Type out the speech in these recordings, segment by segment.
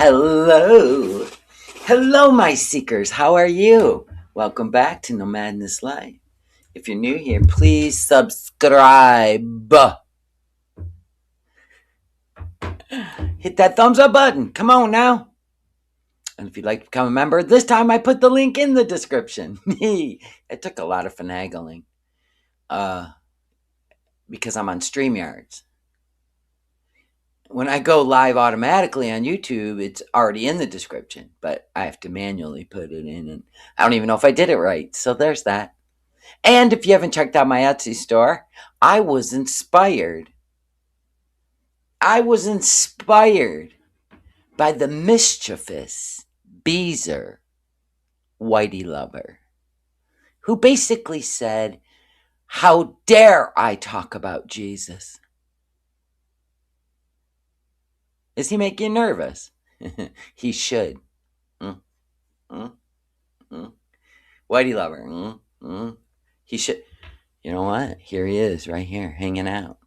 Hello. Hello, my seekers. How are you? Welcome back to No Madness Life. If you're new here, please subscribe. Hit that thumbs up button. Come on now. And if you'd like to become a member, this time I put the link in the description. It took a lot of finagling because I'm on StreamYards. When I go live automatically on YouTube, it's already in the description, but I have to manually put it in, and I don't even know if I did it right. So there's that. And if you haven't checked out my Etsy store, I was inspired. I was inspired by the mischievous Beezer Whitey Lover, who basically said, "How dare I talk about Jesus?" Is he making you nervous? He should. Mm, mm, mm. Whitey Lover. He should. You know what? Here he is, right here, hanging out.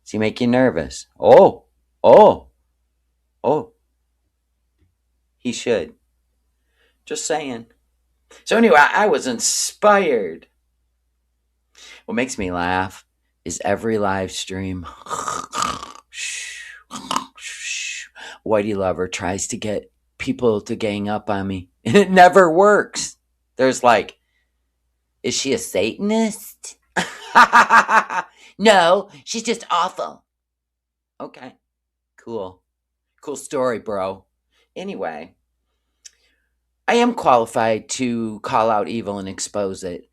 Does he make you nervous? Oh. He should. Just saying. So anyway, I was inspired. What makes me laugh is every live stream. Whitey Lover tries to get people to gang up on me, and it never works. There's like, is she a Satanist? No, she's just awful. Okay, cool story, bro. Anyway, I am qualified to call out evil and expose it.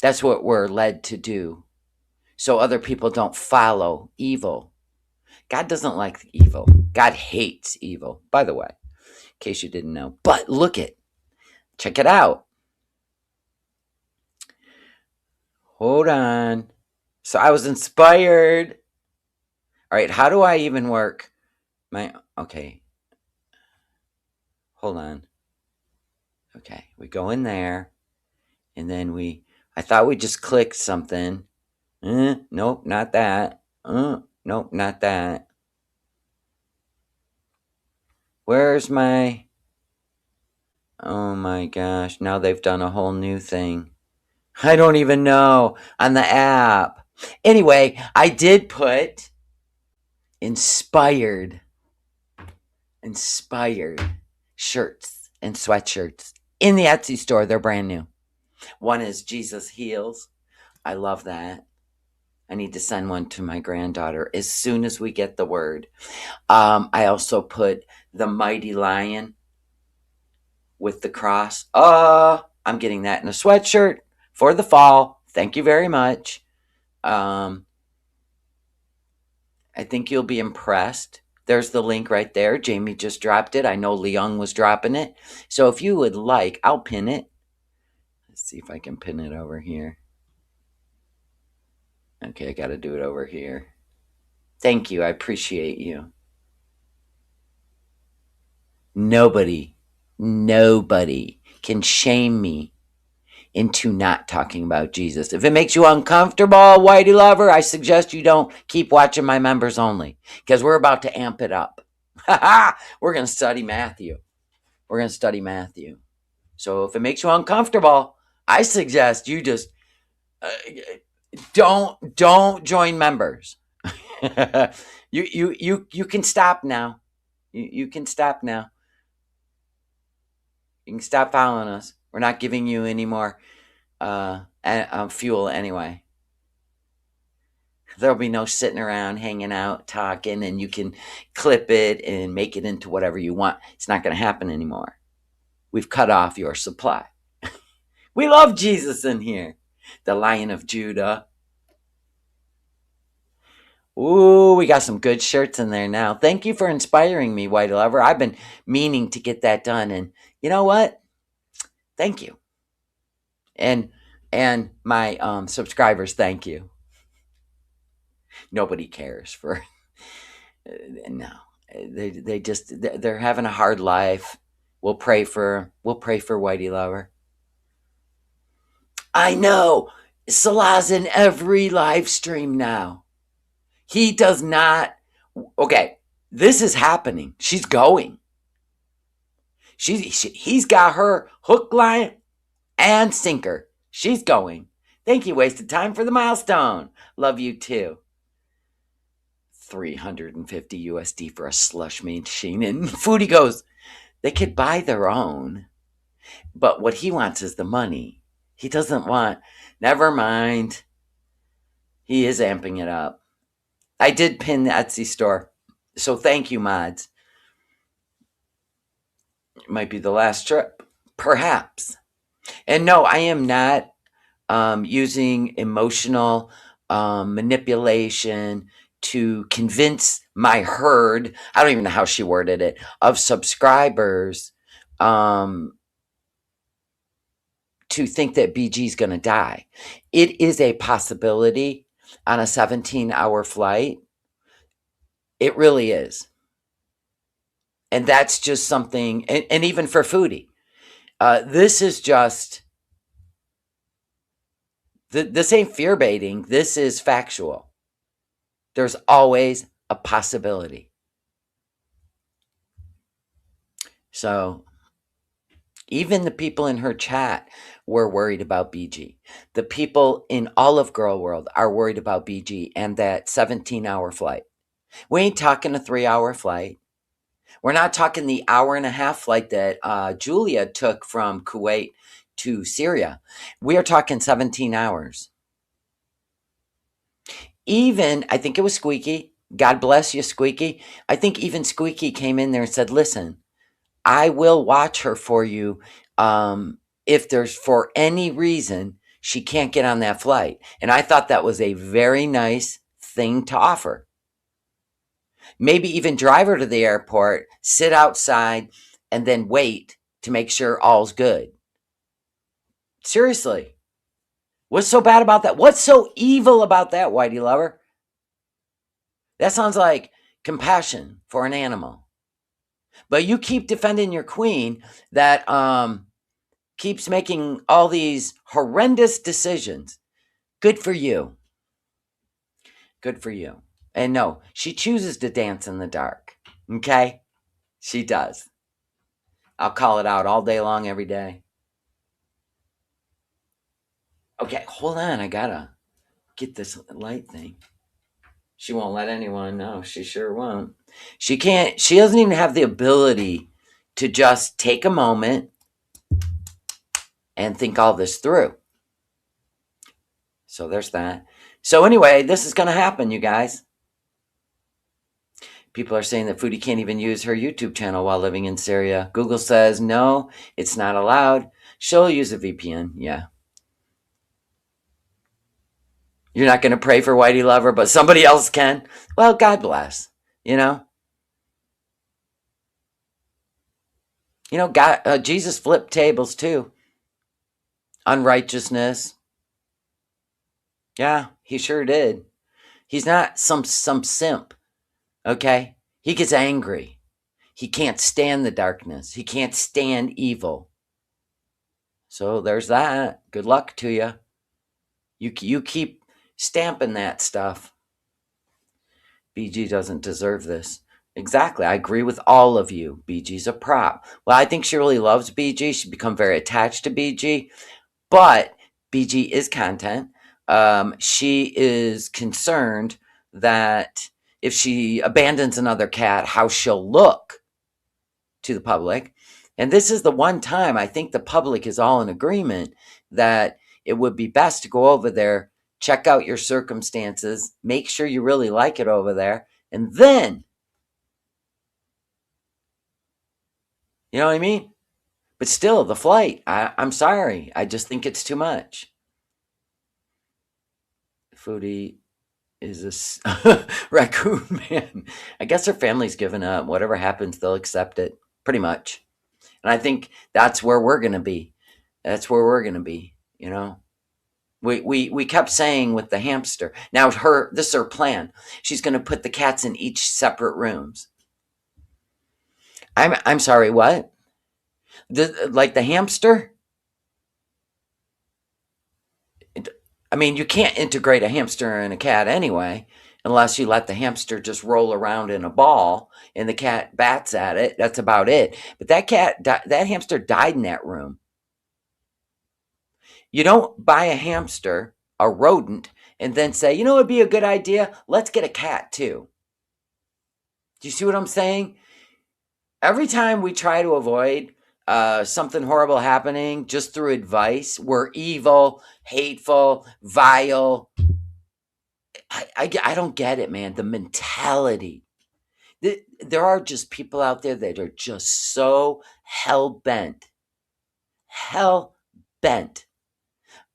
That's what we're led to do, so other people don't follow evil. God doesn't like evil. God hates evil, by the way, in case you didn't know. But check it out. Hold on. So I was inspired. All right, how do I even work okay. Hold on. Okay, we go in there, and then I thought we just clicked something. Nope, not that. Nope, not that. Where's my... Oh my gosh, now they've done a whole new thing. I don't even know on the app. Anyway, I did put inspired shirts and sweatshirts in the Etsy store. They're brand new. One is Jesus Heals. I love that. I need to send one to my granddaughter as soon as we get the word. I also put the Mighty Lion with the cross. I'm getting that in a sweatshirt for the fall. Thank you very much. I think you'll be impressed. There's the link right there. Jamie just dropped it. I know Leung was dropping it. So if you would like, I'll pin it. Let's see if I can pin it over here. Okay, I got to do it over here. Thank you. I appreciate you. Nobody can shame me into not talking about Jesus. If it makes you uncomfortable, Whitey Lover, I suggest you don't keep watching my members only, because we're about to amp it up. We're going to study Matthew. So if it makes you uncomfortable, I suggest you just don't join members. You can stop now. You can stop now. You can stop following us. We're not giving you any more fuel anyway. There'll be no sitting around, hanging out, talking, and you can clip it and make it into whatever you want. It's not going to happen anymore. We've cut off your supply. We love Jesus in here. The Lion of Judah. Ooh, we got some good shirts in there now. Thank you for inspiring me, Whitey Lover. I've been meaning to get that done, and you know what? Thank you. And my subscribers, thank you. Nobody cares for no. They're having a hard life. We'll pray for Whitey Lover. I know. Salah's in every live stream now. He does not. Okay, This is happening. She's going. He's got her hook, line, and sinker. She's going. Thank you, wasted time for the milestone. Love you too. 350 USD for a slush machine. And Foodie goes, they could buy their own, but what he wants is the money. He doesn't want, never mind. He is amping it up. I did pin the Etsy store. So thank you, mods. It might be the last trip. Perhaps. And no, I am not using emotional manipulation to convince my herd, I don't even know how she worded it, of subscribers to think that BG's going to die. It is a possibility on a 17-hour flight. It really is. And that's just something, and even for Foodie, this is just, this ain't fear baiting. This is factual. There's always a possibility. So even the people in her chat were worried about BG. The people in all of Girl World are worried about BG and that 17-hour flight. We ain't talking a 3-hour flight. We're not talking the hour-and-a-half flight that Julia took from Kuwait to Syria. We are talking 17 hours. Even, I think it was Squeaky. God bless you, Squeaky. I think even Squeaky came in there and said, listen, I will watch her for you if there's for any reason she can't get on that flight. And I thought that was a very nice thing to offer. Maybe even drive her to the airport, sit outside, and then wait to make sure all's good. Seriously. What's so bad about that? What's so evil about that, Whitey Lover? That sounds like compassion for an animal. But you keep defending your queen that keeps making all these horrendous decisions. Good for you. Good for you. And no, she chooses to dance in the dark. Okay? She does. I'll call it out all day long, every day. Okay, hold on. I gotta get this light thing. She won't let anyone know. She sure won't. She can't, she doesn't even have the ability to just take a moment and think all this through. So there's that. So anyway, this is going to happen, you guys. People are saying that Foodie can't even use her YouTube channel while living in Syria. Google says, no, it's not allowed. She'll use a VPN. Yeah. You're not going to pray for Whitey Lover, but somebody else can. Well, God bless. You know? You know, God, Jesus flipped tables too. Unrighteousness. Yeah, he sure did. He's not some simp, okay? He gets angry. He can't stand the darkness. He can't stand evil. So there's that. Good luck to you. You keep stamping that stuff. BG doesn't deserve this. Exactly. I agree with all of you. BG's a prop. Well, I think she really loves BG. She's become very attached to BG. But BG is content. She is concerned that if she abandons another cat, how she'll look to the public. And this is the one time I think the public is all in agreement that it would be best to go over there, check out your circumstances, make sure you really like it over there, and then, you know what I mean? But still, the flight, I'm sorry. I just think it's too much. Foodie is a raccoon man. I guess her family's given up. Whatever happens, they'll accept it, pretty much. And I think that's where we're going to be. That's where we're going to be, you know? We kept saying with the hamster. Now this is her plan. She's going to put the cats in each separate rooms. I'm sorry, what? Like the hamster? I mean, you can't integrate a hamster and a cat anyway, unless you let the hamster just roll around in a ball and the cat bats at it. That's about it. But that hamster died in that room. You don't buy a hamster, a rodent, and then say, you know, it'd be a good idea. Let's get a cat too. Do you see what I'm saying? Every time we try to avoid something horrible happening just through advice, we're evil, hateful, vile. I don't get it, man. The mentality. There are just people out there that are just so hell bent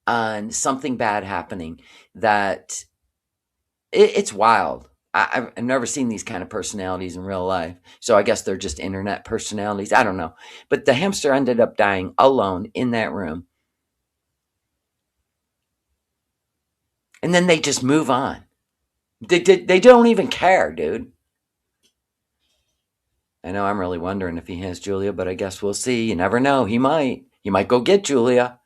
on something bad happening that it's wild. I've never seen these kind of personalities in real life. So I guess they're just internet personalities. I don't know. But the hamster ended up dying alone in that room. And then they just move on. They don't even care, dude. I know I'm really wondering if he has Julia, but I guess we'll see. You never know. He might. He might go get Julia.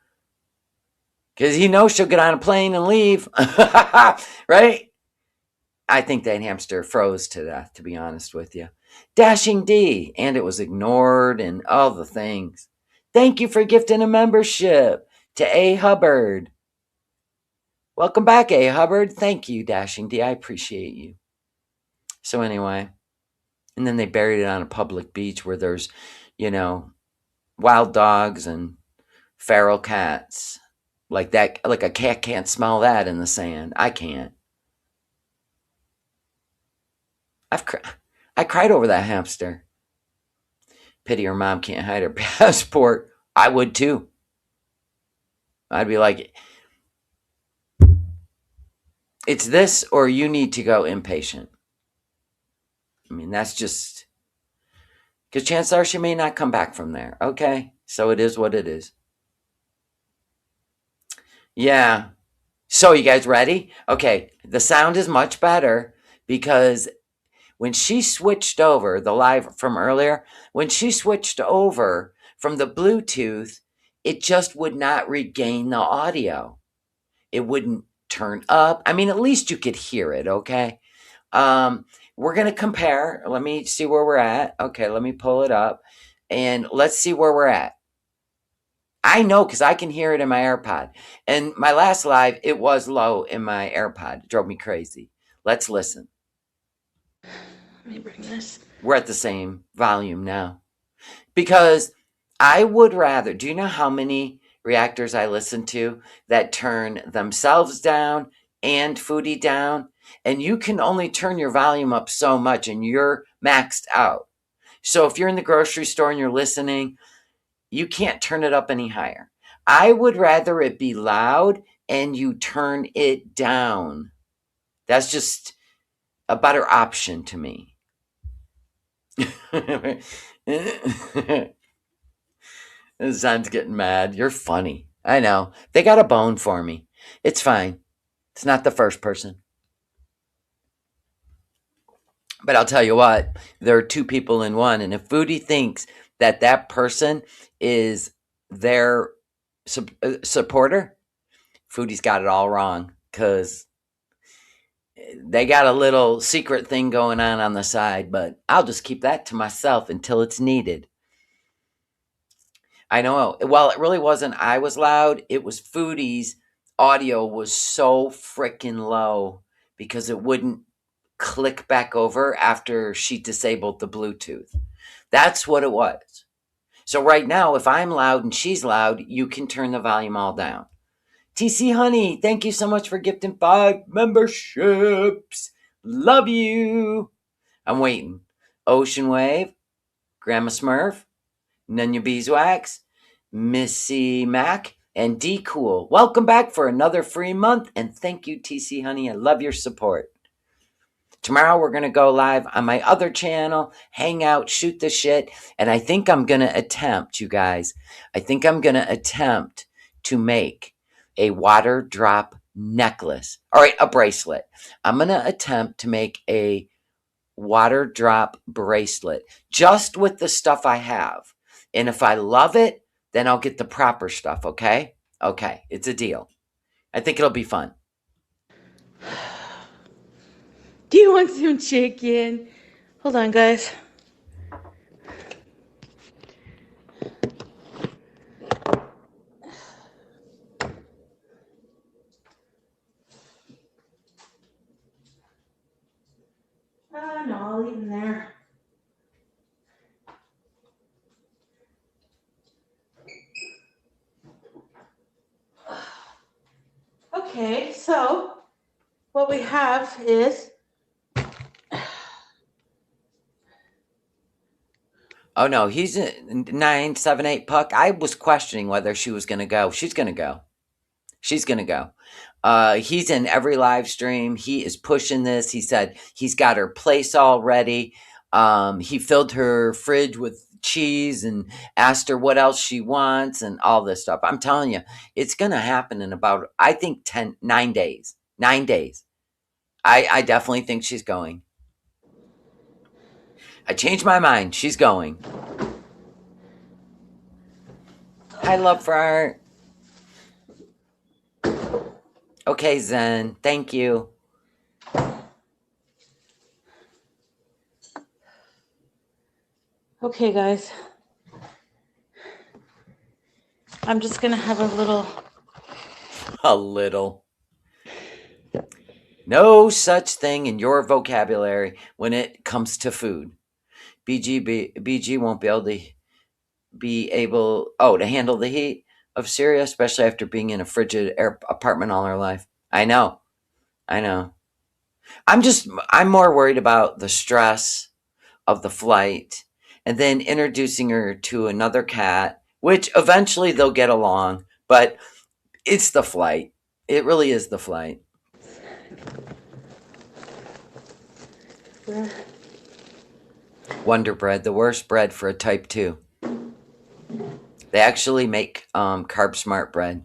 Because he knows she'll get on a plane and leave. Right? I think that hamster froze to death, to be honest with you. Dashing D, and it was ignored and all the things. Thank you for gifting a membership to A. Hubbard. Welcome back, A. Hubbard. Thank you, Dashing D. I appreciate you. So anyway, and then they buried it on a public beach where there's, wild dogs and feral cats. Like that, like a cat can't smell that in the sand. I can't. I cried over that hamster. Pity her mom can't hide her passport. I would too. I'd be like, it's this or you need to go inpatient. I mean, that's just because chances are she may not come back from there. Okay, so it is what it is. Yeah. So you guys ready? Okay, the sound is much better because when she switched over the live from earlier, when she switched over from the Bluetooth, it just would not regain the audio. It wouldn't turn up. I mean, at least you could hear it, okay? We're going to compare. Let me see where we're at. Okay, let me pull it up. And let's see where we're at. I know because I can hear it in my AirPod. And my last live, it was low in my AirPod. It drove me crazy. Let's listen. Let me bring this. We're at the same volume now. Because I would rather, do you know how many reactors I listen to that turn themselves down and Foodie down? And you can only turn your volume up so much and you're maxed out. So if you're in the grocery store and you're listening, you can't turn it up any higher. I would rather it be loud and you turn it down. That's just a better option to me. Zon's getting mad. You're funny. I know. They got a bone for me. It's fine. It's not the first person. But I'll tell you what, there are two people in one. And if Foodie thinks that that person is their supporter, Foodie's got it all wrong. Because they got a little secret thing going on the side. But I'll just keep that to myself until it's needed. I know. Well, it really wasn't. I was loud. It was Foodie's audio was so freaking low because it wouldn't click back over after she disabled the Bluetooth. That's what it was. So right now, if I'm loud and she's loud, you can turn the volume all down. TC Honey, thank you so much for gifting 5 memberships. Love you. I'm waiting. Ocean Wave, Grandma Smurf, Nunya Beeswax, Missy Mac, and D Cool. Welcome back for another free month, and thank you, TC Honey. I love your support. Tomorrow we're going to go live on my other channel, hang out, shoot the shit, and I think I'm going to attempt, you guys, to make a water drop necklace. All right, a bracelet. I'm going to attempt to make a water drop bracelet just with the stuff I have. And if I love it, then I'll get the proper stuff, okay? Okay, it's a deal. I think it'll be fun. Do you want some chicken? Hold on, guys. No, I'll leave him there. Okay, so what we have is Oh no, he's a 978 puck. I was questioning whether she was going to go. She's going to go. She's going to go. He's in every live stream. He is pushing this. He said he's got her place all ready. He filled her fridge with cheese and asked her what else she wants and all this stuff. I'm telling you, it's going to happen in about, I think, 9 days. 9 days. I definitely think she's going. I changed my mind. She's going. Hi, love for art. Okay, Zen. Thank you. okay, guys. I'm just gonna have a little. A little. No such thing in your vocabulary when it comes to food. BG won't be able to handle the heat of Syria, especially after being in a frigid apartment all her life. I know. I'm more worried about the stress of the flight and then introducing her to another cat, which eventually they'll get along, but it's the flight. It really is the flight. Wonder Bread, the worst bread for a type 2. They actually make carb smart bread.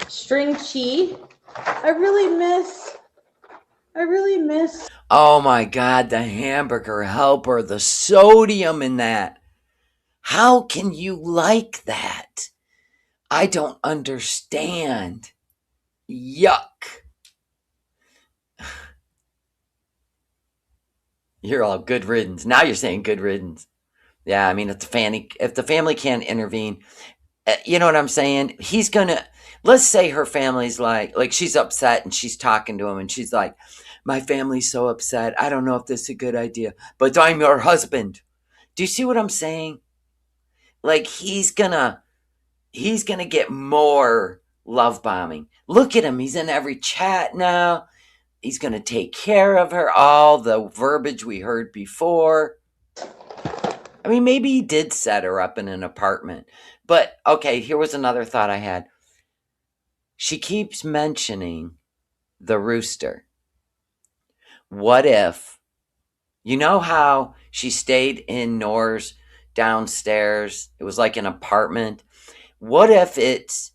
String cheese. I really miss. Oh my God, the hamburger helper, the sodium in that. How can you like that? I don't understand. Yuck. You're all good riddance. Now you're saying good riddance. Yeah, I mean, if the family can't intervene, you know what I'm saying? He's gonna. Let's say her family's like she's upset and she's talking to him and she's like, "My family's so upset. I don't know if this is a good idea, but I'm your husband." Do you see what I'm saying? Like he's gonna get more love bombing. Look at him. He's in every chat now. He's gonna take care of her. All the verbiage we heard before. I mean, maybe he did set her up in an apartment. But okay, here was another thought I had. She keeps mentioning the rooster. What if, you know how she stayed in Noor's downstairs? It was like an apartment. What if it's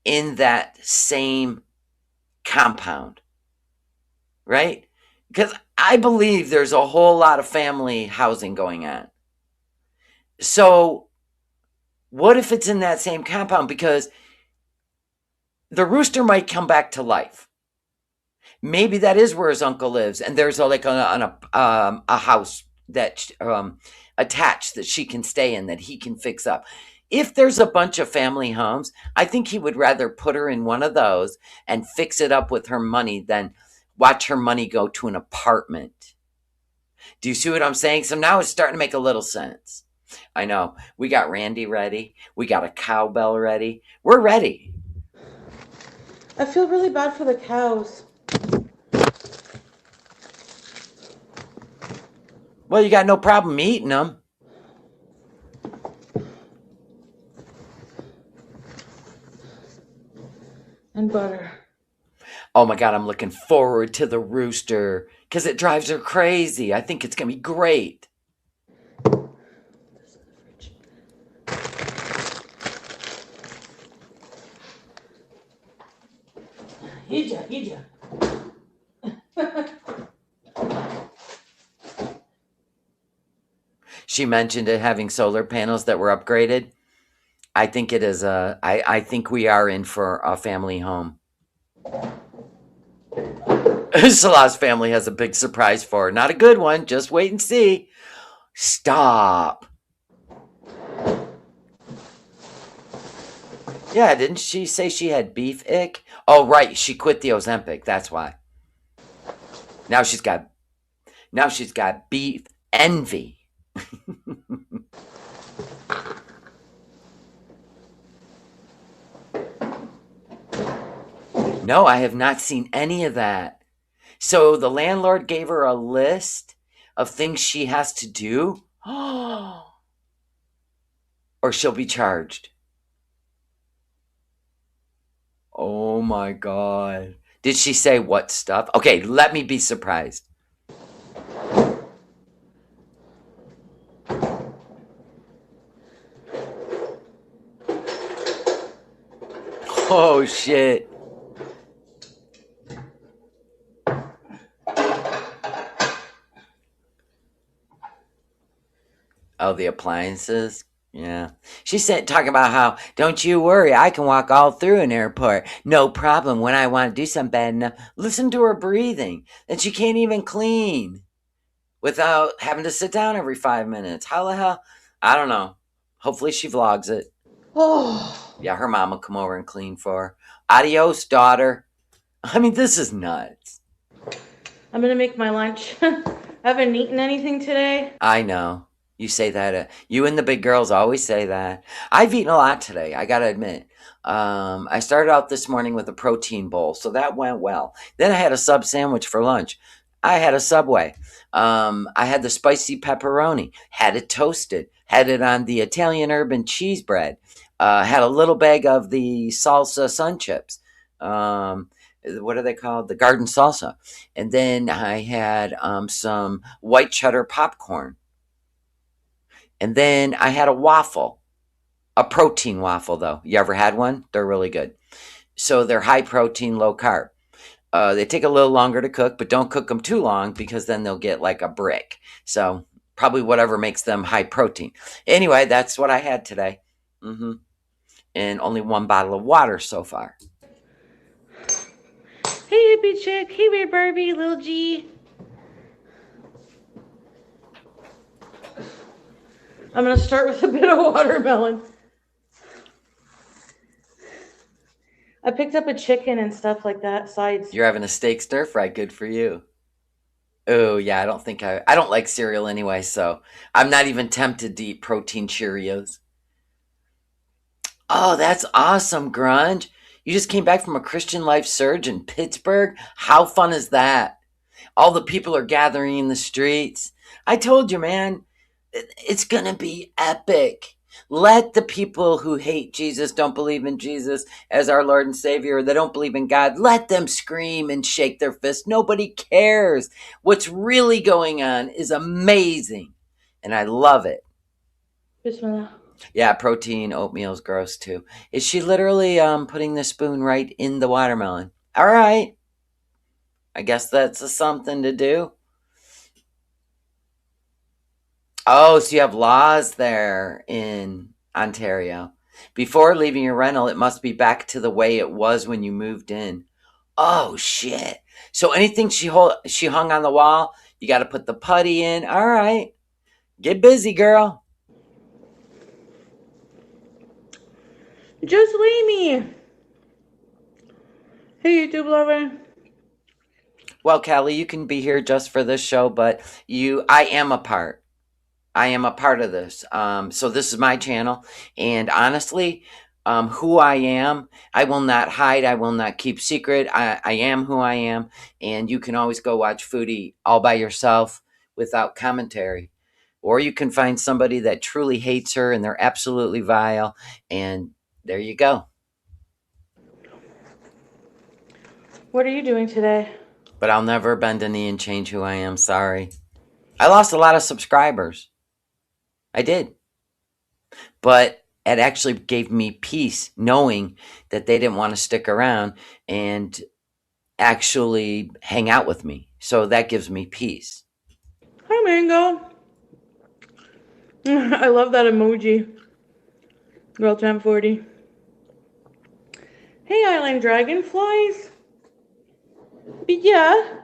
in that same compound, right? Because I believe there's a whole lot of family housing going on. So, what if it's in that same compound? Because the rooster might come back to life. Maybe that is where his uncle lives, and there's a house that attached that she can stay in that he can fix up. If there's a bunch of family homes, I think he would rather put her in one of those and fix it up with her money than watch her money go to an apartment. Do you see what I'm saying? So now it's starting to make a little sense. I know. We got Randy ready. We got a cowbell ready. We're ready. I feel really bad for the cows. Well, you got no problem eating them. And butter. Oh my God, I'm looking forward to the rooster because it drives her crazy. I think it's going to be great. Hija. She mentioned it having solar panels that were upgraded. I think it is I think we are in for a family home. Salah's family has a big surprise for her. Not a good one. Just wait and see. Stop. Yeah, didn't she say she had beef ick? Oh, right. She quit the Ozempic. That's why. Now she's got beef envy. No, I have not seen any of that. So the landlord gave her a list of things she has to do, or she'll be charged. Oh my god. Did she say what stuff? Okay, let me be surprised. Oh shit. Oh, the appliances? Yeah. She said, talking about how, don't you worry, I can walk all through an airport. No problem when I want to do something bad enough. Listen to her breathing. And she can't even clean without having to sit down every 5 minutes. How the hell? I don't know. Hopefully she vlogs it. Oh, Yeah, her mom will come over and clean for her. Adios, daughter. I mean, this is nuts. I'm gonna make my lunch. I haven't eaten anything today. I know. You say that. You and the big girls always say that. I've eaten a lot today, I gotta admit. I started out this morning with a protein bowl, so that went well. Then I had a sub sandwich for lunch. I had a Subway. I had the spicy pepperoni, had it toasted, had it on the Italian urban cheese bread, had a little bag of the salsa sun chips. What are they called? The garden salsa. And then I had some white cheddar popcorn. And then I had a waffle, a protein waffle, though. You ever had one? They're really good. So they're high protein, low carb. They take a little longer to cook, but don't cook them too long because then they'll get like a brick. So probably whatever makes them high protein. Anyway, that's what I had today. Mm-hmm. And only one bottle of water so far. Hey, hippie chick. Hey, weird Barbie, little G. I'm gonna start with a bit of watermelon. I picked up a chicken and stuff like that. Sides. You're having a steak stir fry. Good for you. Oh yeah, I don't like cereal anyway, so I'm not even tempted to eat protein Cheerios. Oh, that's awesome, Grunge. You just came back from a Christian Life Surge in Pittsburgh? How fun is that? All the people are gathering in the streets. I told you, man, it's going to be epic. Let the people who hate Jesus, don't believe in Jesus as our Lord and Savior, or they don't believe in God, let them scream and shake their fists. Nobody cares. What's really going on is amazing, and I love it. Bismillah. Yeah, protein oatmeal's gross too. Is she literally putting the spoon right in the watermelon? All right. I guess that's something to do. Oh, so you have laws there in Ontario. Before leaving your rental, it must be back to the way it was when you moved in. Oh shit. So anything she hung on the wall, you got to put the putty in. All right. Get busy, girl. Just leave me. Hey, YouTube lover. Well, Callie, you can be here just for this show, but I am a part. I am a part of this. So this is my channel, and honestly, who I am, I will not hide. I will not keep secret. I am who I am, and you can always go watch Foodie all by yourself without commentary, or you can find somebody that truly hates her and they're absolutely vile, and there you go. What are you doing today? But I'll never bend a knee and change who I am. Sorry. I lost a lot of subscribers. I did. But it actually gave me peace knowing that they didn't want to stick around and actually hang out with me. So that gives me peace. Hi, Mango. I love that emoji. Girl time 40. Hey, Island Dragonflies. Yeah.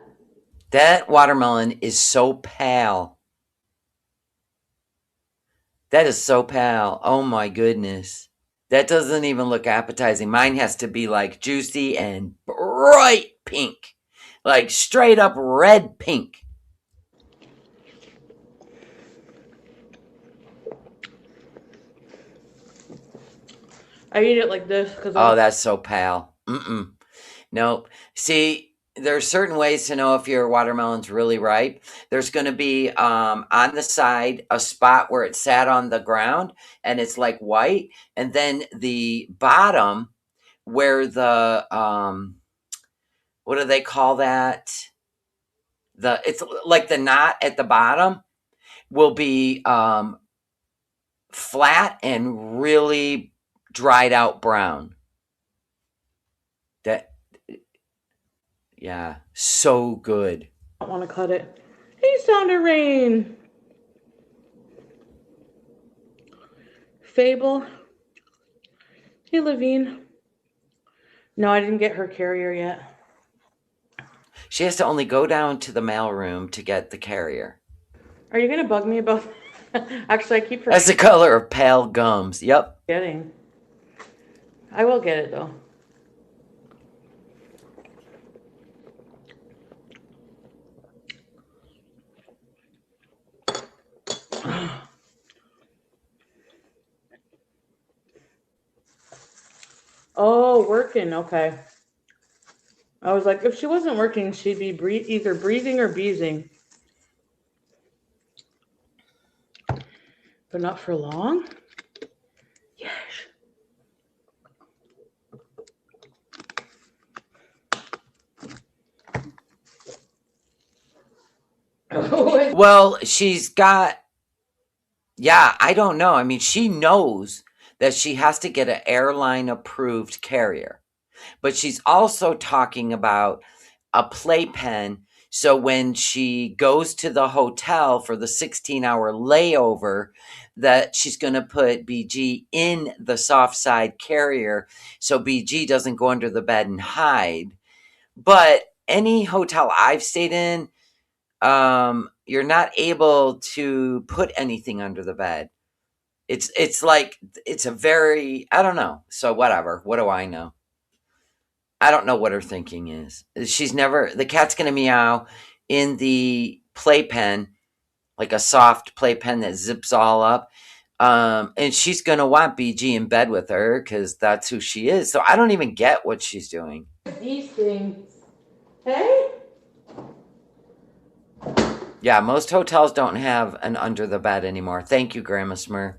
That watermelon is so pale. That is so pale. Oh my goodness. That doesn't even look appetizing. Mine has to be like juicy and bright pink. Like straight up red pink. I eat it like this because Oh, I. that's so pale. Mm-mm. Nope. See, there's certain ways to know if your watermelon's really ripe. There's going to be on the side a spot where it sat on the ground and it's like white, and then the bottom where the what do they call that? The it's like the knot at the bottom will be flat and really dried out brown. That yeah, so good. I don't want to cut it. Hey, Sound of Rain. Fable. Hey, Levine. No, I didn't get her carrier yet. She has to only go down to the mailroom to get the carrier. Are you gonna bug me about? Actually, I keep That's the color of pale gums. Yep. forgetting. I will get it though. Oh, working. Okay. I was like, if she wasn't working, she'd be either breathing or beezing. But not for long? Yes. Well, she's got, yeah, I don't know. I mean, she knows that she has to get an airline approved carrier, but she's also talking about a playpen. So when she goes to the hotel for the 16-hour layover, that she's going to put BG in the soft side carrier so BG doesn't go under the bed and hide. But any hotel I've stayed in, you're not able to put anything under the bed. It's like it's a very I don't know. So whatever. What do I know? I don't know what her thinking is. She's never the cat's gonna meow in the playpen, like a soft playpen that zips all up. And she's gonna want BG in bed with her because that's who she is. So I don't even get what she's doing. These things. Hey? Yeah, most hotels don't have an under the bed anymore. Thank you, Grandma Smur.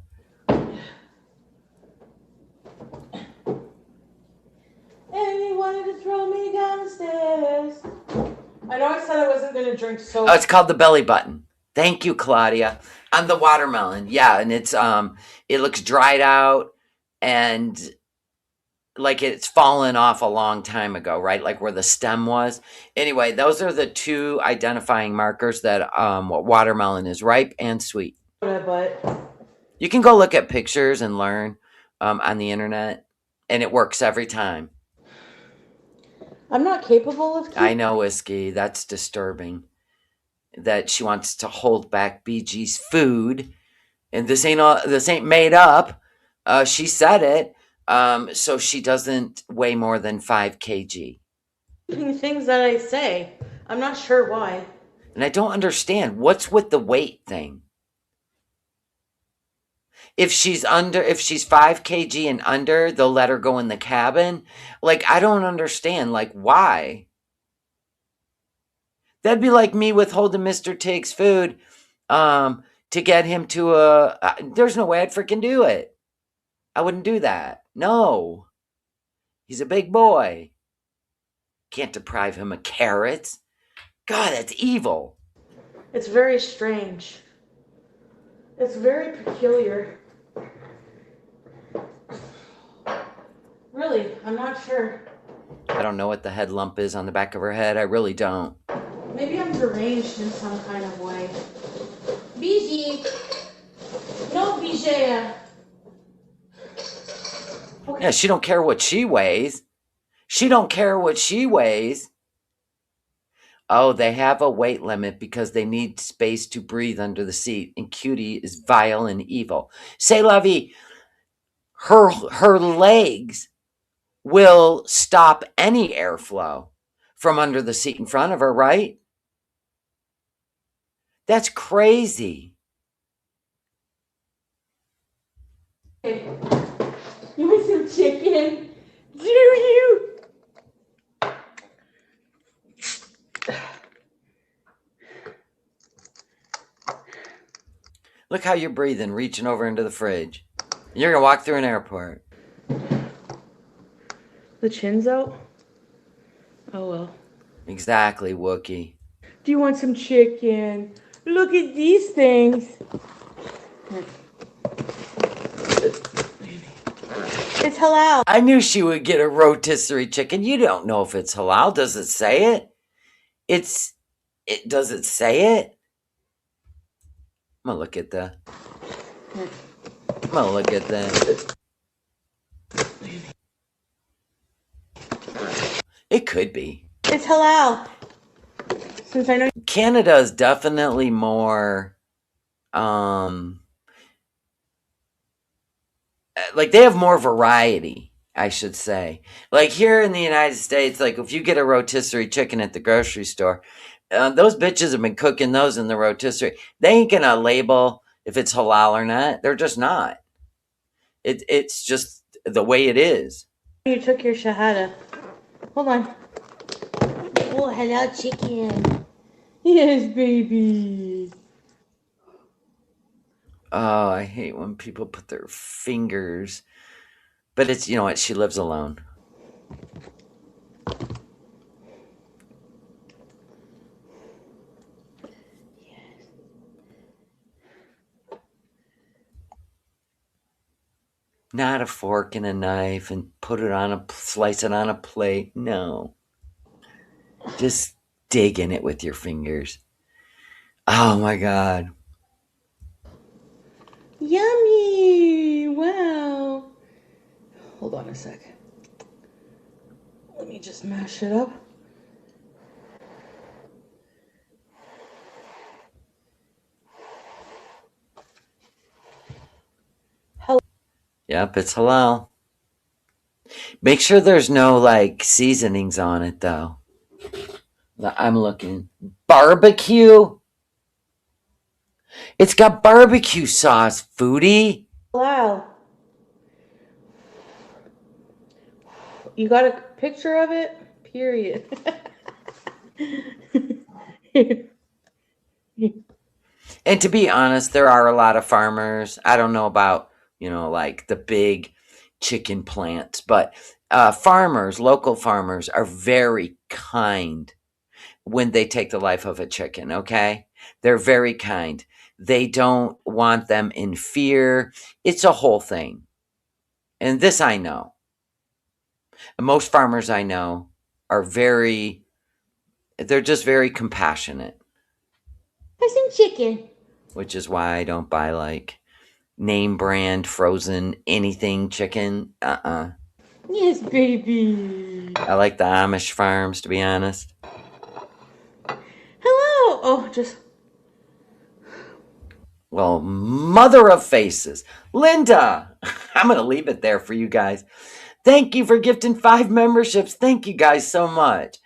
And he wanted to throw me down the stairs. I know I said I wasn't gonna drink so. Oh, it's called the belly button. Thank you, Claudia. On the watermelon. Yeah, and it's it looks dried out and like it's fallen off a long time ago, right? Like where the stem was. Anyway, those are the two identifying markers that watermelon is ripe and sweet. But You can go look at pictures and learn on the internet, and it works every time. I'm not capable of I know, Whiskey. That's disturbing. That she wants to hold back BG's food, and this ain't made up. She said it. So she doesn't weigh more than 5 kg. things that I say. I'm not sure why. And I don't understand what's with the weight thing. If she's 5 kg and under, they'll let her go in the cabin. Like, I don't understand. Like, why? That'd be like me withholding Mr. Tig's food to get him to there's no way I'd freaking do it. I wouldn't do that. No. He's a big boy. Can't deprive him of carrots. God, that's evil. It's very strange. It's very peculiar. Really, I'm not sure. I don't know what the head lump is on the back of her head. I really don't. Maybe I'm deranged in some kind of way. BG! Yeah, she don't care what she weighs. She don't care what she weighs. Oh, they have a weight limit because they need space to breathe under the seat. And Cutie is vile and evil. Say, Lovey, her legs will stop any airflow from under the seat in front of her, right? That's crazy. You want some chicken? Do you? Look how you're breathing, reaching over into the fridge. You're going to walk through an airport. The chin's out? Oh well. Exactly, Wookie. Do you want some chicken? Look at these things. It's halal. I knew she would get a rotisserie chicken. You don't know if it's halal. Does it say it? Does it say it? I'm gonna look at the. I'm gonna look at the. It could be. It's halal. Since I know Canada is definitely more. Like they have more variety, I should say. Like here in the United States, like if you get a rotisserie chicken at the grocery store, those bitches have been cooking those in the rotisserie. They ain't gonna label if it's halal or not. They're just not. It's just the way it is. you took your shahada. Hold on. Oh, hello, chicken. Yes, baby. Oh, I hate when people put their fingers. But it's, you know what? She lives alone. Not a fork and a knife and put it on slice it on a plate. No. Just dig in it with your fingers. Oh my God. Yummy. Wow. Hold on a sec. Let me just mash it up. Yep, it's halal. Make sure there's no like seasonings on it though. I'm looking. Barbecue? It's got barbecue sauce, Foodie. Wow. You got a picture of it? Period. And to be honest, there are a lot of farmers. I don't know about, like the big chicken plants, but farmers, local farmers, are very kind when they take the life of a chicken, okay? They're very kind. They don't want them in fear. It's a whole thing. And this I know. Most farmers I know are they're just very compassionate. Have some chicken. Which is why I don't buy like name brand frozen anything chicken. Yes, baby. I like the Amish farms, to be honest. Hello. Oh, just. Well, mother of faces. Linda! I'm going to leave it there for you guys. Thank you for gifting 5 memberships. Thank you guys so much.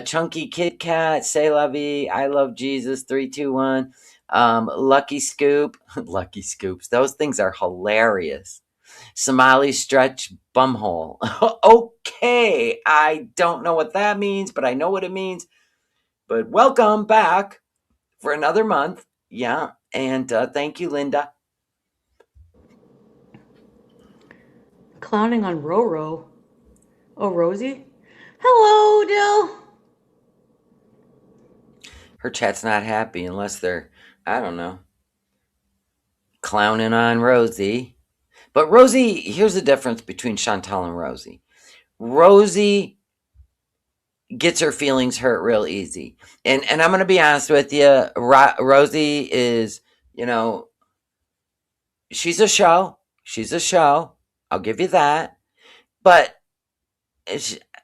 Chunky Kit Kat, Say La Vie, I Love Jesus, 321. Lucky Scoop. Lucky Scoops. Those things are hilarious. Somali Stretch Bumhole. Okay, I don't know what that means, but I know what it means. But welcome back for another month. Yeah, and thank you, Linda. Clowning on Roro. Oh, Rosie? Hello, Dill. Her chat's not happy unless they're, I don't know, clowning on Rosie. But Rosie, here's the difference between Chantal and Rosie. Rosie gets her feelings hurt real easy. And I'm going to be honest with you, Rosie is, she's a show. She's a show. I'll give you that. But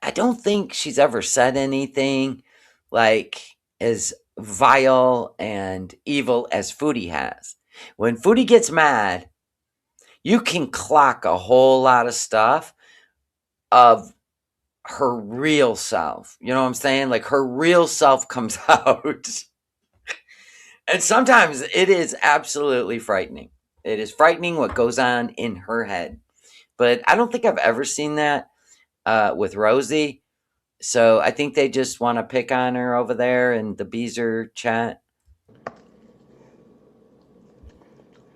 I don't think she's ever said anything like as vile and evil as Foodie has. When Foodie gets mad, you can clock a whole lot of stuff of her real self. You know what I'm saying? Like her real self comes out. And sometimes it is absolutely frightening. It is frightening what goes on in her head. But I don't think I've ever seen that with Rosie. So I think they just want to pick on her over there in the Beezer chat.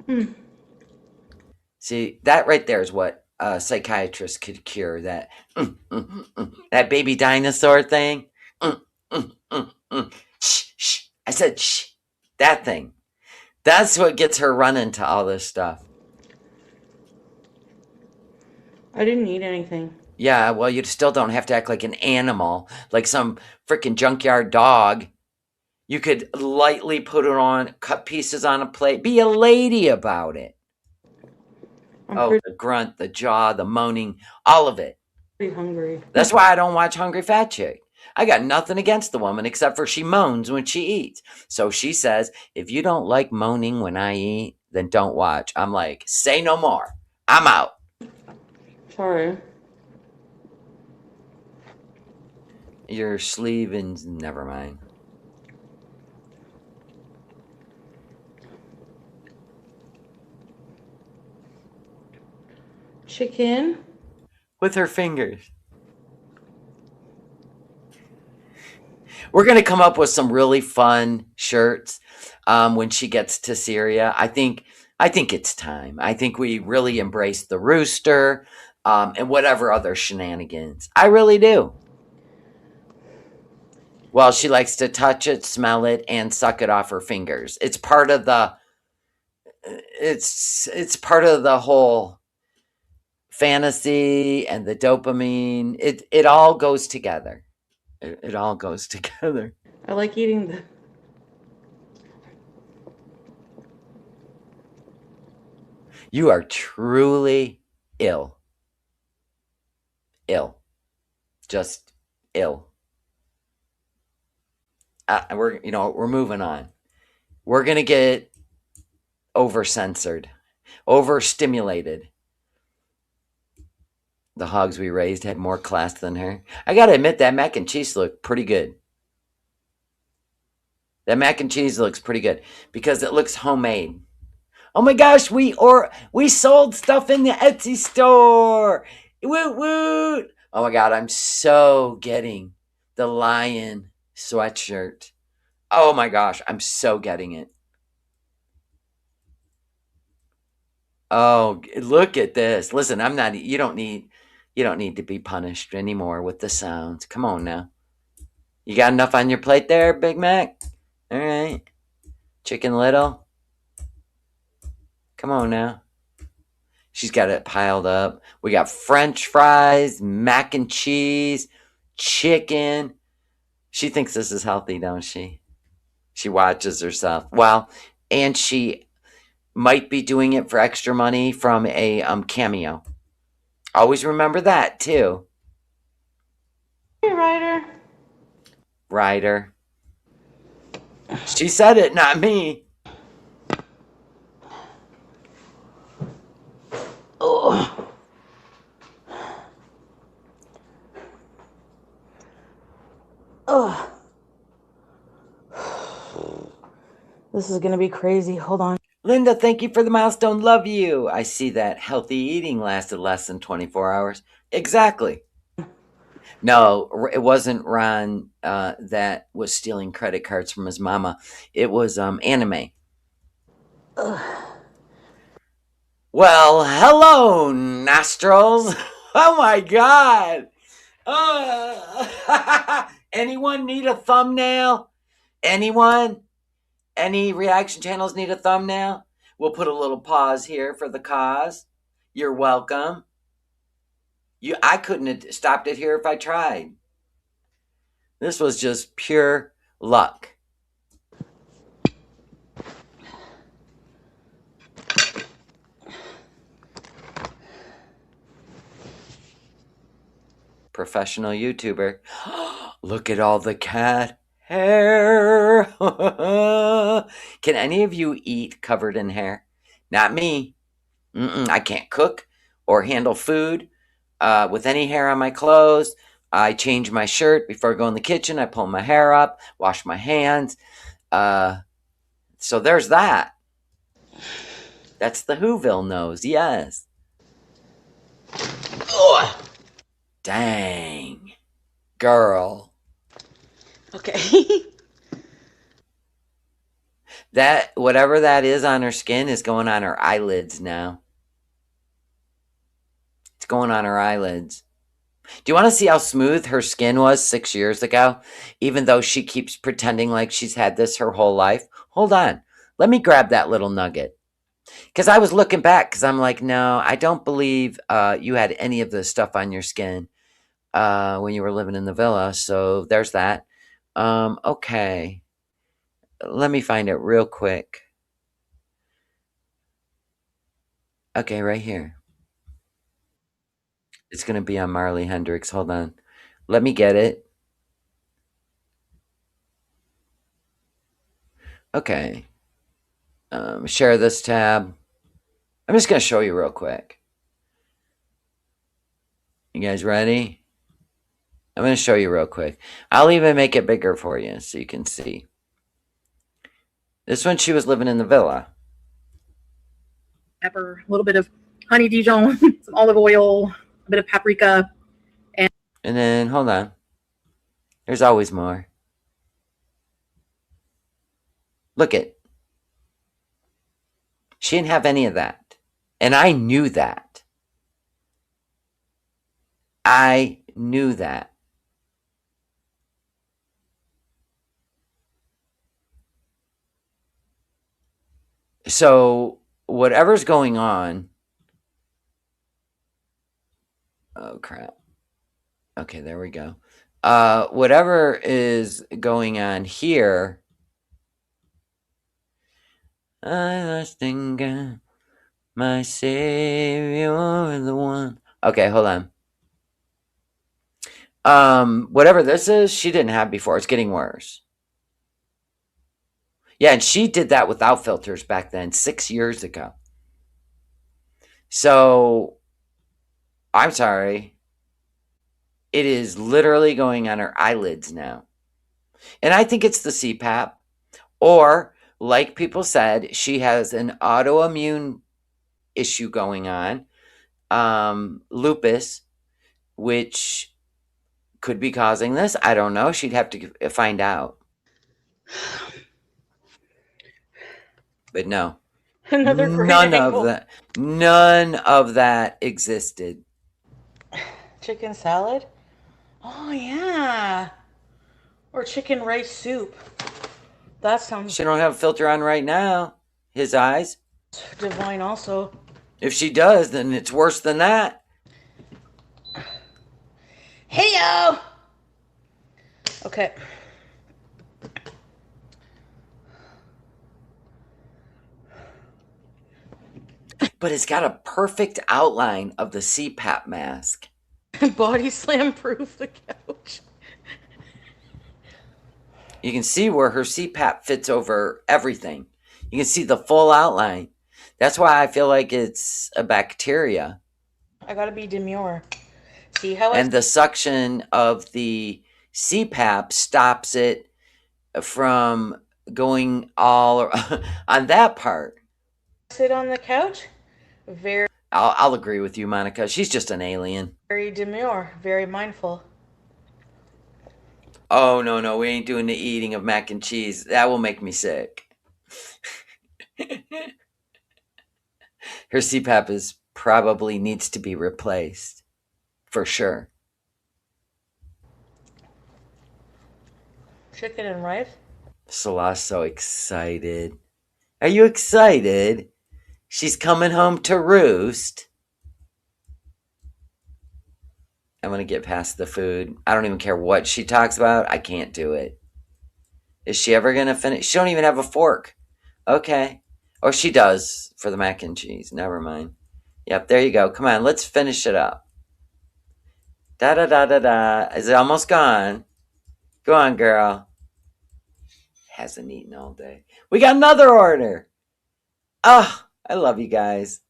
Mm. See, that right there is what a psychiatrist could cure that that baby dinosaur thing. Shh, shh. I said shh. That thing. That's what gets her running to all this stuff. I didn't eat anything. Yeah, well, you still don't have to act like an animal, like some freaking junkyard dog. You could lightly put it on, cut pieces on a plate, be a lady about it. I'm Oh, the grunt, the jaw, the moaning, all of it. pretty hungry. That's why I don't watch Hungry Fat Chick. I got nothing against the woman except for she moans when she eats. So she says, if you don't like moaning when I eat, then don't watch. I'm like, say no more. I'm out. Sorry. Your sleeve and never mind. Chicken. With her fingers. We're going to come up with some really fun shirts when she gets to Syria. I think it's time. I think we really embrace the rooster and whatever other shenanigans. I really do. Well, she likes to touch it, smell it, and suck it off her fingers. It's part of the it's part of the whole fantasy and the dopamine. It all goes together. It all goes together. I like eating the. You are truly ill. Ill. Just ill. We're moving on. We're gonna get over censored, overstimulated. The hogs we raised had more class than her. I gotta admit that mac and cheese looked pretty good. That mac and cheese looks pretty good because it looks homemade. Oh my gosh, we sold stuff in the Etsy store. Woot woot! Oh my god, I'm so getting the lion sweatshirt. Oh my gosh, I'm so getting it. Oh, look at this. Listen, I'm not you don't need to be punished anymore with the sounds. Come on now. You got enough on your plate there, Big Mac? All right. Chicken Little. Come on now. She's got it piled up. We got French fries, mac and cheese, chicken. She thinks this is healthy, don't she? She watches herself. Well, and she might be doing it for extra money from a cameo. Always remember that too. Hey, Ryder. Ryder. She said it, not me. Oh. Oh. This is gonna be crazy. Hold on. Linda, thank you for the milestone. Love you. I see that healthy eating lasted less than 24 hours. Exactly. No, it wasn't Ron that was stealing credit cards from his mama. It was Anime. Ugh. Well, hello, nostrils. Oh my god. Anyone need a thumbnail? Anyone? Any reaction channels need a thumbnail? We'll put a little pause here for the cause. You're welcome. I couldn't have stopped it here if I tried. This was just pure luck. Professional YouTuber. Look at all the cat hair. Can any of you eat covered in hair? Not me. I can't cook or handle food with any hair on my clothes. I change my shirt before I go in the kitchen. I pull my hair up, wash my hands. So there's that. That's the Whoville nose, yes. Ugh. Dang. Girl. Okay. That, whatever that is on her skin is going on her eyelids now. It's going on her eyelids. Do you want to see how smooth her skin was 6 years ago? Even though she keeps pretending like she's had this her whole life. Hold on. Let me grab that little nugget. Because I was looking back because I'm like, no, I don't believe you had any of this stuff on your skin when you were living in the villa. So there's that. Okay. Let me find it real quick. Okay, right here. It's going to be on Marley Hendricks. Hold on. Let me get it. Okay. Share this tab. I'm just going to show you real quick. You guys ready? I'm going to show you real quick. I'll even make it bigger for you so you can see. This one, she was living in the villa. Pepper, a little bit of honey Dijon, some olive oil, a bit of paprika. And then, hold on. There's always more. Look it. She didn't have any of that. And I knew that. I knew that. So, whatever's going on. Oh, crap. Okay, there we go. Whatever is going on here. I lost in God, my Savior, the one. Okay, hold on. Whatever this is, she didn't have before. It's getting worse. Yeah, and she did that without filters back then, 6 years ago. So, I'm sorry. It is literally going on her eyelids now. And I think it's the CPAP. Or, like people said, she has an autoimmune issue going on, lupus, which could be causing this. I don't know. She'd have to find out. But no, Another great angle. None of that existed. Chicken salad? Oh, yeah. Or chicken rice soup. That sounds She don't have a filter on right now. His eyes. divine also. If she does, then it's worse than that. Heyo! Okay. But it's got a perfect outline of the CPAP mask. Body slam proof the couch. You can see where her CPAP fits over everything. You can see the full outline. That's why I feel like it's a bacteria. I gotta be demure. See how And the suction of the CPAP stops it from going all on that part. sit on the couch? Very I'll agree with you, Monica. She's just an alien. demure, very mindful. Oh, no, we ain't doing the eating of mac and cheese. That will make me sick. Her CPAP is probably needs to be replaced. For sure. Chicken and rice? Salah's so excited. Are you excited? She's coming home to roost. I'm going to get past the food. I don't even care what she talks about. I can't do it. Is she ever going to finish? She don't even have a fork. Okay. Or she does for the mac and cheese. Never mind. Yep, there you go. Come on, let's finish it up. Da da da da da. Is it almost gone? Go on, girl. Hasn't eaten all day. We got another order. Oh, I love you guys.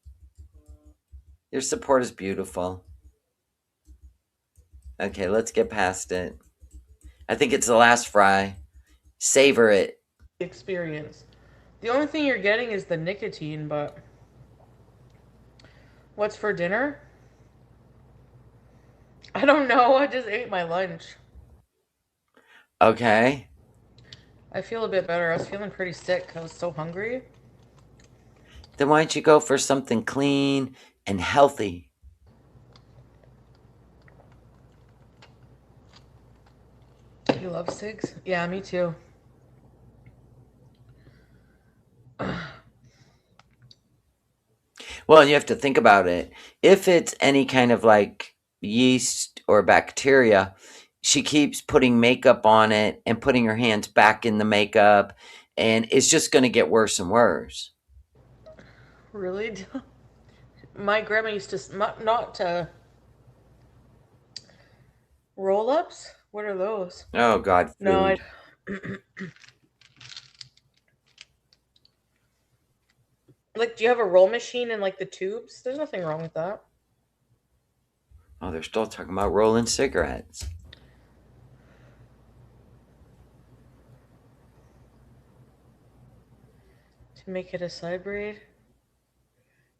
Your support is beautiful. Okay, let's get past it. I think it's the last fry. Savor it. Experience. The only thing you're getting is the nicotine, but what's for dinner? I don't know. I just ate my lunch. Okay. I feel a bit better. I was feeling pretty sick. I was so hungry. Then why don't you go for something clean and healthy? You love cigs? Yeah, me too. Well, you have to think about it. If it's any kind of like yeast or bacteria, she keeps putting makeup on it and putting her hands back in the makeup, and it's just going to get worse and worse. Really? My grandma used to not roll ups. What are those? Oh, God, No, I. food. Like, do you have a roll machine and like the tubes? There's nothing wrong with that. Oh, they're still talking about rolling cigarettes. To make it a side braid.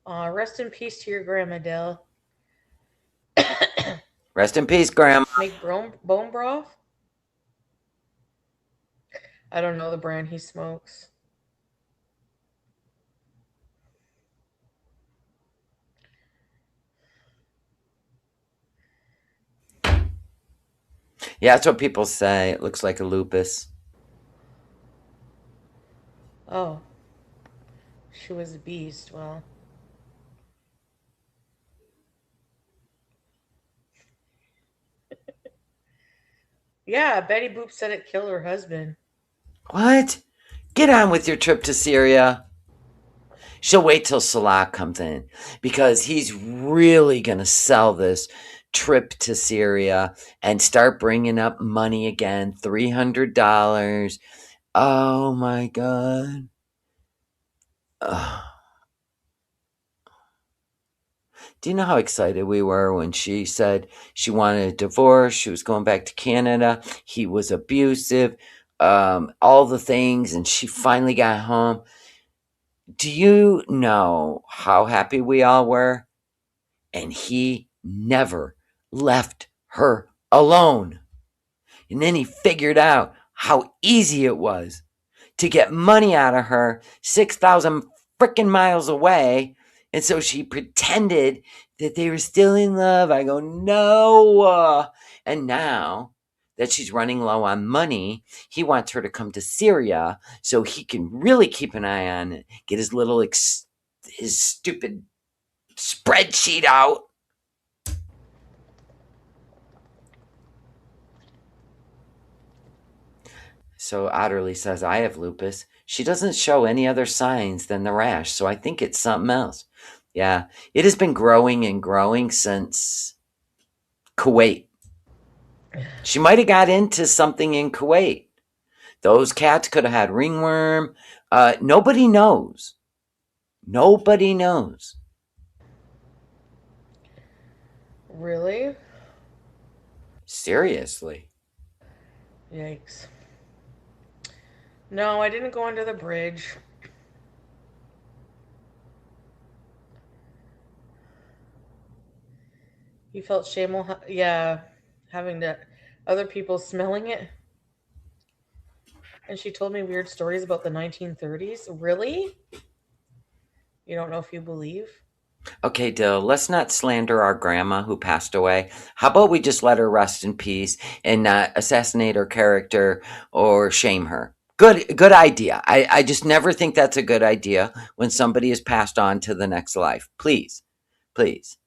Rest in peace to your grandma, Dell. Rest in peace, Grandma. Make bone broth? I don't know the brand he smokes. Yeah, that's what people say. It looks like a lupus. Oh, she was a beast. Well, yeah, Betty Boop said it killed her husband. What? Get on with your trip to Syria. She'll wait till Salah comes in because he's really going to sell this trip to Syria and start bringing up money again. $300. Oh my God. Ugh. Do you know how excited we were when she said she wanted a divorce? She was going back to Canada. He was abusive, all the things, and she finally got home. Do you know how happy we all were? And he never left her alone. And then he figured out how easy it was to get money out of her 6,000 freaking miles away. And so she pretended that they were still in love. I go, no. And now that she's running low on money, he wants her to come to Syria so he can really keep an eye on it, get his little, his stupid spreadsheet out. So Otterly says, I have lupus. She doesn't show any other signs than the rash, so I think it's something else. Yeah, it has been growing and growing since Kuwait. She might have got into something in Kuwait. Those cats could have had ringworm. Nobody knows. Nobody knows. Really? Seriously. Yikes. No, I didn't go under the bridge. You felt shame, yeah, having to other people smelling it. And she told me weird stories about the 1930s. Really? You don't know if you believe? Okay, Dill, let's not slander our grandma who passed away. How about we just let her rest in peace and not assassinate her character or shame her? Good idea. I just never think that's a good idea when somebody is passed on to the next life. Please, please.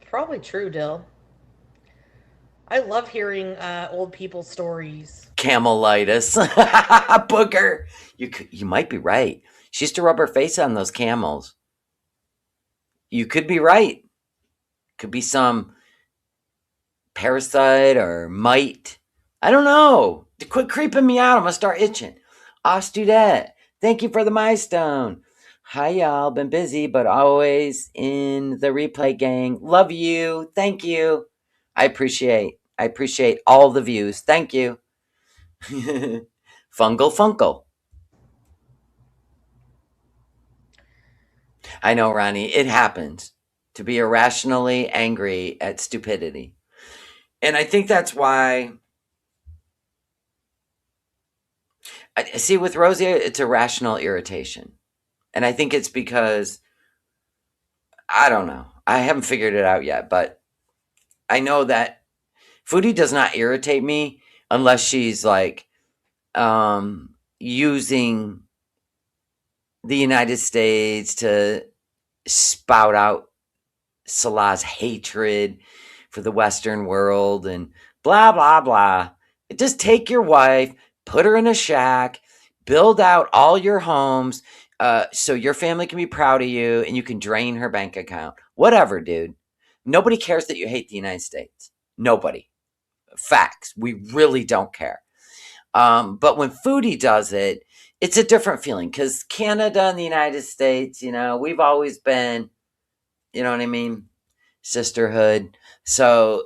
Probably true, Dill. I love hearing old people's stories. Camelitis. Booger. You might be right. She used to rub her face on those camels. You could be right. Could be some parasite or mite. I don't know. Quit creeping me out. I'm gonna start itching. Ostudette, thank you for the milestone. Hi y'all. Been busy, but always in the replay gang. Love you. Thank you. I appreciate all the views. Thank you. Fungal Funkle. I know, Ronnie. It happens to be irrationally angry at stupidity. And I think that's why I see with Rosie, it's a rational irritation. And I think it's because I don't know. I haven't figured it out yet, but I know that Foodie does not irritate me unless she's like using the United States to spout out Salah's hatred for the Western world and blah, blah, blah. Just take your wife, put her in a shack, build out all your homes so your family can be proud of you and you can drain her bank account. Whatever, dude. Nobody cares that you hate the United States. Nobody. Facts. We really don't care. But when Foodie does it, it's a different feeling because Canada and the United States, we've always been, you know what I mean? Sisterhood. So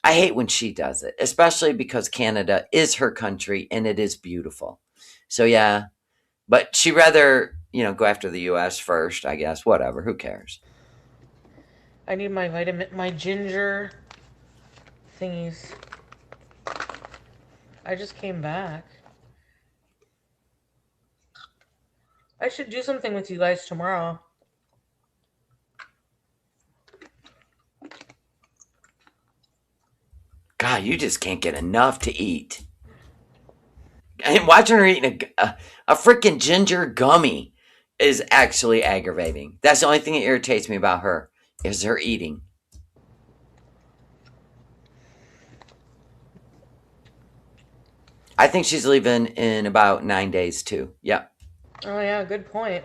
I hate when she does it, especially because Canada is her country and it is beautiful. So yeah, but she'd rather, go after the US first, I guess. Whatever. Who cares? I need my ginger thingies. I just came back. I should do something with you guys tomorrow. God, you just can't get enough to eat. And watching her eating a freaking ginger gummy is actually aggravating. That's the only thing that irritates me about her is her eating. I think she's leaving in about 9 days too. Yep. Oh yeah, good point.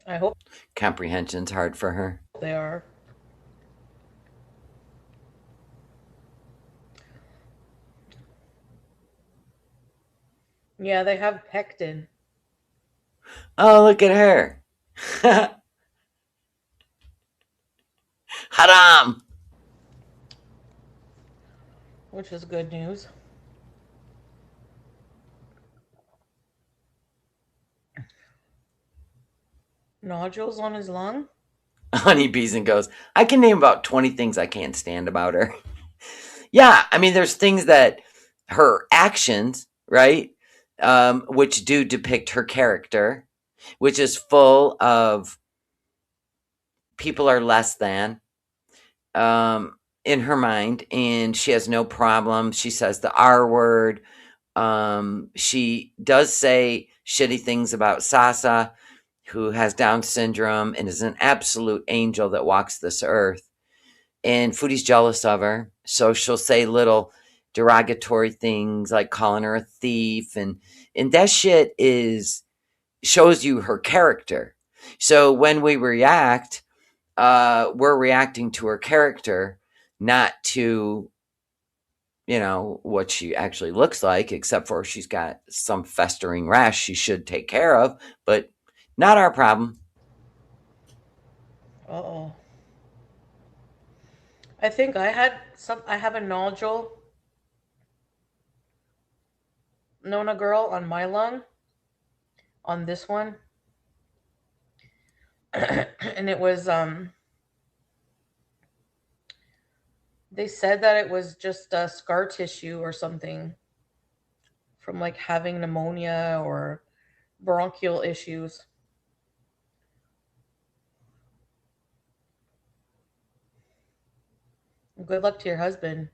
I hope Comprehension's hard for her. they are. Yeah, they have pectin. Oh, look at her. Haram. Which is good news. Nodules on his lung? Honeybees and goes, I can name about 20 things I can't stand about her. Yeah, I mean, there's things that her actions, right, which do depict her character, which is full of people are less than in her mind, and she has no problem. She says the R word. She does say shitty things about Sasa, who has Down syndrome and is an absolute angel that walks this earth. And Foodie's jealous of her, so she'll say little derogatory things like calling her a thief, and that shit shows you her character. So when we react, we're reacting to her character, not to what she actually looks like, except for she's got some festering rash she should take care of, but not our problem. Uh-oh. I think I have a nodule, Nona girl, on my lung. On this one. And it was they said that it was just scar tissue or something from like having pneumonia or bronchial issues. Good luck to your husband.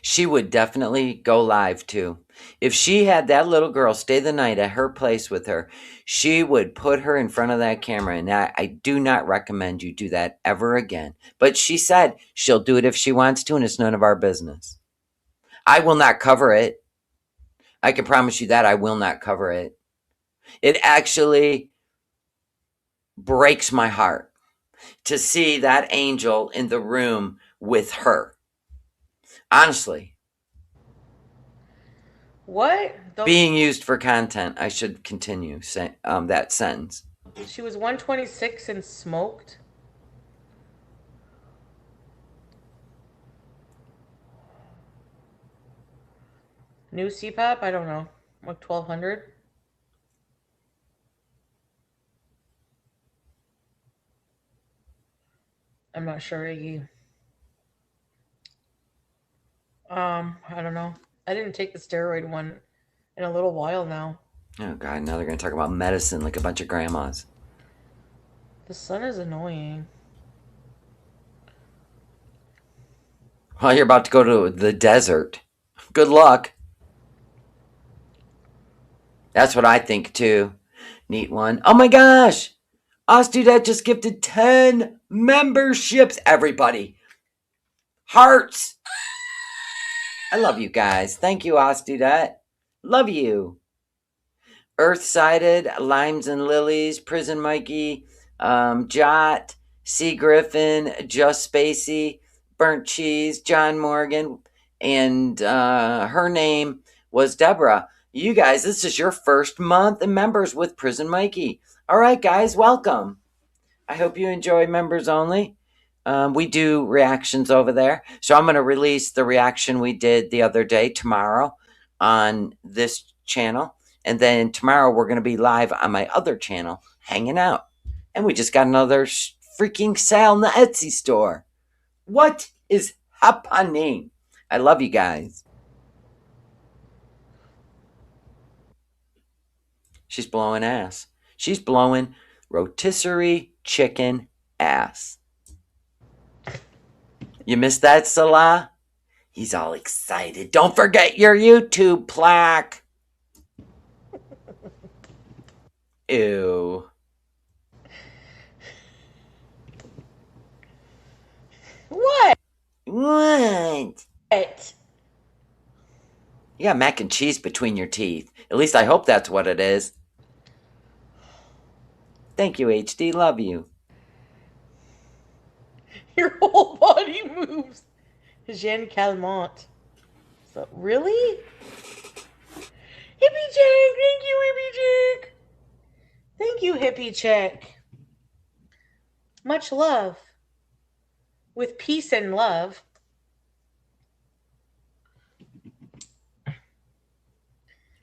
She would definitely go live too. If she had that little girl stay the night at her place with her, she would put her in front of that camera. And I do not recommend you do that ever again. But she said she'll do it if she wants to, and it's none of our business. I will not cover it. I can promise you that I will not cover it. It actually breaks my heart to see that angel in the room with her. Honestly. What? Being used for content. I should continue that sentence. She was 126 and smoked. New CPAP? I don't know. Like 1200? I'm not sure, Iggy. I don't know. I didn't take the steroid one in a little while now. Oh, God. Now they're going to talk about medicine like a bunch of grandmas. The sun is annoying. Well, you're about to go to the desert. Good luck. That's what I think, too. Neat one. Oh, my gosh. Ostudette just gifted 10 memberships. Everybody. Hearts. I love you guys. Thank you, Ostudette. Love you. Earth-sided, Limes and Lilies, Prison Mikey, Jot, Sea Griffin, Just Spacey, Burnt Cheese, John Morgan, and her name was Deborah. You guys, this is your first month in members with Prison Mikey. All right, guys, welcome. I hope you enjoy members only. We do reactions over there. So I'm going to release the reaction we did the other day tomorrow on this channel. And then tomorrow we're going to be live on my other channel hanging out. And we just got another freaking sale in the Etsy store. What is happening? I love you guys. She's blowing ass. She's blowing rotisserie chicken ass. You missed that, Salah? He's all excited. Don't forget your YouTube plaque. Ew. What? What? You got mac and cheese between your teeth. At least I hope that's what it is. Thank you, HD. Love you. Your whole body moves. Jeanne Calment. So, really? Hippie check! Thank you, hippie check! Thank you, hippie check. Much love. With peace and love.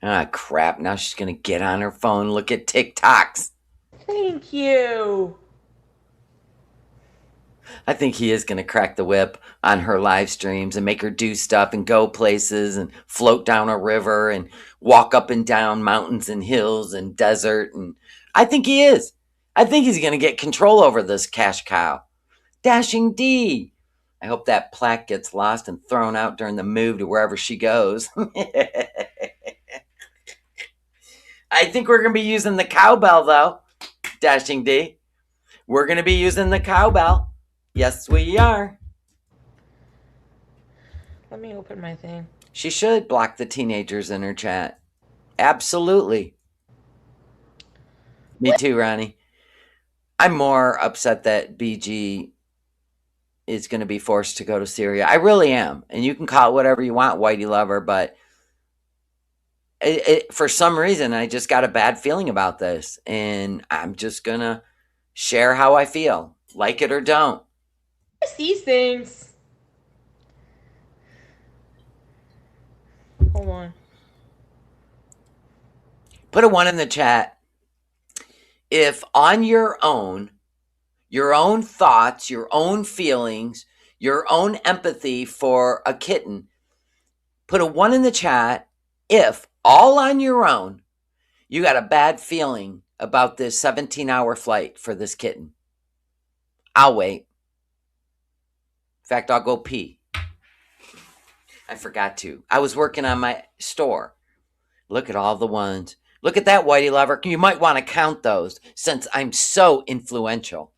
Ah, crap. Now she's going to get on her phone, look at TikToks. Thank you. I think he is going to crack the whip on her live streams and make her do stuff and go places and float down a river and walk up and down mountains and hills and desert. And I think he is. I think he's going to get control over this cash cow. Dashing D. I hope that plaque gets lost and thrown out during the move to wherever she goes. I think we're going to be using the cowbell, though. Dashing D. We're going to be using the cowbell. Yes, we are. Let me open my thing. She should block the teenagers in her chat. Absolutely. Me too, Ronnie. I'm more upset that BG is going to be forced to go to Syria. I really am. And you can call it whatever you want, Whitey Lover, but for some reason, I just got a bad feeling about this. And I'm just going to share how I feel. Like it or don't. What's these things? Hold on. Put a 1 in the chat if on your own thoughts, your own feelings, your own empathy for a kitten, put a 1 in the chat if all on your own you got a bad feeling about this 17-hour flight for this kitten. I'll wait. In fact, I'll go pee. I forgot to. I was working on my store. Look at all the ones. Look at that, Whitey Lover. You might want to count those since I'm so influential.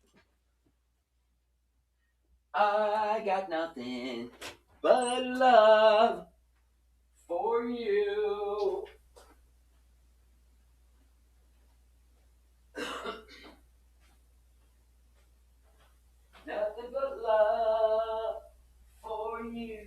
I got nothing but love. for you. Nothing but love for you.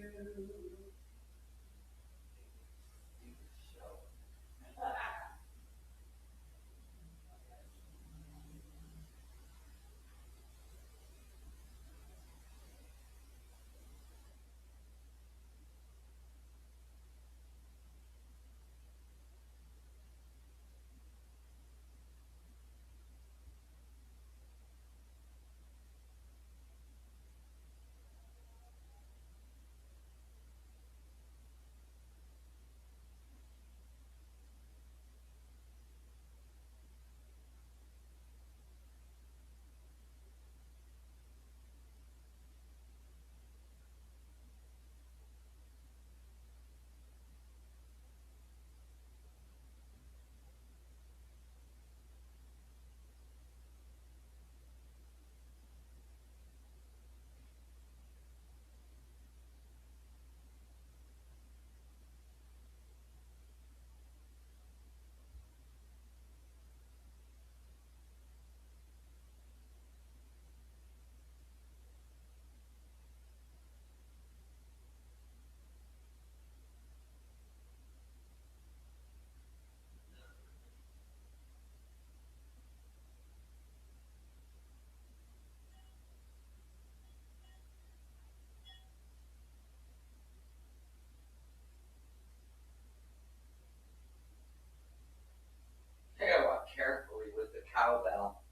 I gotta walk carefully with the cowbell.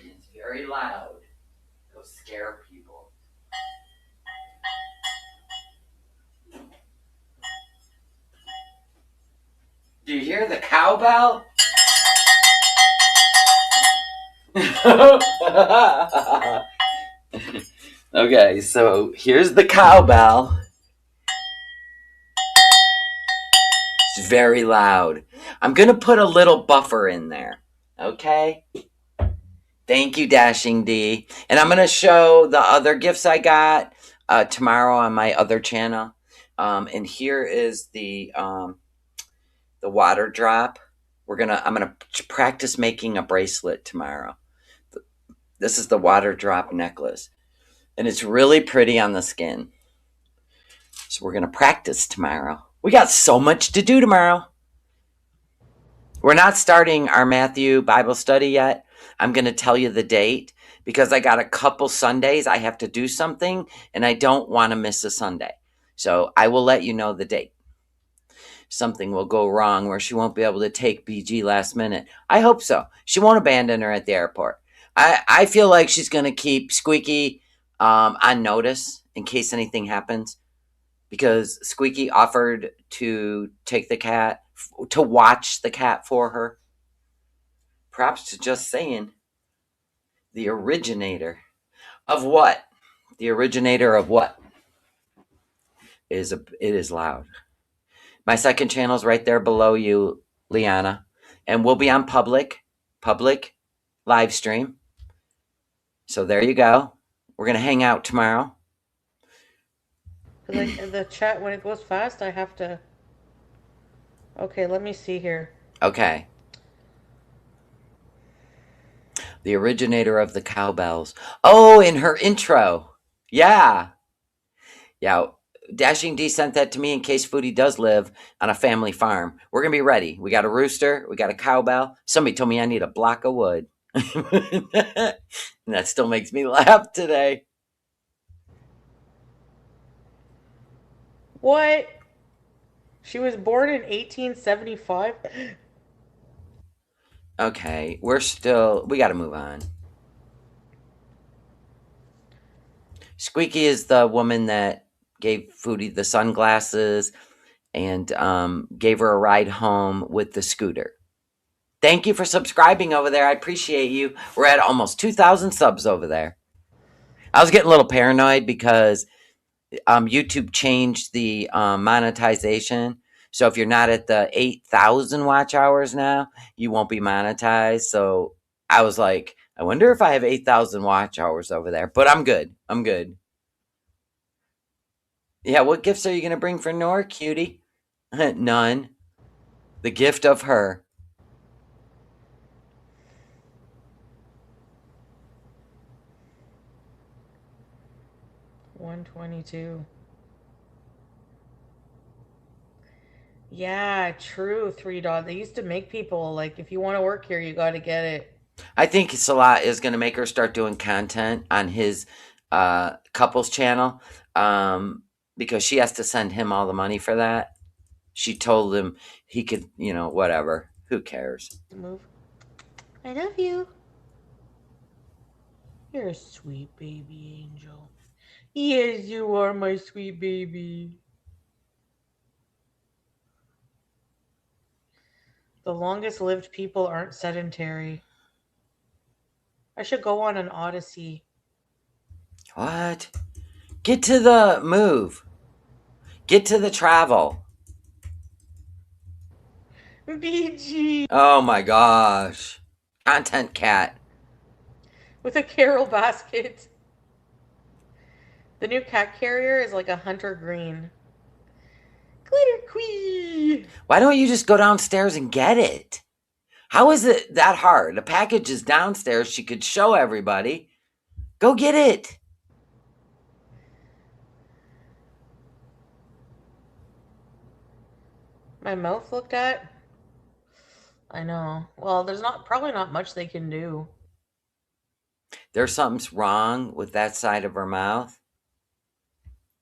It's very loud. It'll scare people. Do you hear the cowbell? Okay, so here's the cowbell. It's very loud. I'm gonna put a little buffer in there. Okay? Thank you, Dashing D. And I'm gonna show the other gifts I got tomorrow on my other channel. And here is the water drop. I'm gonna practice making a bracelet tomorrow. This is the water drop necklace, and it's really pretty on the skin. So we're gonna practice tomorrow. We got so much to do tomorrow. We're not starting our Matthew Bible study yet. I'm gonna tell you the date because I got a couple Sundays I have to do something, and I don't want to miss a Sunday. So I will let you know the date. Something will go wrong where she won't be able to take BG last minute. I hope so. She won't abandon her at the airport. I feel like she's going to keep Squeaky on notice in case anything happens, because Squeaky offered to take the cat, to watch the cat for her. Props to Just Saying. The originator of what? The originator of what? It is loud. My second channel is right there below you, Liana. And we'll be on public live stream. So there you go. We're going to hang out tomorrow. Like the chat, when it goes fast, I have to. Okay, let me see here. Okay. The originator of the cowbells. Oh, in her intro. Yeah. Yeah. Dashing D sent that to me in case Foodie does live on a family farm. We're going to be ready. We got a rooster. We got a cowbell. Somebody told me I need a block of wood. And that still makes me laugh today. What? She was born in 1875? Okay. We got to move on. Squeaky is the woman that gave Foodie the sunglasses and gave her a ride home with the scooter. Thank you for subscribing over there. I appreciate you. We're at almost 2,000 subs over there. I was getting a little paranoid because YouTube changed the monetization. So if you're not at the 8,000 watch hours now, you won't be monetized. So I was like, I wonder if I have 8,000 watch hours over there. But I'm good. I'm good. Yeah, what gifts are you going to bring for Nora, cutie? None. The gift of her. $122. Yeah, true. $3. They used to make people like, if you want to work here, you got to get it. I think Salah is going to make her start doing content on his couples channel because she has to send him all the money for that. She told him he could, whatever. Who cares? Move. I love you. You're a sweet baby angel. Yes, you are my sweet baby. The longest lived people aren't sedentary. I should go on an odyssey. What? Get to the move. Get to the travel. BG! Oh my gosh. Content cat. With a Carol basket. The new cat carrier is like a hunter green. Glitter queen! Why don't you just go downstairs and get it? How is it that hard? The package is downstairs. She could show everybody. Go get it. My mouth looked at? I know. Well, there's probably not much they can do. There's something's wrong with that side of her mouth.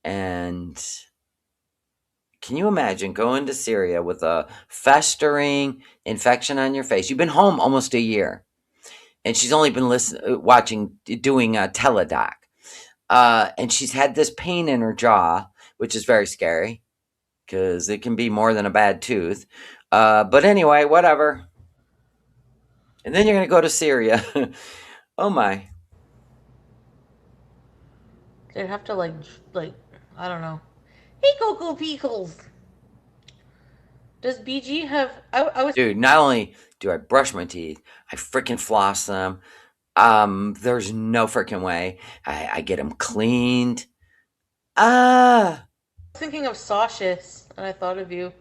And can you imagine going to Syria with a festering infection on your face? You've been home almost a year. And she's only been doing a teledoc. And she's had this pain in her jaw, which is very scary because it can be more than a bad tooth. But anyway, whatever. And then you're going to go to Syria. Oh my. They'd have to like, I don't know. Hey, Coco Pickles! Does BG have... I was... Dude, not only do I brush my teeth, I freaking floss them. There's no freaking way. I get them cleaned. thinking of saucious, and I thought of you.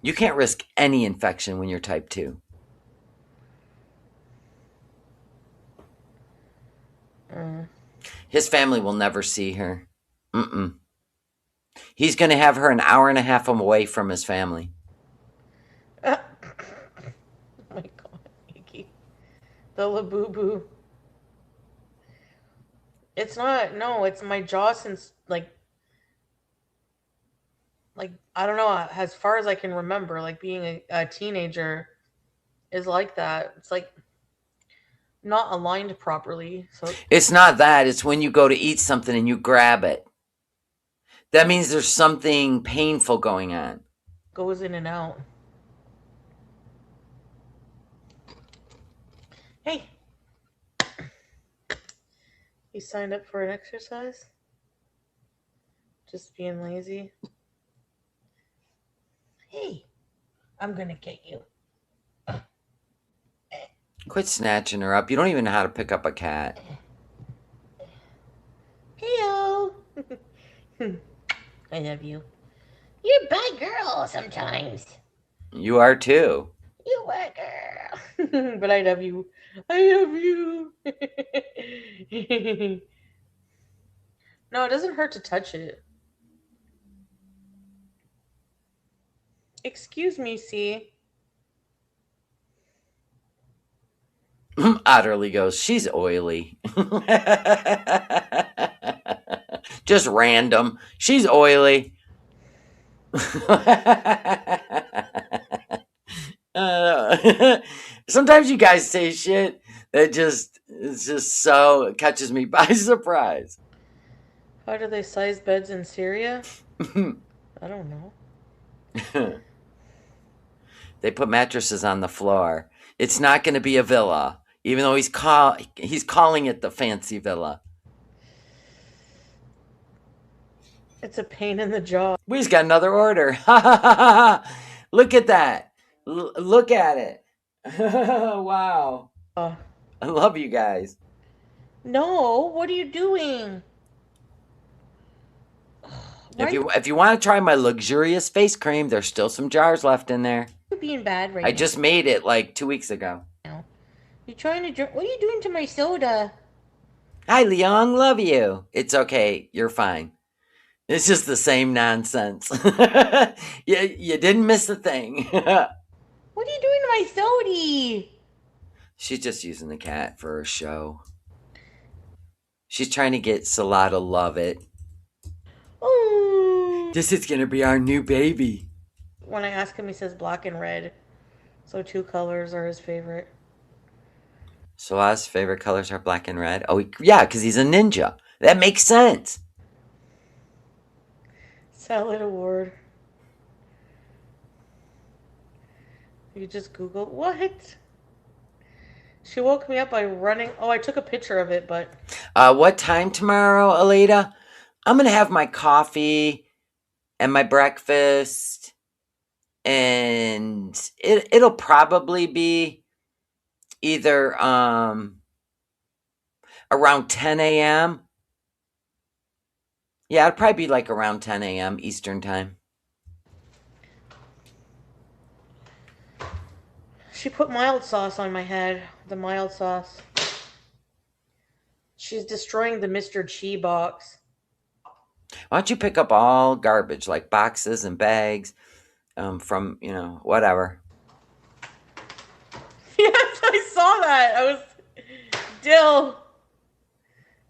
You can't risk any infection when you're type 2. His family will never see her. He's going to have her an hour and a half away from his family. Oh my god, Nikki. The Labubu. It's not, no, it's my jaw since, like, I don't know, as far as I can remember, like, being a teenager is like that. It's, like, not aligned properly. So It's not that. It's when you go to eat something and you grab it. That means there's something painful going on. Goes in and out. Hey. You signed up for an exercise? Just being lazy? Hey. I'm gonna get you. Quit snatching her up. You don't even know how to pick up a cat. Heyo. I love you. You're a bad girl sometimes. You are too. You are girl. But I love you. I love you. No, it doesn't hurt to touch it. Excuse me, C. Otterly goes, she's oily. Just random. She's oily. Sometimes you guys say shit that it's just so, it catches me by surprise. How do they size beds in Syria? I don't know. They put mattresses on the floor. It's not going to be a villa, even though he's calling it the fancy villa. It's a pain in the jaw. We just got another order. Look at that. Look at it. Wow. I love you guys. No, what are you doing? Why If you want to try my luxurious face cream, there's still some jars left in there. are you being bad right I now? just made it like 2 weeks ago. You're trying to drink. What are you doing to my soda? Hi, Leong, love you. It's okay. You're fine. It's just the same nonsense. You didn't miss a thing. What are you doing to my sody? She's just using the cat for a show. She's trying to get Salah to love it. Oh. This is gonna be our new baby. When I ask him, he says black and red. So 2 colors are his favorite. Salah's favorite colors are black and red. Oh, yeah, because he's a ninja. That makes sense. Salad award. You just Google what? She woke me up by running. Oh, I took a picture of it, but What time tomorrow, Alita? I'm gonna have my coffee and my breakfast, and it'll probably be either around 10 a.m. Yeah, it'll probably be like around 10 a.m. Eastern time. she put mild sauce on my head. The mild sauce. She's destroying the Mr. Chi box. Why don't you pick up all garbage, like boxes and bags, from, whatever. Yes, I saw that. I was Dill.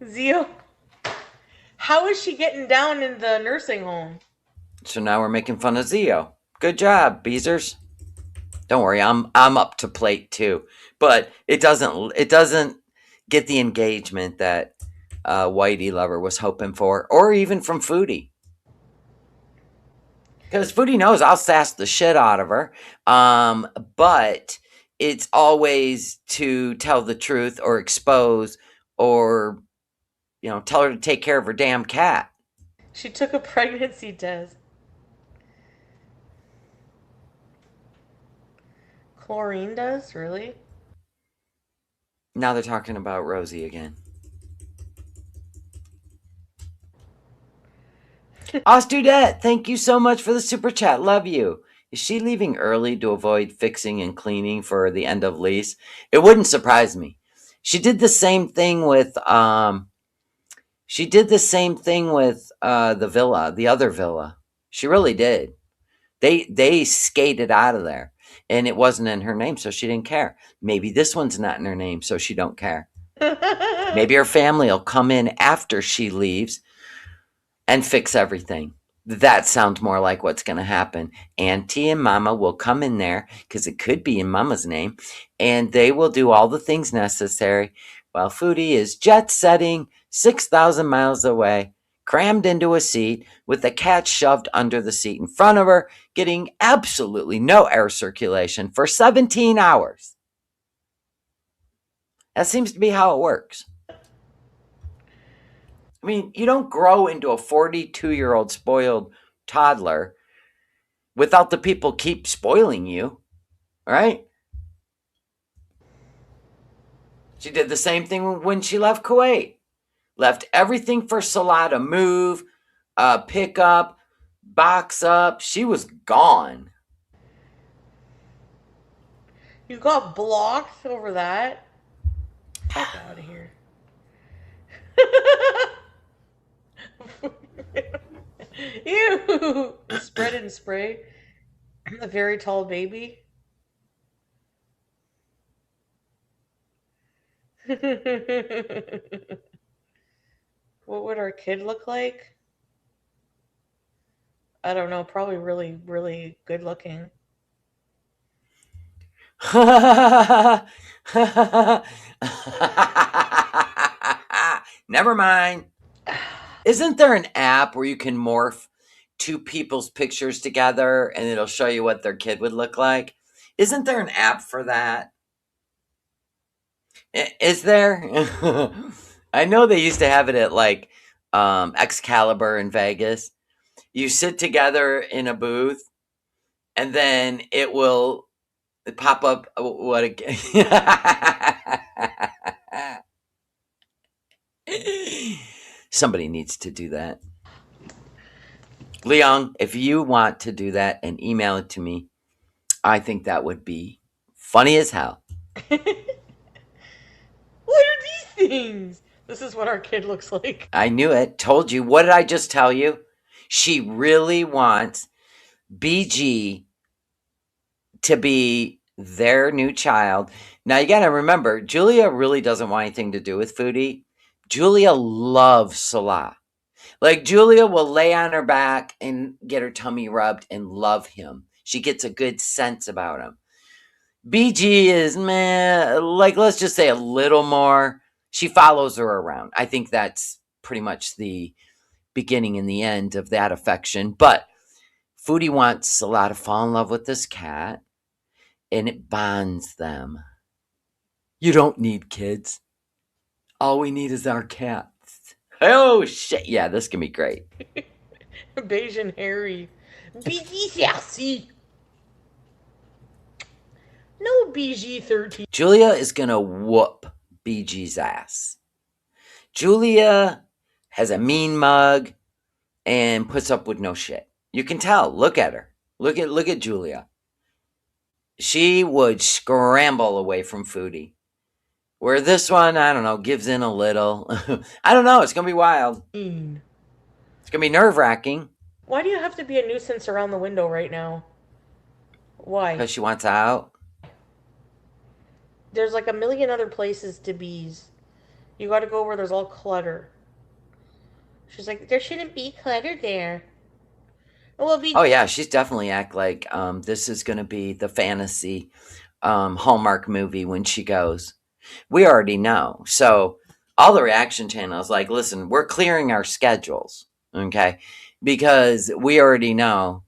Zio. How is she getting down in the nursing home? So now we're making fun of Zio. Good job, Beezers. Don't worry, I'm up to plate too. But it doesn't get the engagement that Whitey Lover was hoping for, or even from Foodie. Because Foodie knows I'll sass the shit out of her. But it's always to tell the truth or expose or, tell her to take care of her damn cat. She took a pregnancy test. Chlorine does? Really? Now they're talking about Rosie again. Ostudette, thank you so much for the super chat. Love you. Is she leaving early to avoid fixing and cleaning for the end of lease? It wouldn't surprise me. She did the same thing with the villa, the other villa. She really did. They skated out of there, and it wasn't in her name, so she didn't care. Maybe this one's not in her name, so she don't care. Maybe her family will come in after she leaves and fix everything. That sounds more like what's going to happen. Auntie and Mama will come in there, because it could be in Mama's name, and they will do all the things necessary while Foodie is jet setting 6,000 miles away, crammed into a seat with the cat shoved under the seat in front of her, getting absolutely no air circulation for 17 hours. That seems to be how it works. I mean, you don't grow into a 42-year-old spoiled toddler without the people keep spoiling you, right? She did the same thing when she left Kuwait. Left everything for Salah to move, pick up, box up. She was gone. You got blocked over that? Fuck out of here. Ew! Spread and spray. A very tall baby. What would our kid look like? I don't know. Probably really, really good looking. Never mind. Isn't there an app where you can morph two people's pictures together and it'll show you what their kid would look like? Isn't there an app for that? Is there? I know they used to have it at like Excalibur in Vegas. You sit together in a booth and then it will pop up what somebody needs to do that. Leon, if you want to do that and email it to me, I think that would be funny as hell. What are these things? This is what our kid looks like. I knew it. Told you. What did I just tell you? She really wants BG to be their new child. Now you got to remember, Julia really doesn't want anything to do with Foodie. Julia loves Salah. Like Julia will lay on her back and get her tummy rubbed and love him. She gets a good sense about him. BG is meh, like let's just say a little more. She follows her around. I think that's pretty much the beginning and the end of that affection. But Foodie wants Salah to fall in love with this cat, and it bonds them. You don't need kids. All we need is our cats. Oh shit! Yeah, this can be great. Bayesian Harry. BG Sassy. No BG-13. Julia is gonna whoop BG's ass. Julia has a mean mug and puts up with no shit. You can tell. Look at her. Look at Julia. She would scramble away from Foodie. Where this one, I don't know, gives in a little. I don't know. It's gonna be wild. It's gonna be nerve-wracking. Why do you have to be a nuisance around the window right now? Why? Because she wants out. There's like a million other places to bees. You gotta go where there's all clutter. She's like, there shouldn't be clutter there. Oh yeah, she's definitely act like this is gonna be the fantasy Hallmark movie when she goes. We already know. So all the reaction channels like, listen, we're clearing our schedules, okay? Because we already know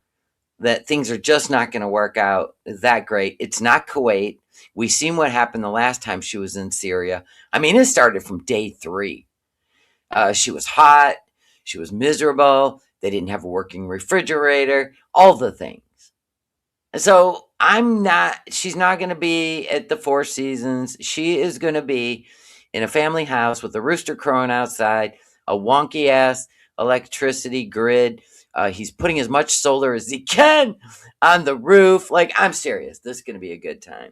that things are just not going to work out that great. It's not Kuwait. We seen what happened the last time she was in Syria. I mean, it started from day 3. She was hot. She was miserable. They didn't have a working refrigerator. All the things. So she's not going to be at the Four Seasons. She is going to be in a family house with a rooster crowing outside, a wonky ass electricity grid. He's putting as much solar as he can on the roof. Like, I'm serious. This is going to be a good time.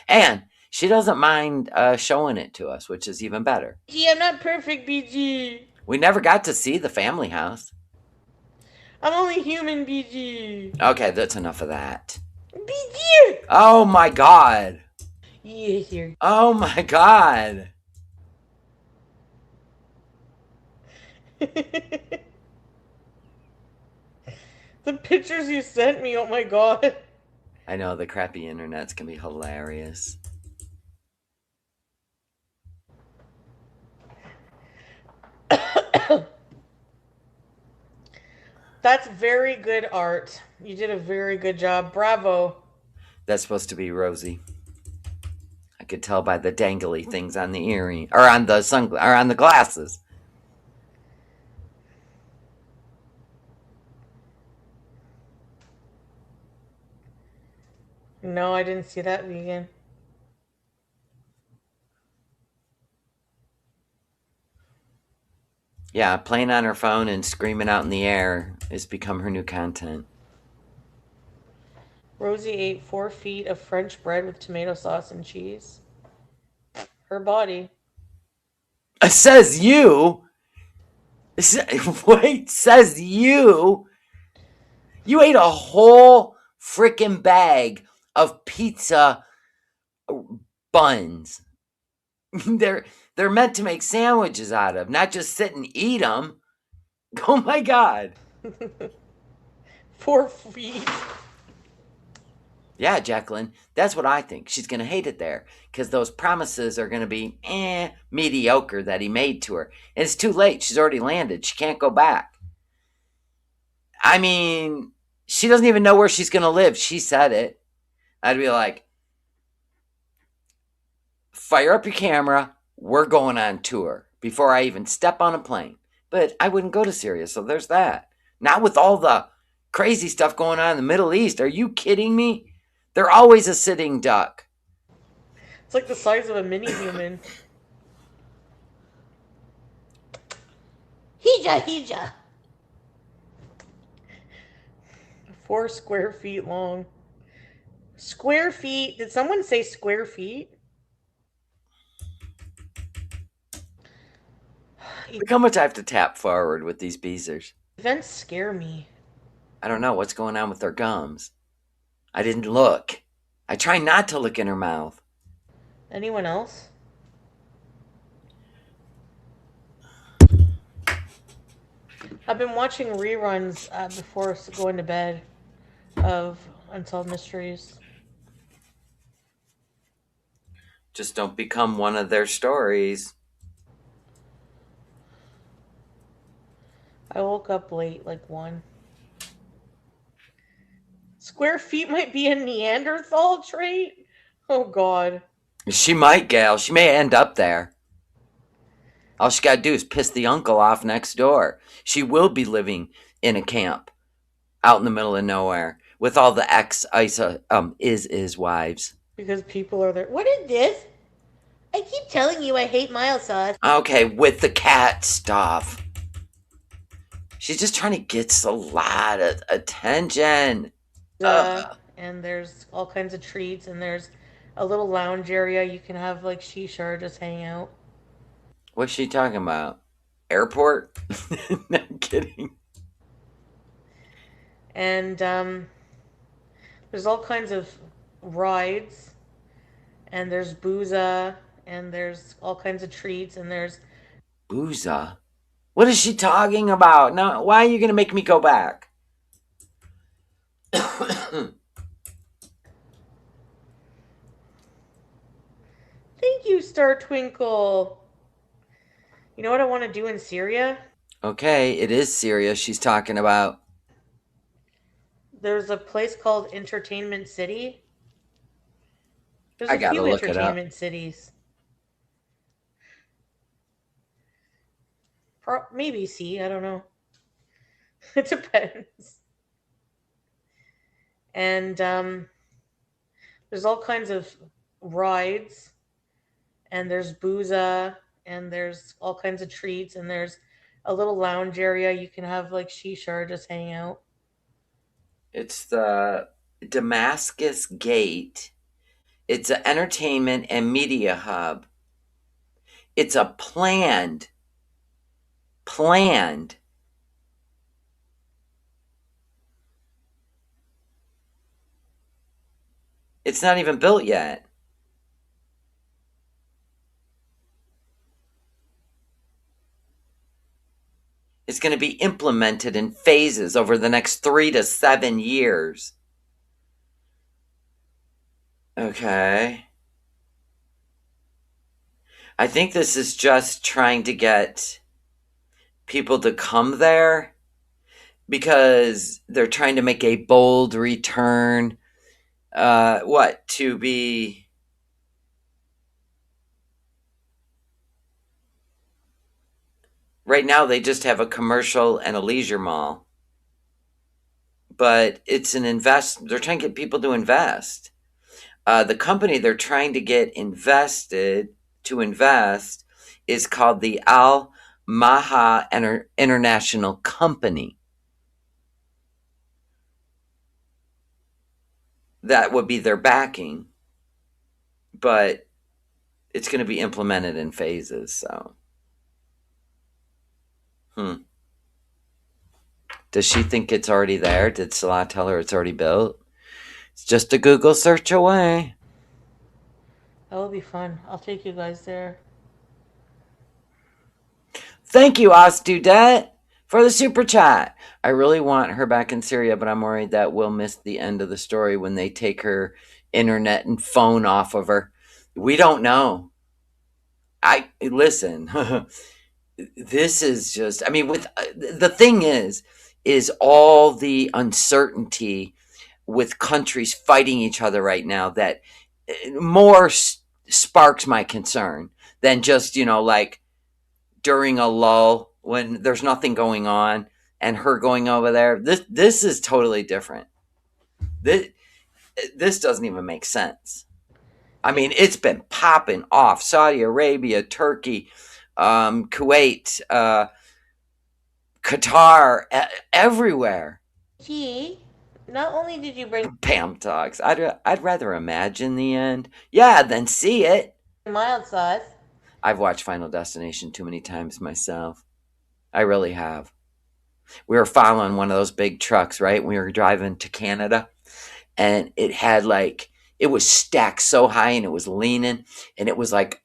And she doesn't mind showing it to us, which is even better. BG, I'm not perfect, BG. We never got to see the family house. I'm only human, BG. Okay, that's enough of that. BG! Oh my god. Yeah, here. Oh my god. The pictures you sent me, oh my god. I know, the crappy internet's gonna be hilarious. That's very good art. You did a very good job. Bravo. That's supposed to be Rosie. I could tell by the dangly things on the earring, or on the or on the glasses. No, I didn't see that vegan. Yeah, playing on her phone and screaming out in the air has become her new content. Rosie ate 4 feet of French bread with tomato sauce and cheese. Her body. Says you? Wait, says you? You ate a whole freaking bag of pizza buns. They're meant to make sandwiches out of, not just sit and eat them. Oh my god. 4 feet. Yeah, Jacqueline, that's what I think. She's going to hate it there because those promises are going to be mediocre that he made to her. And it's too late. She's already landed. She can't go back. I mean, she doesn't even know where she's going to live. She said it. I'd be like, fire up your camera. We're going on tour before I even step on a plane. But I wouldn't go to Syria, so there's that. Not with all the crazy stuff going on in the Middle East. Are you kidding me? They're always a sitting duck. It's like the size of a mini human. Hija, hija. 4 square feet long. Square feet? Did someone say square feet? Look how much I have to tap forward with these beezers. Events scare me. I don't know what's going on with their gums. I didn't look. I try not to look in her mouth. Anyone else? I've been watching reruns before going to bed of Unsolved Mysteries. Just don't become one of their stories. I woke up late, like 1. Square feet might be a Neanderthal trait? Oh, God. She might, Gail. She may end up there. All she gotta do is piss the uncle off next door. She will be living in a camp out in the middle of nowhere with all the ex-ISA wives. Because people are there. What is this? I keep telling you I hate mild sauce. Okay, with the cat stuff. She's just trying to get a lot of attention. And there's all kinds of treats, and there's a little lounge area you can have like shisha or just hang out. What's she talking about? Airport? No, I'm kidding. And there's all kinds of rides, and there's booza, and there's all kinds of treats, and there's Booza? What is she talking about? Now, why are you gonna make me go back? Thank you, Star Twinkle. You know what I want to do in Syria? Okay, it is Syria she's talking about. There's a place called Entertainment City. There's I a gotta few look it up. entertainment cities. Maybe C, I don't know. It depends. And there's all kinds of rides, and there's booza, and there's all kinds of treats, and there's a little lounge area you can have like shisha or just hang out. It's the Damascus Gate. It's an entertainment and media hub. It's a planned. It's not even built yet. It's going to be implemented in phases over the next 3 to 7 years. Okay. I think this is just trying to get people to come there because they're trying to make a bold return. To be right now they just have a commercial and a leisure mall. But it's an they're trying to get people to invest. The company they're trying to get invest is called the Al Maha International Company. That would be their backing, but it's going to be implemented in phases. So, does she think it's already there? Did Salah tell her it's already built? It's just a Google search away. That will be fun. I'll take you guys there. Thank you, Ostudette, for the super chat. I really want her back in Syria, but I'm worried that we'll miss the end of the story when they take her internet and phone off of her. We don't know. Listen. This is just, I mean, with the thing is all the uncertainty with countries fighting each other right now that more sparks my concern than just, like during a lull when there's nothing going on and her going over there. This is totally different. This doesn't even make sense. I mean, it's been popping off. Saudi Arabia, Turkey, Kuwait, Qatar, everywhere. Gee, Not only did you bring Pam talks. I'd rather imagine the end. Yeah, than see it. mild sauce. I've watched Final Destination too many times myself. I really have. We were following one of those big trucks, right? We were driving to Canada, and it had like, it was stacked so high and it was leaning, and it was like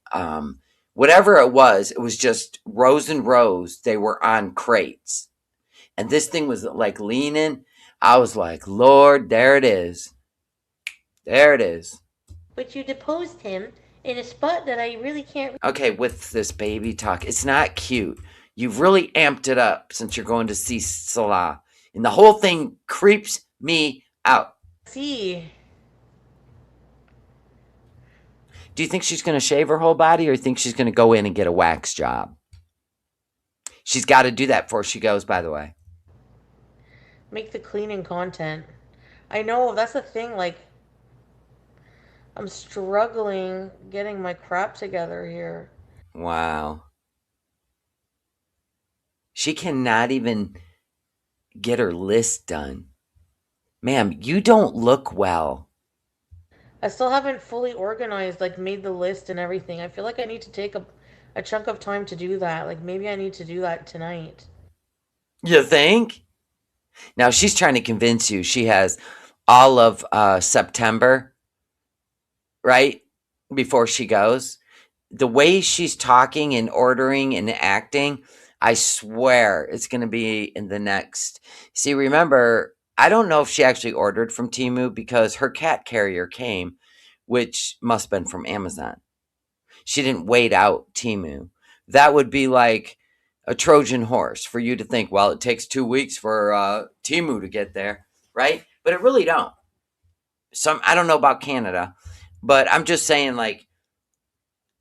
whatever it was just rows and rows. They were on crates, and this thing was like leaning. I was like, Lord, there it is. There it is. But you deposed him in a spot that I really can't. Okay, with this baby talk, it's not cute. You've really amped it up since you're going to see Salah. And the whole thing creeps me out. See. Do you think she's going to shave her whole body, or you think she's going to go in and get a wax job? She's got to do that before she goes, by the way. Make the cleaning content. I know, that's the thing, like, I'm struggling getting my crap together here. Wow. She cannot even get her list done. Ma'am, you don't look well. I still haven't fully organized, like, made the list and everything. I feel like I need to take a chunk of time to do that. Like, maybe I need to do that tonight. You think? Now, she's trying to convince you she has all of September, right? Before she goes. The way she's talking and ordering and acting, I swear it's going to be in the next. See, remember, I don't know if she actually ordered from Temu because her cat carrier came, which must have been from Amazon. She didn't wait out Temu. That would be like a Trojan horse for you to think, well, it takes 2 weeks for Temu to get there, right? But it really don't. I don't know about Canada, but I'm just saying, like,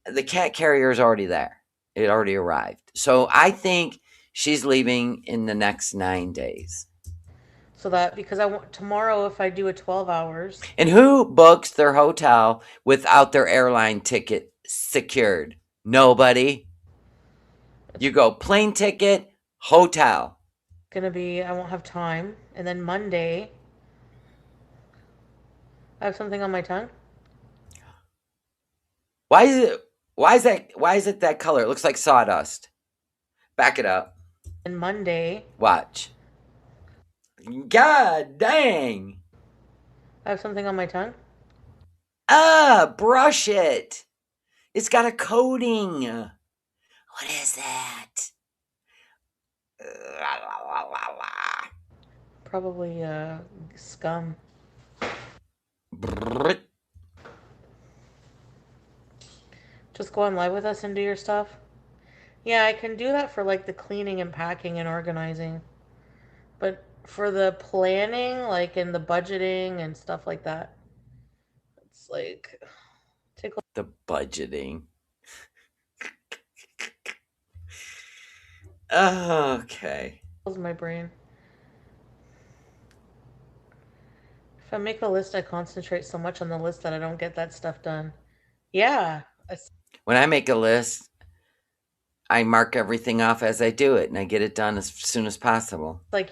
the cat carrier is already there. It already arrived. So I think she's leaving in the next 9 days. So that, because I want tomorrow, if I do a 12 hours. And who books their hotel without their airline ticket secured? Nobody. You go plane ticket, hotel. Gonna be, I won't have time. And then Monday, I have something on my tongue. Why is it that color? It looks like sawdust. Back it up. And Monday, Watch. God dang. I have something on my tongue. Brush it. It's got a coating. What is that? Probably scum. Brrrt. Just go on live with us and do your stuff. Yeah, I can do that for like the cleaning and packing and organizing. But for the planning, like in the budgeting and stuff like that, it's like The budgeting. Okay. my brain. If I make a list, I concentrate so much on the list that I don't get that stuff done. Yeah. When I make a list, I mark everything off as I do it, and I get it done as soon as possible. Like,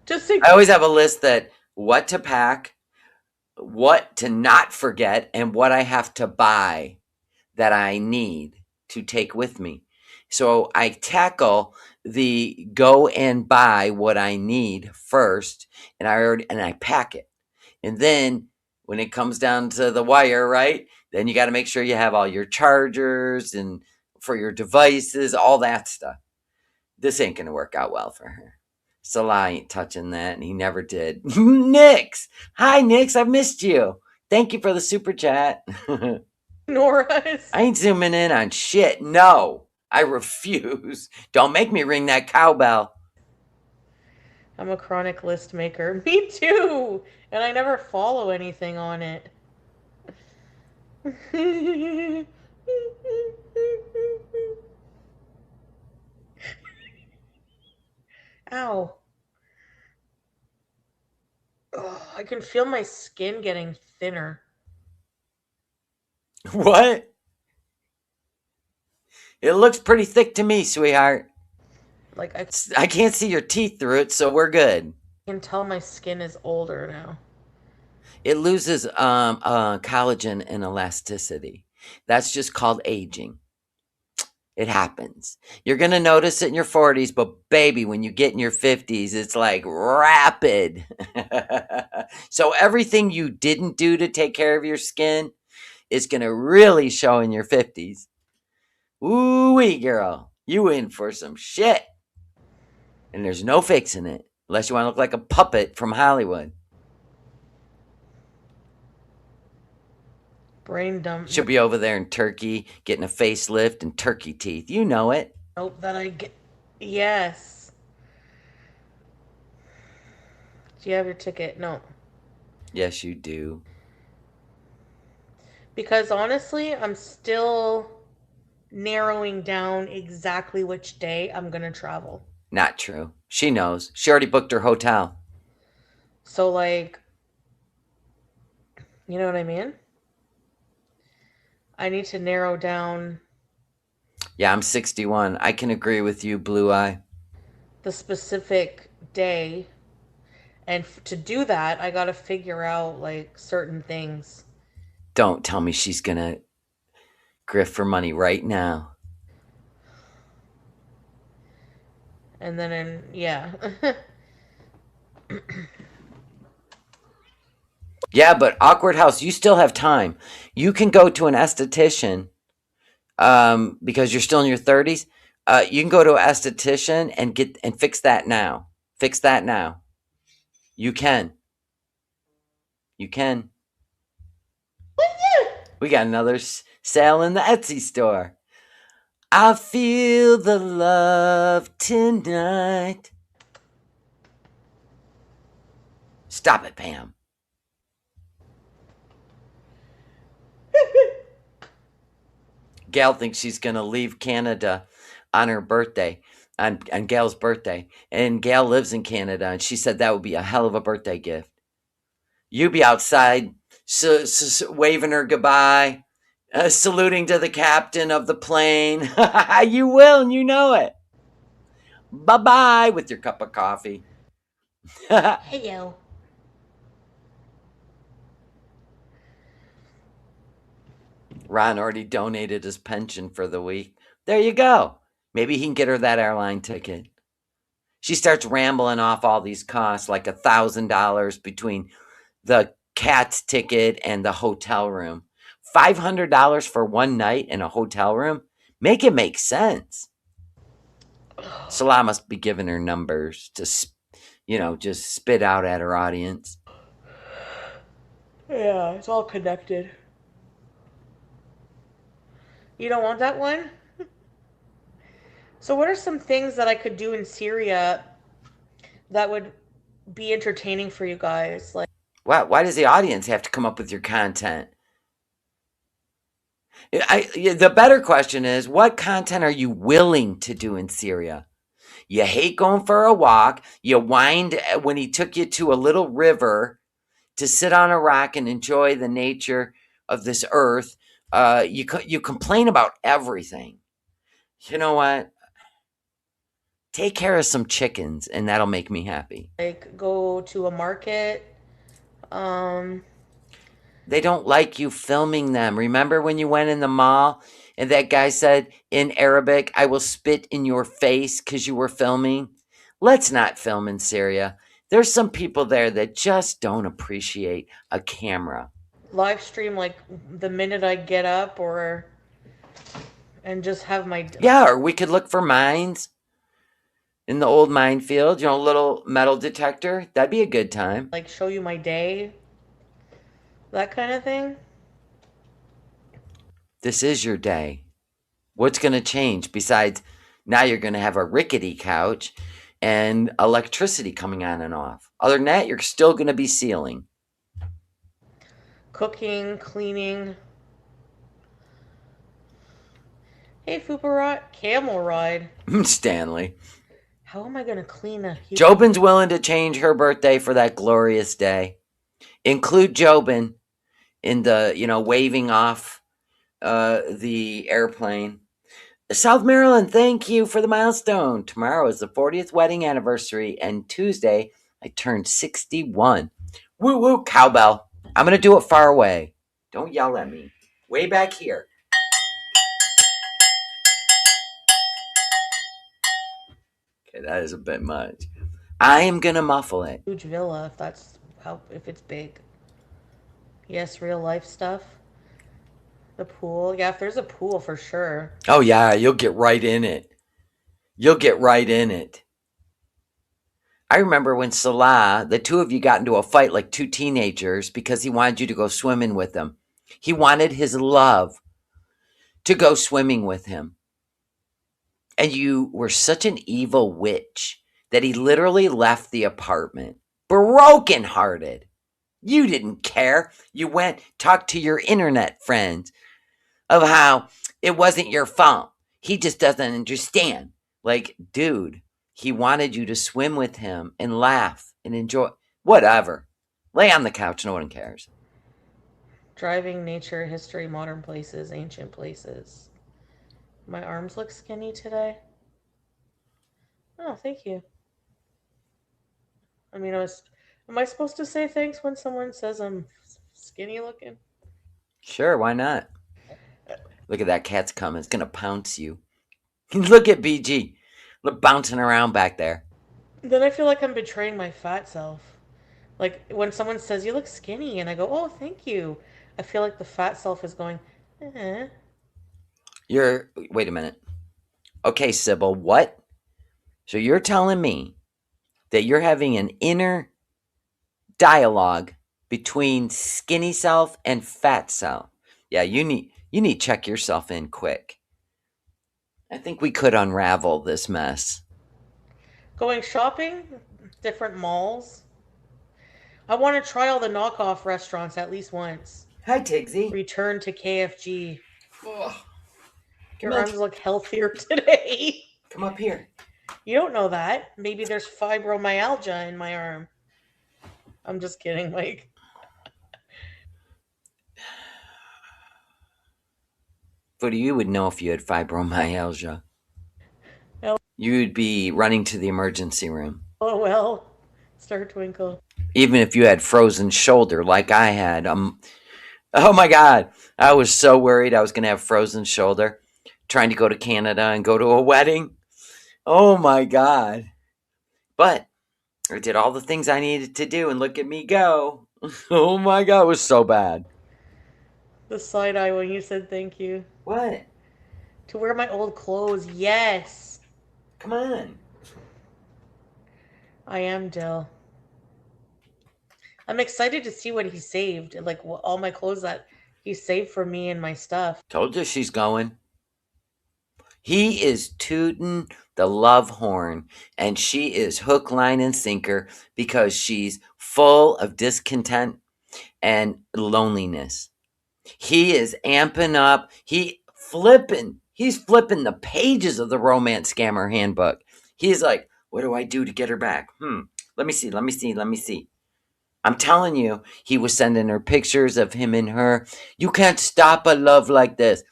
just I always have a list that what to pack, what to not forget, and what I have to buy that I need to take with me. So I tackle the go and buy what I need first, and I pack it. And then when it comes down to the wire, right? Then you got to make sure you have all your chargers and for your devices, all that stuff. This ain't going to work out well for her. Salah ain't touching that, and he never did. Nix! Hi, Nix. I've missed you. Thank you for the super chat. Nora's. I ain't zooming in on shit. No, I refuse. Don't make me ring that cowbell. I'm a chronic list maker. Me too. And I never follow anything on it. Ow. Oh, I can feel my skin getting thinner. What? It looks pretty thick to me, sweetheart. Like I can't see your teeth through it, so we're good. I can tell my skin is older now. It loses collagen and elasticity. That's just called aging. It happens. You're going to notice it in your 40s, but baby, when you get in your 50s, it's like rapid. So everything you didn't do to take care of your skin is going to really show in your 50s. Ooh-wee, girl. You in for some shit. And there's no fixing it unless you want to look like a puppet from Hollywood. Brain dump. She'll be over there in Turkey getting a facelift and turkey teeth. You know it. Nope, that I get. Yes. Do you have your ticket? No. Yes, you do. Because honestly, I'm still narrowing down exactly which day I'm going to travel. Not true. She knows. She already booked her hotel. So, like, you know what I mean? I need to narrow down Yeah, I'm 61. I can agree with you, Blue Eye. the specific day. And to do that, I got to figure out, like, certain things. Don't tell me she's going to grift for money right now. And then, yeah. Yeah, but Awkward House, you still have time. You can go to an esthetician because you're still in your 30s. You can go to an esthetician and fix that now. Fix that now. You can. You can. We got another sale in the Etsy store. I feel the love tonight. Stop it, Pam. Gail thinks she's going to leave Canada on her birthday, on Gail's birthday. And Gail lives in Canada, and she said that would be a hell of a birthday gift. You be outside waving her goodbye, saluting to the captain of the plane. You will, and you know it. Bye-bye with your cup of coffee. Hello. Ron already donated his pension for the week. There you go. Maybe he can get her that airline ticket. She starts rambling off all these costs, like $1,000 between the cat's ticket and the hotel room. $500 for one night in a hotel room? Make it make sense. Salah must be giving her numbers to, just spit out at her audience. Yeah, it's all connected. You don't want that one? So, what are some things that I could do in Syria that would be entertaining for you guys? Like, Why does the audience have to come up with your content? The better question is, what content are you willing to do in Syria? You hate going for a walk. You whined when he took you to a little river to sit on a rock and enjoy the nature of this earth. You complain about everything. You know what? Take care of some chickens, and that'll make me happy. go to a market. They don't like you filming them. Remember when you went in the mall and that guy said in Arabic, I will spit in your face because you were filming? Let's not film in Syria. There's some people there that just don't appreciate a camera. Live stream, like, the minute I get up, and just have my. Yeah, or we could look for mines in the old minefield, a little metal detector. That'd be a good time. Like, show you my day. That kind of thing. This is your day. What's going to change besides now you're going to have a rickety couch and electricity coming on and off? Other than that, you're still going to be sealing. Cooking, cleaning. Hey, Fupa camel ride. Stanley. How am I going to clean a huge... Jobin's willing to change her birthday for that glorious day. Include Jobin in the, waving off the airplane. South Maryland, thank you for the milestone. Tomorrow is the 40th wedding anniversary, and Tuesday I turned 61. Woo woo, cowbell. I'm going to do it far away. Don't yell at me. Way back here. Okay, that is a bit much. I am going to muffle it. Huge villa, if it's big. Yes, real life stuff. The pool. Yeah, if there's a pool for sure. Oh, yeah, you'll get right in it. You'll get right in it. I remember when Salah, the two of you got into a fight like two teenagers because he wanted you to go swimming with him. He wanted his love to go swimming with him. And you were such an evil witch that he literally left the apartment, brokenhearted. You didn't care. You went, talked to your internet friends of how it wasn't your fault. He just doesn't understand. Like, dude, he wanted you to swim with him and laugh and enjoy. Whatever. Lay on the couch. No one cares. Driving, nature, history, modern places, ancient places. My arms look skinny today. Oh, thank you. I mean, am I supposed to say thanks when someone says I'm skinny looking? Sure, why not? Look at that cat's coming. It's going to pounce you. Look at BG. Look, bouncing around back there. Then I feel like I'm betraying my fat self. Like when someone says you look skinny, and I go, "Oh, thank you," I feel like the fat self is going, "Eh." Wait a minute. Okay, Sybil, what? So you're telling me that you're having an inner dialogue between skinny self and fat self. Yeah, you need to check yourself in quick. I think we could unravel this mess. Going shopping, different malls. I want to try all the knockoff restaurants at least once. Hi, Tigsy. Return to KFG. Ugh. Your arms look healthier today. Come up here. You don't know that. Maybe there's fibromyalgia in my arm. I'm just kidding, Mike. Foodie, you would know if you had fibromyalgia. Oh, You'd be running to the emergency room. oh well. Star Twinkle. Even if you had frozen shoulder like I had. Oh my God. I was so worried I was going to have frozen shoulder trying to go to Canada and go to a wedding. Oh my God. But I did all the things I needed to do and look at me go. Oh my God, it was so bad. The side eye when you said thank you. What? To wear my old clothes, yes. Come on. I am Dill. I'm excited to see what he saved. Like all my clothes that he saved for me and my stuff. Told you she's going. He is tooting the love horn, and she is hook, line, and sinker because she's full of discontent and loneliness. He is amping up. He's flipping the pages of the romance scammer handbook. He's like, what do I do to get her back? Let me see. I'm telling you, he was sending her pictures of him and her. You can't stop a love like this.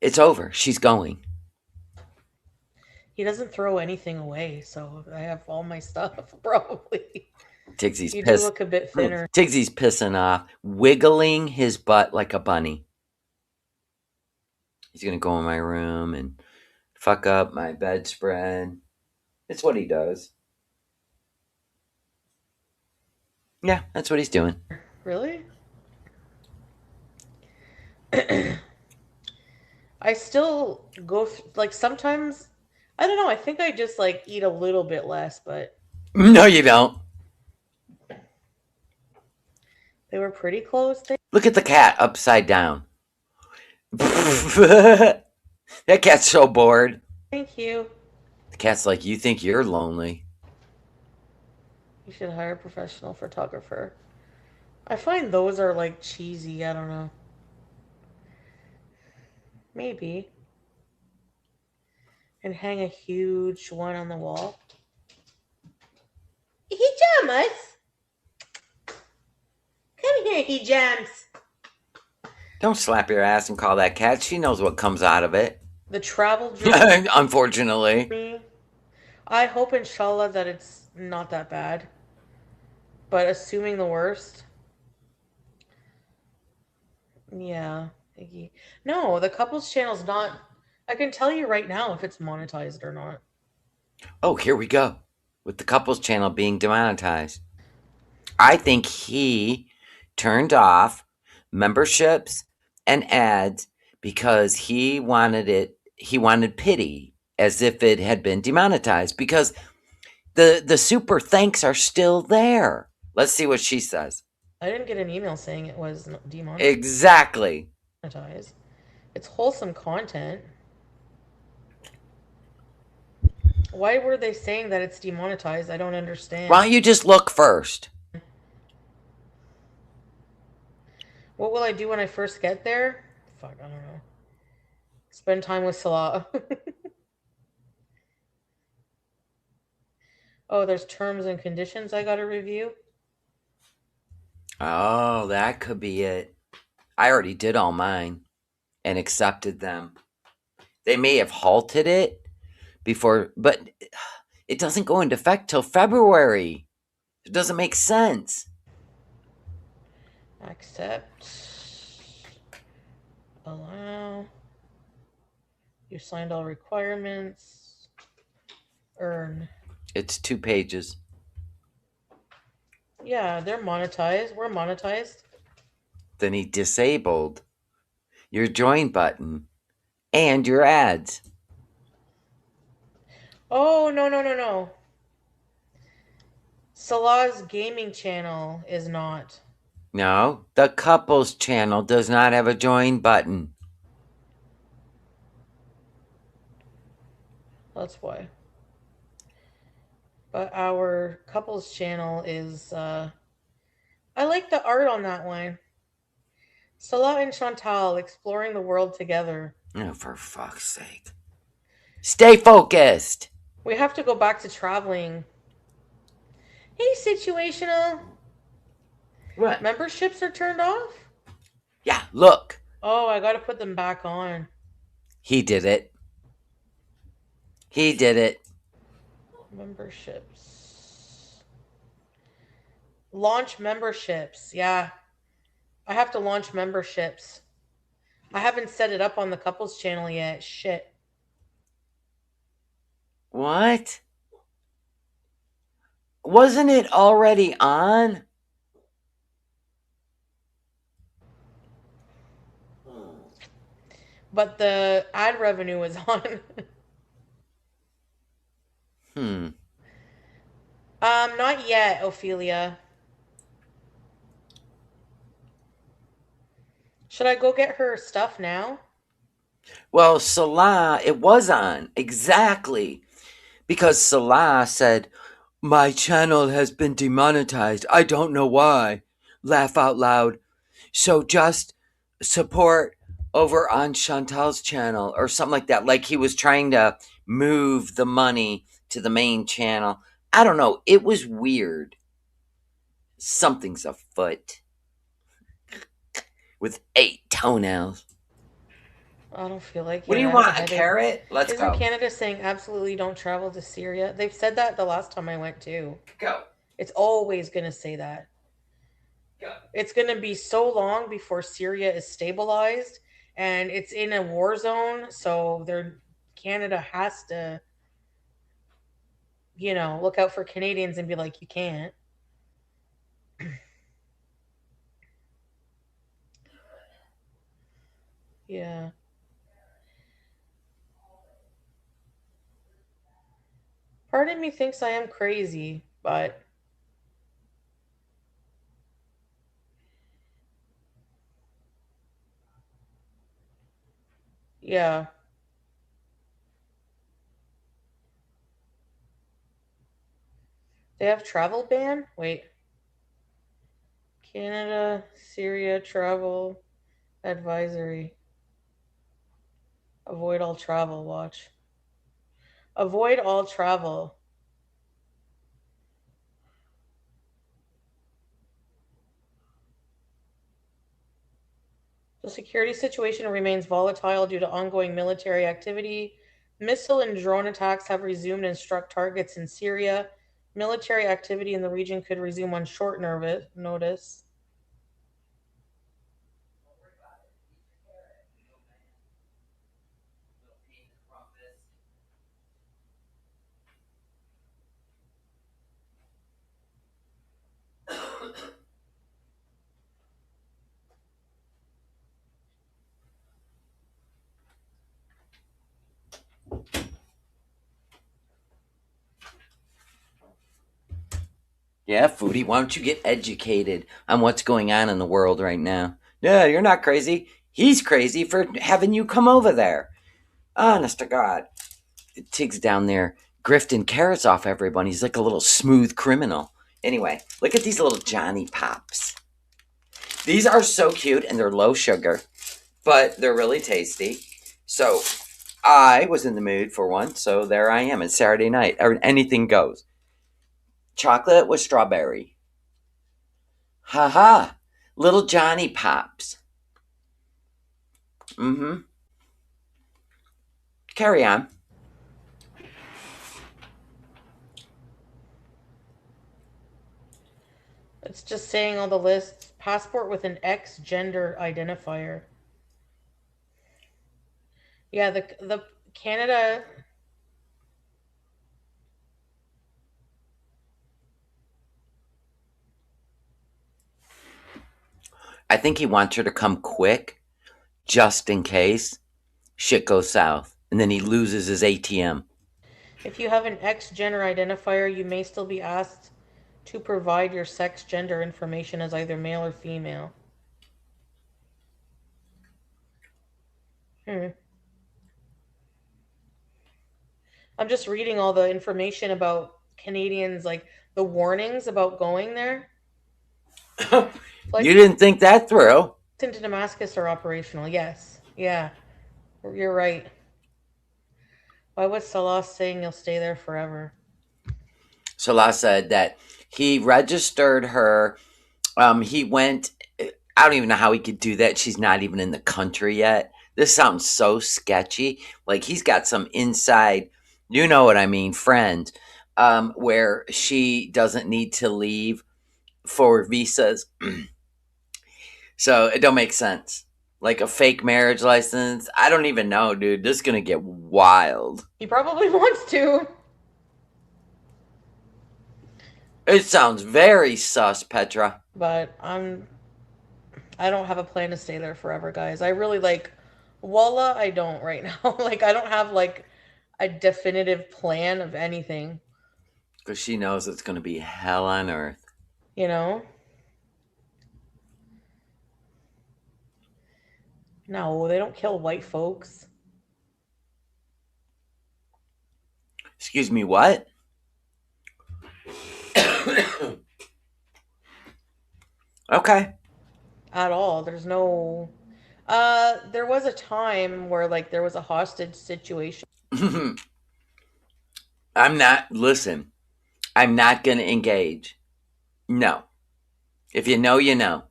It's over. She's going. He doesn't throw anything away, so I have all my stuff, probably. Tigsy's You do pissed. look a bit thinner. Tigsy's pissing off, wiggling his butt like a bunny. He's gonna go in my room and fuck up my bedspread. It's what he does. Yeah, that's what he's doing. Really? I still go like sometimes. I don't know. I think I just like eat a little bit less, but No, you don't. they were pretty close. Look at the cat upside down. That cat's so bored. Thank you. The cat's like, you think you're lonely. You should hire a professional photographer. I find those are like cheesy. I don't know. Maybe. And hang a huge one on the wall. Hijamas! Come here, hijams. Don't slap your ass and call that cat. She knows what comes out of it. The travel dream. Unfortunately. I hope, inshallah, that it's not that bad. But assuming the worst, yeah. Iggy. No, the couples channel's not. I can tell you right now if it's monetized or not. Oh, here we go. With the couples channel being demonetized. I think he turned off memberships and ads because he wanted pity as if it had been demonetized because the super thanks are still there. Let's see what she says. I didn't get an email saying it was Exactly. demonetized. It's wholesome content. Why were they saying that it's demonetized? I don't understand. Why don't you just look first? What will I do when I first get there? Fuck, I don't know. Spend time with Salah. Oh, there's terms and conditions I gotta review. Oh, that could be it. I already did all mine and accepted them. They may have halted it before, but it doesn't go into effect till February. It doesn't make sense. Accept. Allow. You signed all requirements. Earn. It's 2 pages. Yeah, they're monetized. We're monetized. Then he disabled your join button and your ads. Oh, no, no, no, no. Salah's gaming channel is not. No, the couples channel does not have a join button. That's why. But our couples channel is. I like the art on that one. Salah and Chantal exploring the world together. Oh, for fuck's sake. Stay focused. We have to go back to traveling. Hey, situational. What? Memberships are turned off? Yeah, look. Oh, I gotta put them back on. He did it. He did it. Memberships. Launch memberships. Yeah. I have to launch memberships. I haven't set it up on the couples channel yet. Shit. What? Wasn't it already on? But the ad revenue is on. Hmm. Not yet, Ophelia. Should I go get her stuff now? Well, Salah, it was on. Exactly. Because Salah said, my channel has been demonetized. I don't know why. Laugh out loud. So just support over on Chantal's channel or something like that. Like he was trying to move the money to the main channel. I don't know. It was weird. Something's afoot with 8 toenails. I don't feel like What it. do you I have a want? A headache. carrot? Let's Isn't go. Canada saying absolutely don't travel to Syria? They've said that the last time I went too. Go. It's always going to say that. Go. It's going to be so long before Syria is stabilized and it's in a war zone, so Canada has to, look out for Canadians and be like you can't. Yeah. Part of me thinks I am crazy, but yeah. They have travel ban? Wait. Canada, Syria travel advisory. Avoid all travel, watch. Avoid all travel. The security situation remains volatile due to ongoing military activity, Missile and drone attacks have resumed and struck targets in Syria. Military activity in the region could resume on short notice. Yeah, Foodie, why don't you get educated on what's going on in the world right now? Yeah, you're not crazy. He's crazy for having you come over there. Honest to God. Tig's down there grifting carrots off everyone. He's like a little smooth criminal. Anyway, look at these little Johnny Pops. These are so cute and they're low sugar, but they're really tasty. So I was in the mood for one, so there I am. It's Saturday night. Anything goes. Chocolate with strawberry. Haha. Little Johnny Pops. Mm-hmm. Carry on. It's just saying all the lists. Passport with an X gender identifier. Yeah, the Canada. I think he wants her to come quick, just in case shit goes south, and then he loses his ATM. If you have an X gender identifier, you may still be asked to provide your sex gender information as either male or female. Hmm. I'm just reading all the information about Canadians, like the warnings about going there. Flights You didn't think that through. into Damascus are operational. Yes. Yeah. You're right. Why was Salah saying you'll stay there forever? Salah said that he registered her. He went. I don't even know how he could do that. She's not even in the country yet. This sounds so sketchy. Like he's got some inside, you know what I mean, friend, where she doesn't need to leave for visas. So it don't make sense. Like a fake marriage license. I don't even know, dude. This is gonna get wild. He probably wants to. It sounds very sus, Petra. But I don't have a plan to stay there forever, guys. I really like Walla, I don't right now. Like I don't have like a definitive plan of anything, Because she knows it's gonna be hell on earth. you know? No, they don't kill white folks. Excuse me, what? Okay. At all. There's no there was a time where like there was a hostage situation. Listen, I'm not gonna engage. No. If you know, you know.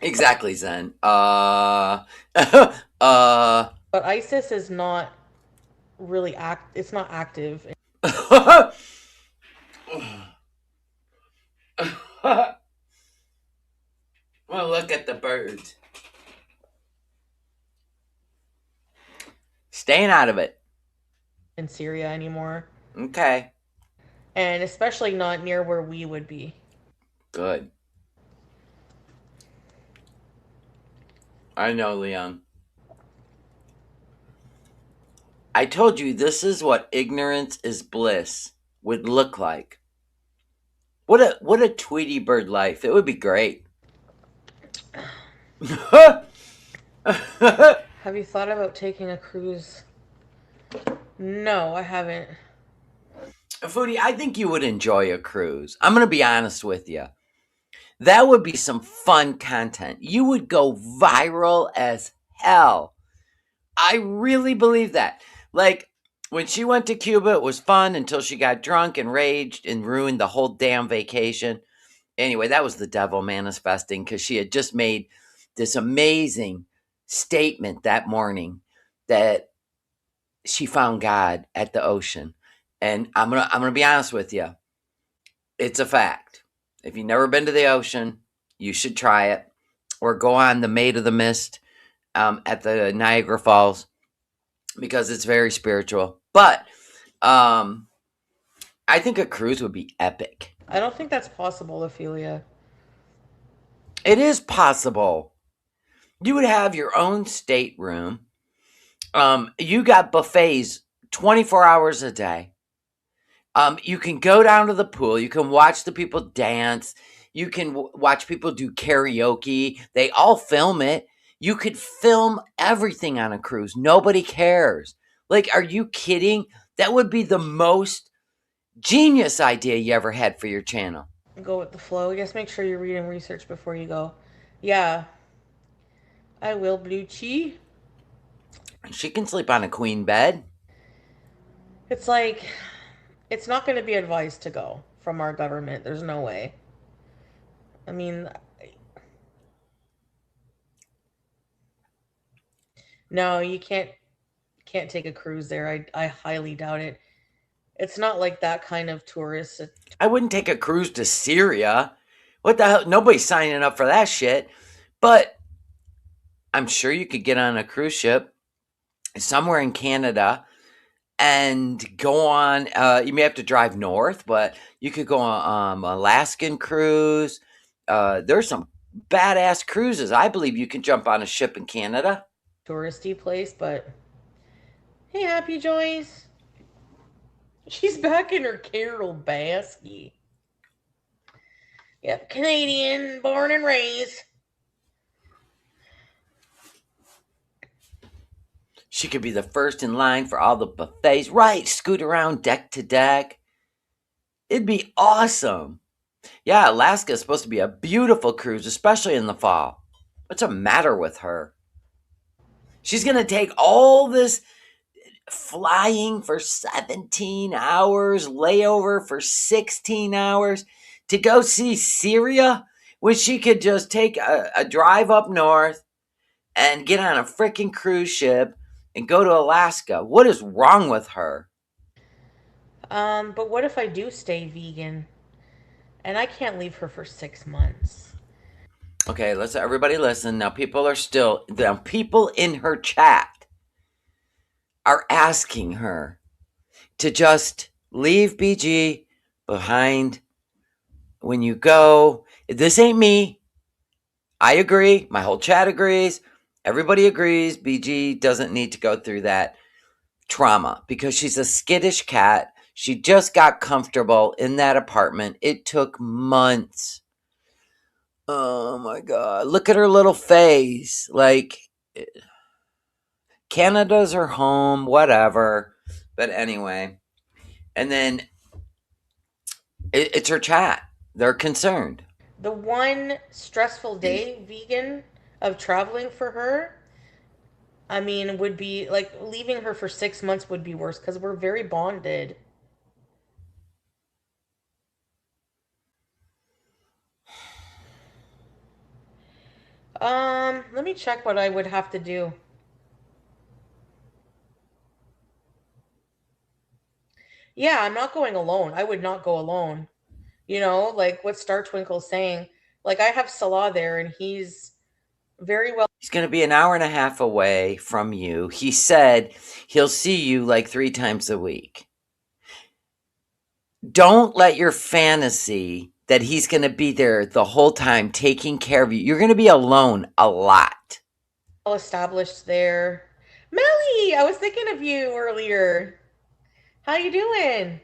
Exactly, Zen. But ISIS is not really it's not active. Well, look at the birds. Staying out of it. In Syria anymore. Okay. And especially not near where we would be. Good. I know, Leon. I told you this is what ignorance is bliss would look like. What a Tweety Bird life. It would be great. Have you thought about taking a cruise? No, I haven't. Foodie, I think you would enjoy a cruise. I'm going to be honest with you. That would be some fun content. You would go viral as hell. I really believe that. Like, when she went to Cuba, it was fun until she got drunk and raged and ruined the whole damn vacation. Anyway, that was the devil manifesting because she had just made this amazing statement that morning that she found God at the ocean. And I'm gonna be honest with you. It's a fact. If you've never been to the ocean, you should try it, or go on the Maid of the Mist at the Niagara Falls, because it's very spiritual. But um, I think a cruise would be epic. I don't think that's possible, Ophelia. It is possible. You would have your own stateroom. You got buffets 24 hours a day. You can go down to the pool. You can watch the people dance. You can watch people do karaoke. They all film it. You could film everything on a cruise. Nobody cares. Like, are you kidding? That would be the most genius idea you ever had for your channel. Go with the flow. Just make sure you're reading research before you go. Yeah, I will, Blue Chi. She can sleep on a queen bed. It's like, it's not going to be advised to go from our government. There's no way. I mean, no, you can't take a cruise there. I highly doubt it. It's not like that kind of tourist. I wouldn't take a cruise to Syria. What the hell? Nobody's signing up for that shit. But I'm sure you could get on a cruise ship somewhere in Canada and go on. You may have to drive north, but you could go on Alaskan cruise. There's some badass cruises. I believe you can jump on a ship in Canada. Touristy place, but hey, Happy Joyce. She's back in her Carol Basky. Yep, Canadian, born and raised. She could be the first in line for all the buffets. Right, scoot around deck to deck. It'd be awesome. Yeah, Alaska is supposed to be a beautiful cruise, especially in the fall. What's the matter with her? She's going to take all this flying for 17 hours, layover for 16 hours to go see Syria, when she could just take a drive up north and get on a freaking cruise ship and go to Alaska. What is wrong with her? But what if I do stay vegan and I can't leave her for 6 months? Okay, let's everybody listen. Now people in her chat are asking her to just leave BG behind when you go. This ain't me. I agree. My whole chat agrees. Everybody agrees. BG doesn't need to go through that trauma because she's a skittish cat. She just got comfortable in that apartment. It took months. Oh my God. Look at her little face. Like, Canada's her home, whatever. But anyway. And then it's her chat. They're concerned. The one stressful day vegan of traveling for her, I mean, would be like leaving her for 6 months would be worse because we're very bonded. Let me check what I would have to do. Yeah, I'm not going alone. I would not go alone. Like what Star Twinkle's saying. Like I have Salah there and he's very well. He's going to be an hour and a half away from you. He said he'll see you like 3 times a week. Don't let your fantasy that he's going to be there the whole time taking care of you. You're going to be alone a lot. Established there. Melly, I was thinking of you earlier. How you doing?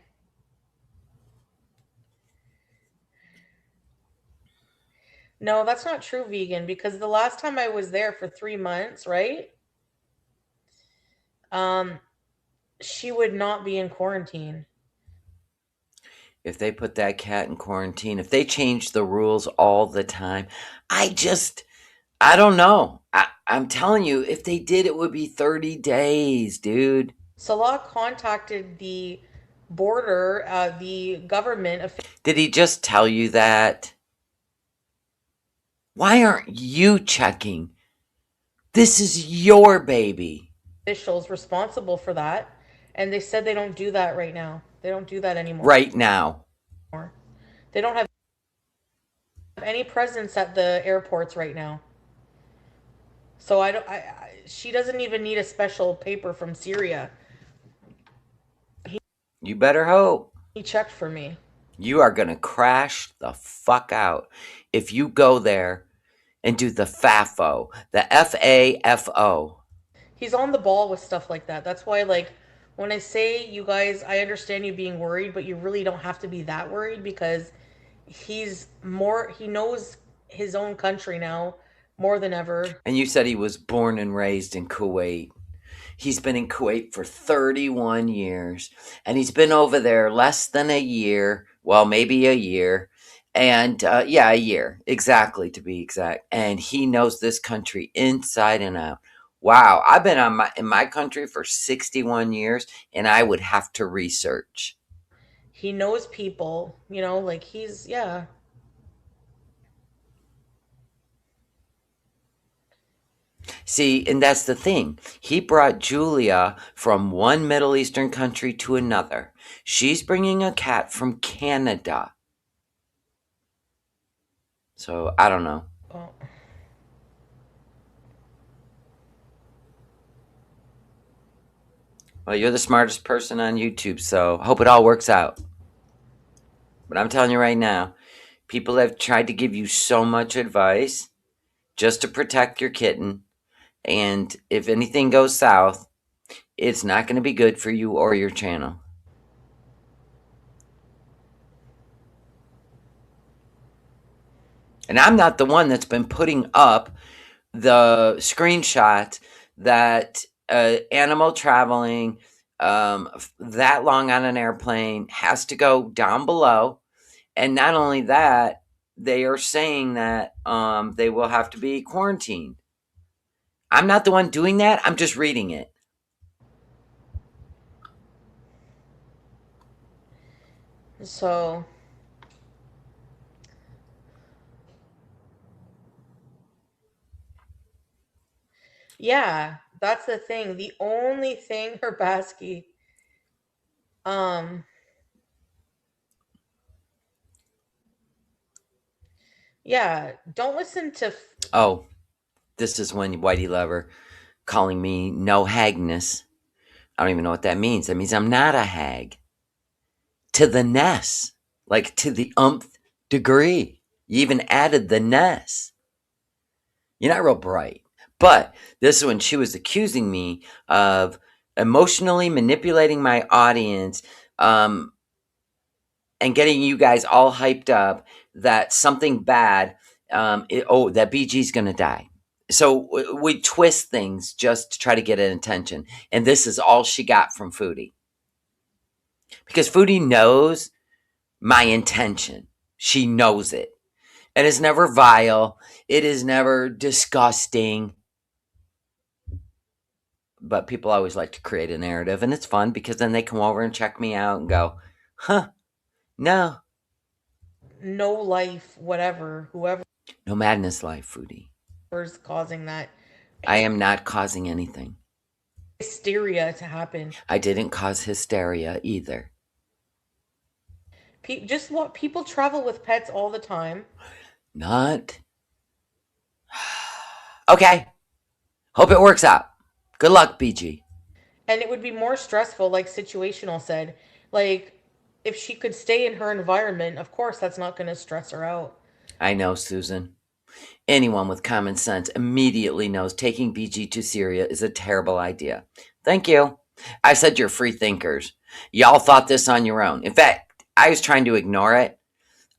No, that's not true, vegan, because the last time I was there for 3 months, right? Um, she would not be in quarantine. If they put that cat in quarantine, if they change the rules all the time, I don't know. I'm telling you, if they did, it would be 30 days, dude. Salah contacted the border, the government. Did he just tell you that? Why aren't you checking? This is your baby. officials responsible for that, and they said they don't do that right now. They don't do that anymore. Right now. They don't have any presence at the airports right now. So I don't. She doesn't even need a special paper from Syria. You better hope. He checked for me. You are going to crash the fuck out if you go there and do the FAFO, the FAFO. He's on the ball with stuff like that. That's why, like, when I say you guys, I understand you being worried, but you really don't have to be that worried because he knows his own country now more than ever. And you said he was born and raised in Kuwait. He's been in Kuwait for 31 years, and he's been over there less than a year. Well, maybe a year. And yeah, a year, exactly, to be exact. And he knows this country inside and out. Wow, I've been in my country for 61 years, and I would have to research. He knows people, like yeah. See, and that's the thing. He brought Julia from one Middle Eastern country to another. She's bringing a cat from Canada. So, I don't know. Oh, Well, you're the smartest person on YouTube, so hope it all works out. But I'm telling you right now, people have tried to give you so much advice just to protect your kitten. And if anything goes south, it's not going to be good for you or your channel. And I'm not the one that's been putting up the screenshot that animal traveling that long on an airplane has to go down below. And not only that, they are saying that they will have to be quarantined. I'm not the one doing that. I'm just reading it. so yeah, that's the thing. The only thing, Herbaski, um, yeah, don't listen to. Oh, this is when Whitey Lover calling me no hagness. I don't even know what that means. That means I'm not a hag. To the ness. Like to the umpth degree. You even added the ness. You're not real bright. But this is when she was accusing me of emotionally manipulating my audience and getting you guys all hyped up that something bad, that BG's going to die. So we twist things just to try to get an attention. And this is all she got from Foodie. Because Foodie knows my intention. She knows it. And it's never vile. It is never disgusting. But people always like to create a narrative. And it's fun because then they come over and check me out and go, huh, no. No life, whatever, whoever's No madness life, Foodie. causing that I am not causing anything. hysteria to happen. I didn't cause hysteria either. Just what people travel with pets all the time. Not. Okay. Hope it works out. Good luck, BG. And it would be more stressful, like situational said. Like, if she could stay in her environment, of course, that's not going to stress her out. I know, Susan. Anyone with common sense immediately knows taking BG to Syria is a terrible idea. Thank you. I said you're free thinkers. Y'all thought this on your own. In fact, I was trying to ignore it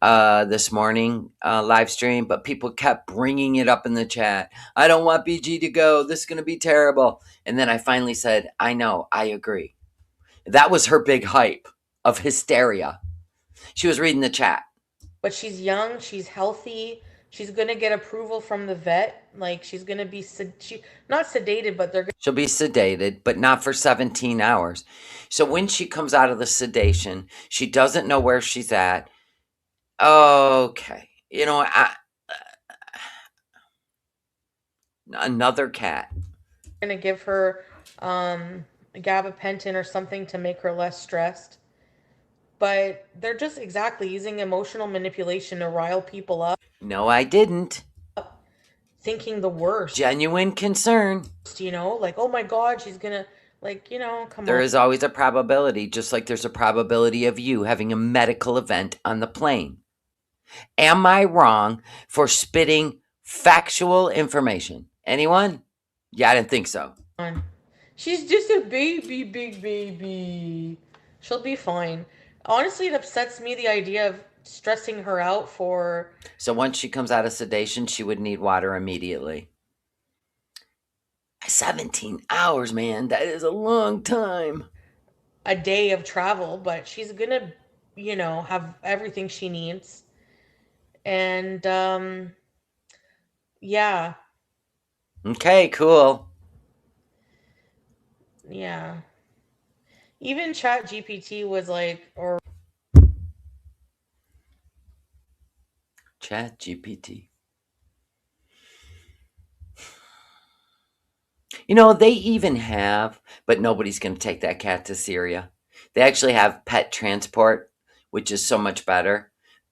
this morning live stream, but people kept bringing it up in the chat. I don't want BG to go. This is going to be terrible. And then I finally said, I know, I agree. That was her big hype of hysteria. She was reading the chat. But she's young, she's healthy, she's going to get approval from the vet. Like, she's going to be, not sedated, but She'll be sedated, but not for 17 hours. So when she comes out of the sedation, she doesn't know where she's at. Okay. You know, another cat. going to give her gabapentin or something to make her less stressed. But they're just exactly using emotional manipulation to rile people up, No, I didn't. thinking the worst, Genuine concern. like, oh my God, she's gonna, like, come There on. is always a probability, just like there's a probability of you having a medical event on the plane. Am I wrong for spitting factual information? Anyone? Yeah, I didn't think so. She's just a baby, big baby. She'll be fine. Honestly, it upsets me the idea of stressing her out for So once she comes out of sedation, she would need water immediately. 17 hours, man. That is a long time. a day of travel, but she's gonna, have everything she needs. And yeah, Okay, cool. yeah. Even Chat GPT was like, or Chat GPT. They even have, but nobody's going to take that cat to Syria. They actually have pet transport, which is so much better.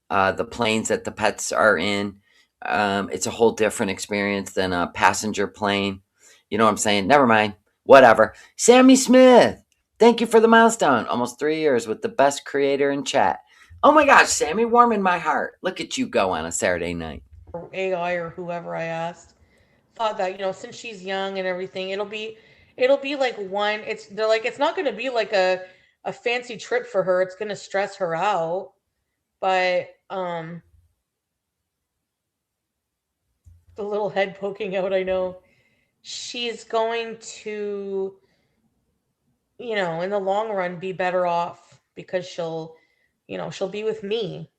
The planes that the pets are in, it's a whole different experience than a passenger plane. You know what I'm saying? Never mind. Whatever. Sammy Smith, thank you for the milestone. Almost 3 years with the best creator in chat. Oh my gosh, Sammy, warming my heart. Look at you go on a Saturday night. AI or whoever I asked thought that since she's young and everything, it'll be like one. They're like it's not going to be like a fancy trip for her. It's going to stress her out, but the little head poking out, I know she's going to in the long run be better off because she'll be with me.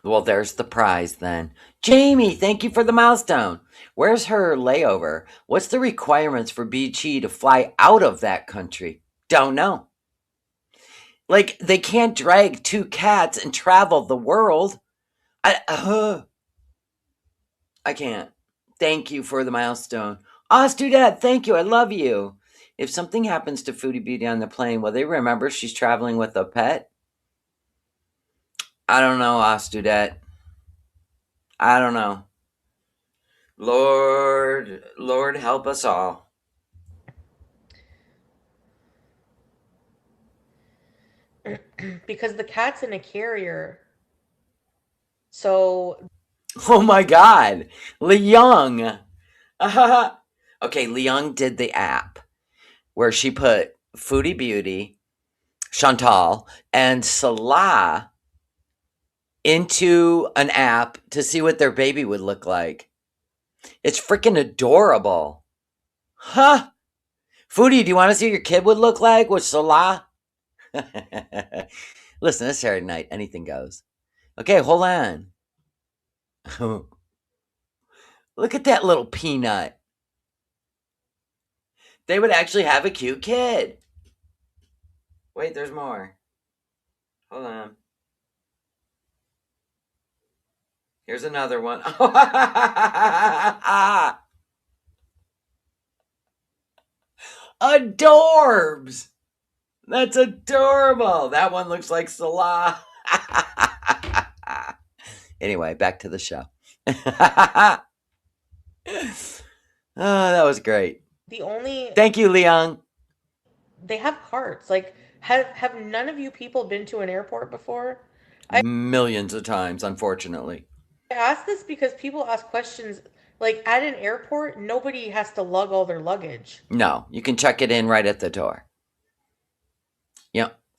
Well, there's the prize then. Jamie, thank you for the milestone. Where's her layover? What's the requirements for BG to fly out of that country? Don't know. Like, they can't drag 2 cats and travel the world. I can't. Thank you for the milestone. Dad, thank you. I love you. If something happens to Foodie Beauty on the plane, will they remember she's traveling with a pet? I don't know, Dad. I don't know. Lord, help us all. Because the cat's in a carrier. So Oh my God, Leung. Okay, Leung did the app where she put Foodie Beauty, Chantal, and Salah into an app to see what their baby would look like. It's freaking adorable. Huh? Foodie, do you want to see what your kid would look like with Salah? Listen, it's Saturday night. Anything goes. Okay, hold on. Look at that little peanut. They would actually have a cute kid. Wait, there's more. Hold on. Here's another one. Adorbs! That's adorable. That one looks like Salah. Anyway, back to the show. Oh, that was great. the only Thank you, Leon. they have carts. Like have none of you people been to an airport before? Millions of times, unfortunately. I ask this because people ask questions like at an airport, nobody has to lug all their luggage. No, you can check it in right at the door.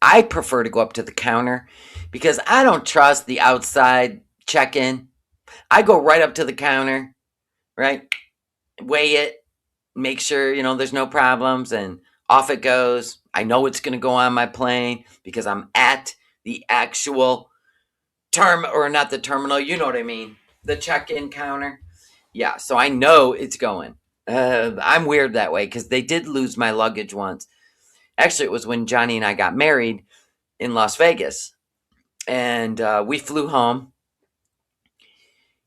I prefer to go up to the counter because I don't trust the outside check-in. I go right up to the counter, right? Weigh it, make sure, there's no problems, and off it goes. I know it's going to go on my plane because I'm at the actual or not the terminal, you know what I mean, the check-in counter. Yeah, so I know it's going. I'm weird that way because they did lose my luggage once. Actually, it was when Johnny and I got married in Las Vegas, and we flew home,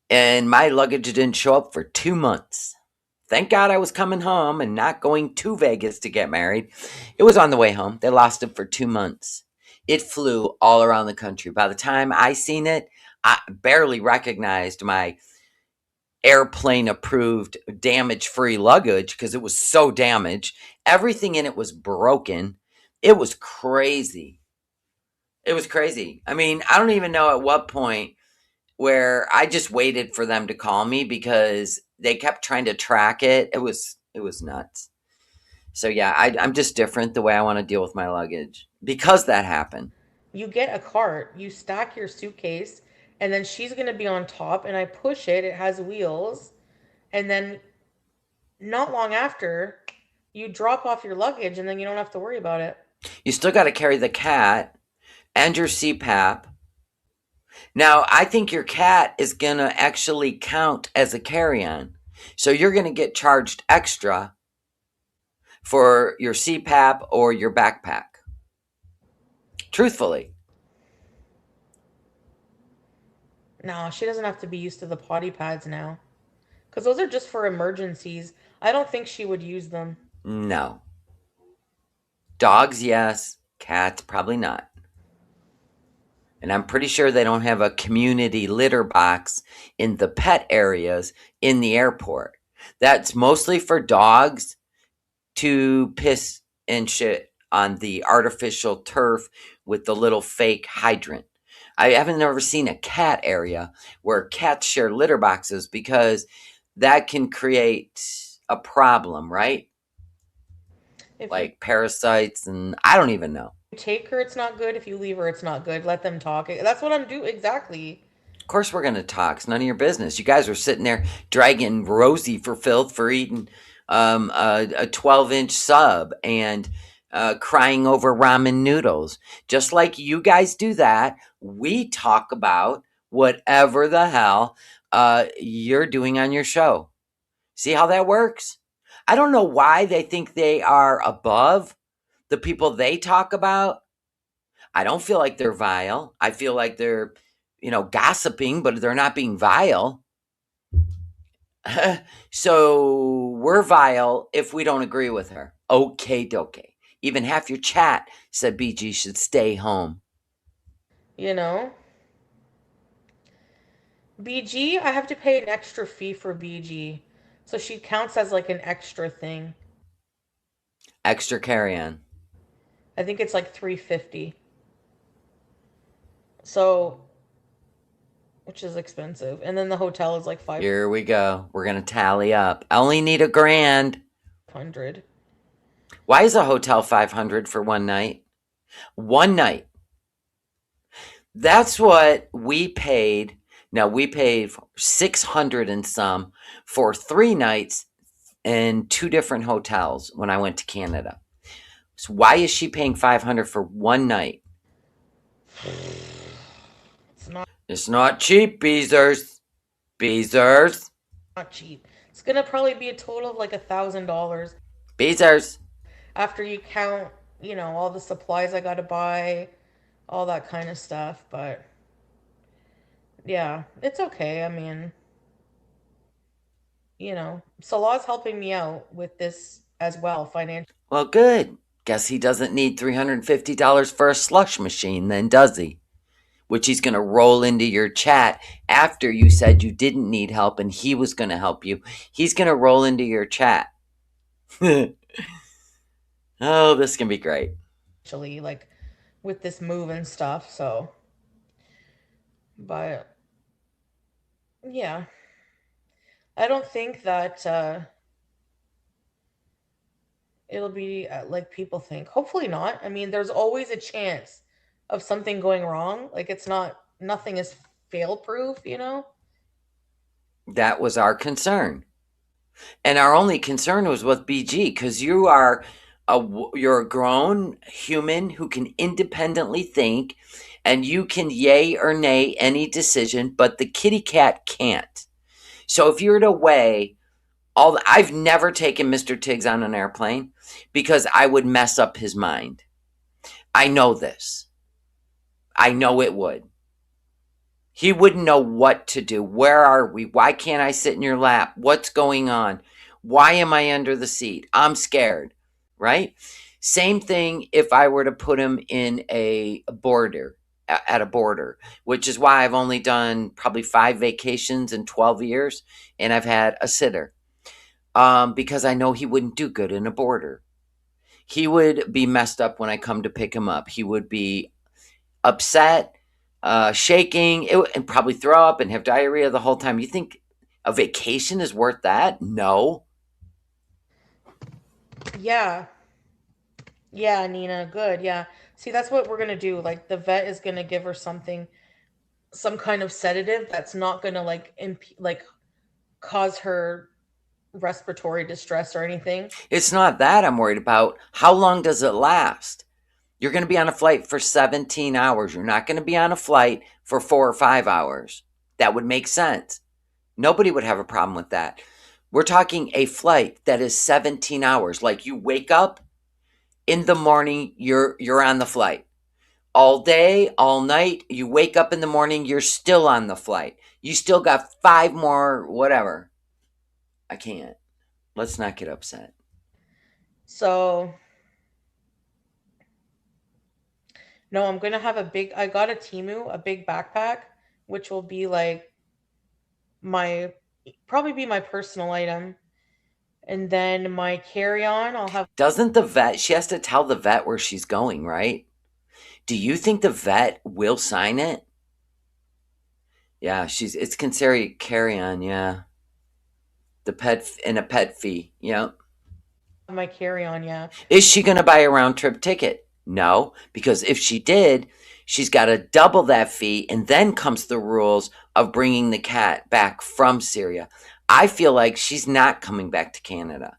and my luggage didn't show up for 2 months. Thank God I was coming home and not going to Vegas to get married. It was on the way home. They lost it for 2 months. It flew all around the country. By the time I seen it, I barely recognized my airplane approved damage free luggage because it was so damaged. Everything in it was broken. It was crazy. It was crazy. I mean, I don't even know at what point where I just waited for them to call me because they kept trying to track it. It was nuts. So yeah, I'm just different the way I want to deal with my luggage because that happened. You get a cart, you stack your suitcase, and then she's going to be on top, and I push it. It has wheels. And then not long after, you drop off your luggage, and then you don't have to worry about it. You still got to carry the cat and your CPAP. Now, I think your cat is going to actually count as a carry-on. So you're going to get charged extra for your CPAP or your backpack. Truthfully. No, she doesn't have to be used to the potty pads now. Because those are just for emergencies. I don't think she would use them. No. Dogs, yes. Cats, probably not. And I'm pretty sure they don't have a community litter box in the pet areas in the airport. That's mostly for dogs to piss and shit on the artificial turf with the little fake hydrant. I haven't ever seen a cat area where cats share litter boxes because that can create a problem, right? If you Like parasites, and I don't even know. take her, it's not good. If you leave her, it's not good. Let them talk. That's what I'm doing. Exactly. Of course, we're going to talk. It's none of your business. You guys are sitting there dragging Rosie for filth for eating a 12-inch sub and crying over ramen noodles. Just like you guys do that, we talk about whatever the hell you're doing on your show. See how that works? I don't know why they think they are above the people they talk about. I don't feel like they're vile. I feel like they're, gossiping, but they're not being vile. So we're vile if we don't agree with her. Okay, dokie. Even half your chat said BG should stay home. You know? BG, I have to pay an extra fee for BG. So she counts as like an extra thing. Extra carry on. I think it's like 350. So, which is expensive. And then the hotel is like Here we go. We're going to tally up. I only need $1,000. 500. Why is a hotel $500 for one night? One night. That's what we paid. Now, we paid $600 and some for 3 nights in 2 different hotels when I went to Canada. So why is she paying $500 for one night? It's not cheap, Beezers. Beezers. Not cheap. It's gonna probably be a total of like $1,000 Beezers. after you count, all the supplies I gotta buy, all that kind of stuff. But yeah, it's okay. I mean, Salah's helping me out with this as well financially. Well, good. Guess he doesn't need $350 for a slush machine then, does he? Which he's going to roll into your chat after you said you didn't need help and he was going to help you. He's going to roll into your chat. Oh, this can be great. Like with this move and stuff. So, but yeah, I don't think that it'll be like people think. Hopefully not. I mean, there's always a chance of something going wrong. Like it's not, nothing is fail proof. That was our concern. And our only concern was with BG because you're a grown human who can independently think and you can yay or nay any decision, but the kitty cat can't. So if you're to weigh I've never taken Mr. Tiggs on an airplane because I would mess up his mind. I know this. I know it would. He wouldn't know what to do. Where are we? Why can't I sit in your lap? What's going on? Why am I under the seat? I'm scared, right? Same thing if I were to put him in a border, at a border, which is why I've only done probably 5 vacations in 12 years, and I've had a sitter, because I know he wouldn't do good in a border. He would be messed up when I come to pick him up. He would be upset, shaking, and probably throw up and have diarrhea the whole time. You think a vacation is worth that? No. Yeah. Yeah, Nina, good. Yeah. See, that's what we're going to do. Like the vet is going to give her something, some kind of sedative that's not going to like cause her respiratory distress or anything. It's not that I'm worried about. How long does it last? You're going to be on a flight for 17 hours. You're not going to be on a flight for 4 or 5 hours. That would make sense. Nobody would have a problem with that. We're talking a flight that is 17 hours. Like you wake up in the morning, you're on the flight. All day, all night, you wake up in the morning, you're still on the flight. You still got 5 more whatever. I can't. Let's not get upset. So, no, I'm going to have I got a Timu, a big backpack, which will be like my, probably be my personal item. And then my carry-on, I'll have. Doesn't the vet, she has to tell the vet where she's going, right? Do you think the vet will sign it? Yeah, it's considered carry on, yeah. The pet and a pet fee. Yeah. My carry-on, yeah. Is she going to buy a round trip ticket? No, because if she did, she's got to double that fee, and then comes the rules of bringing the cat back from Syria. I feel like she's not coming back to Canada.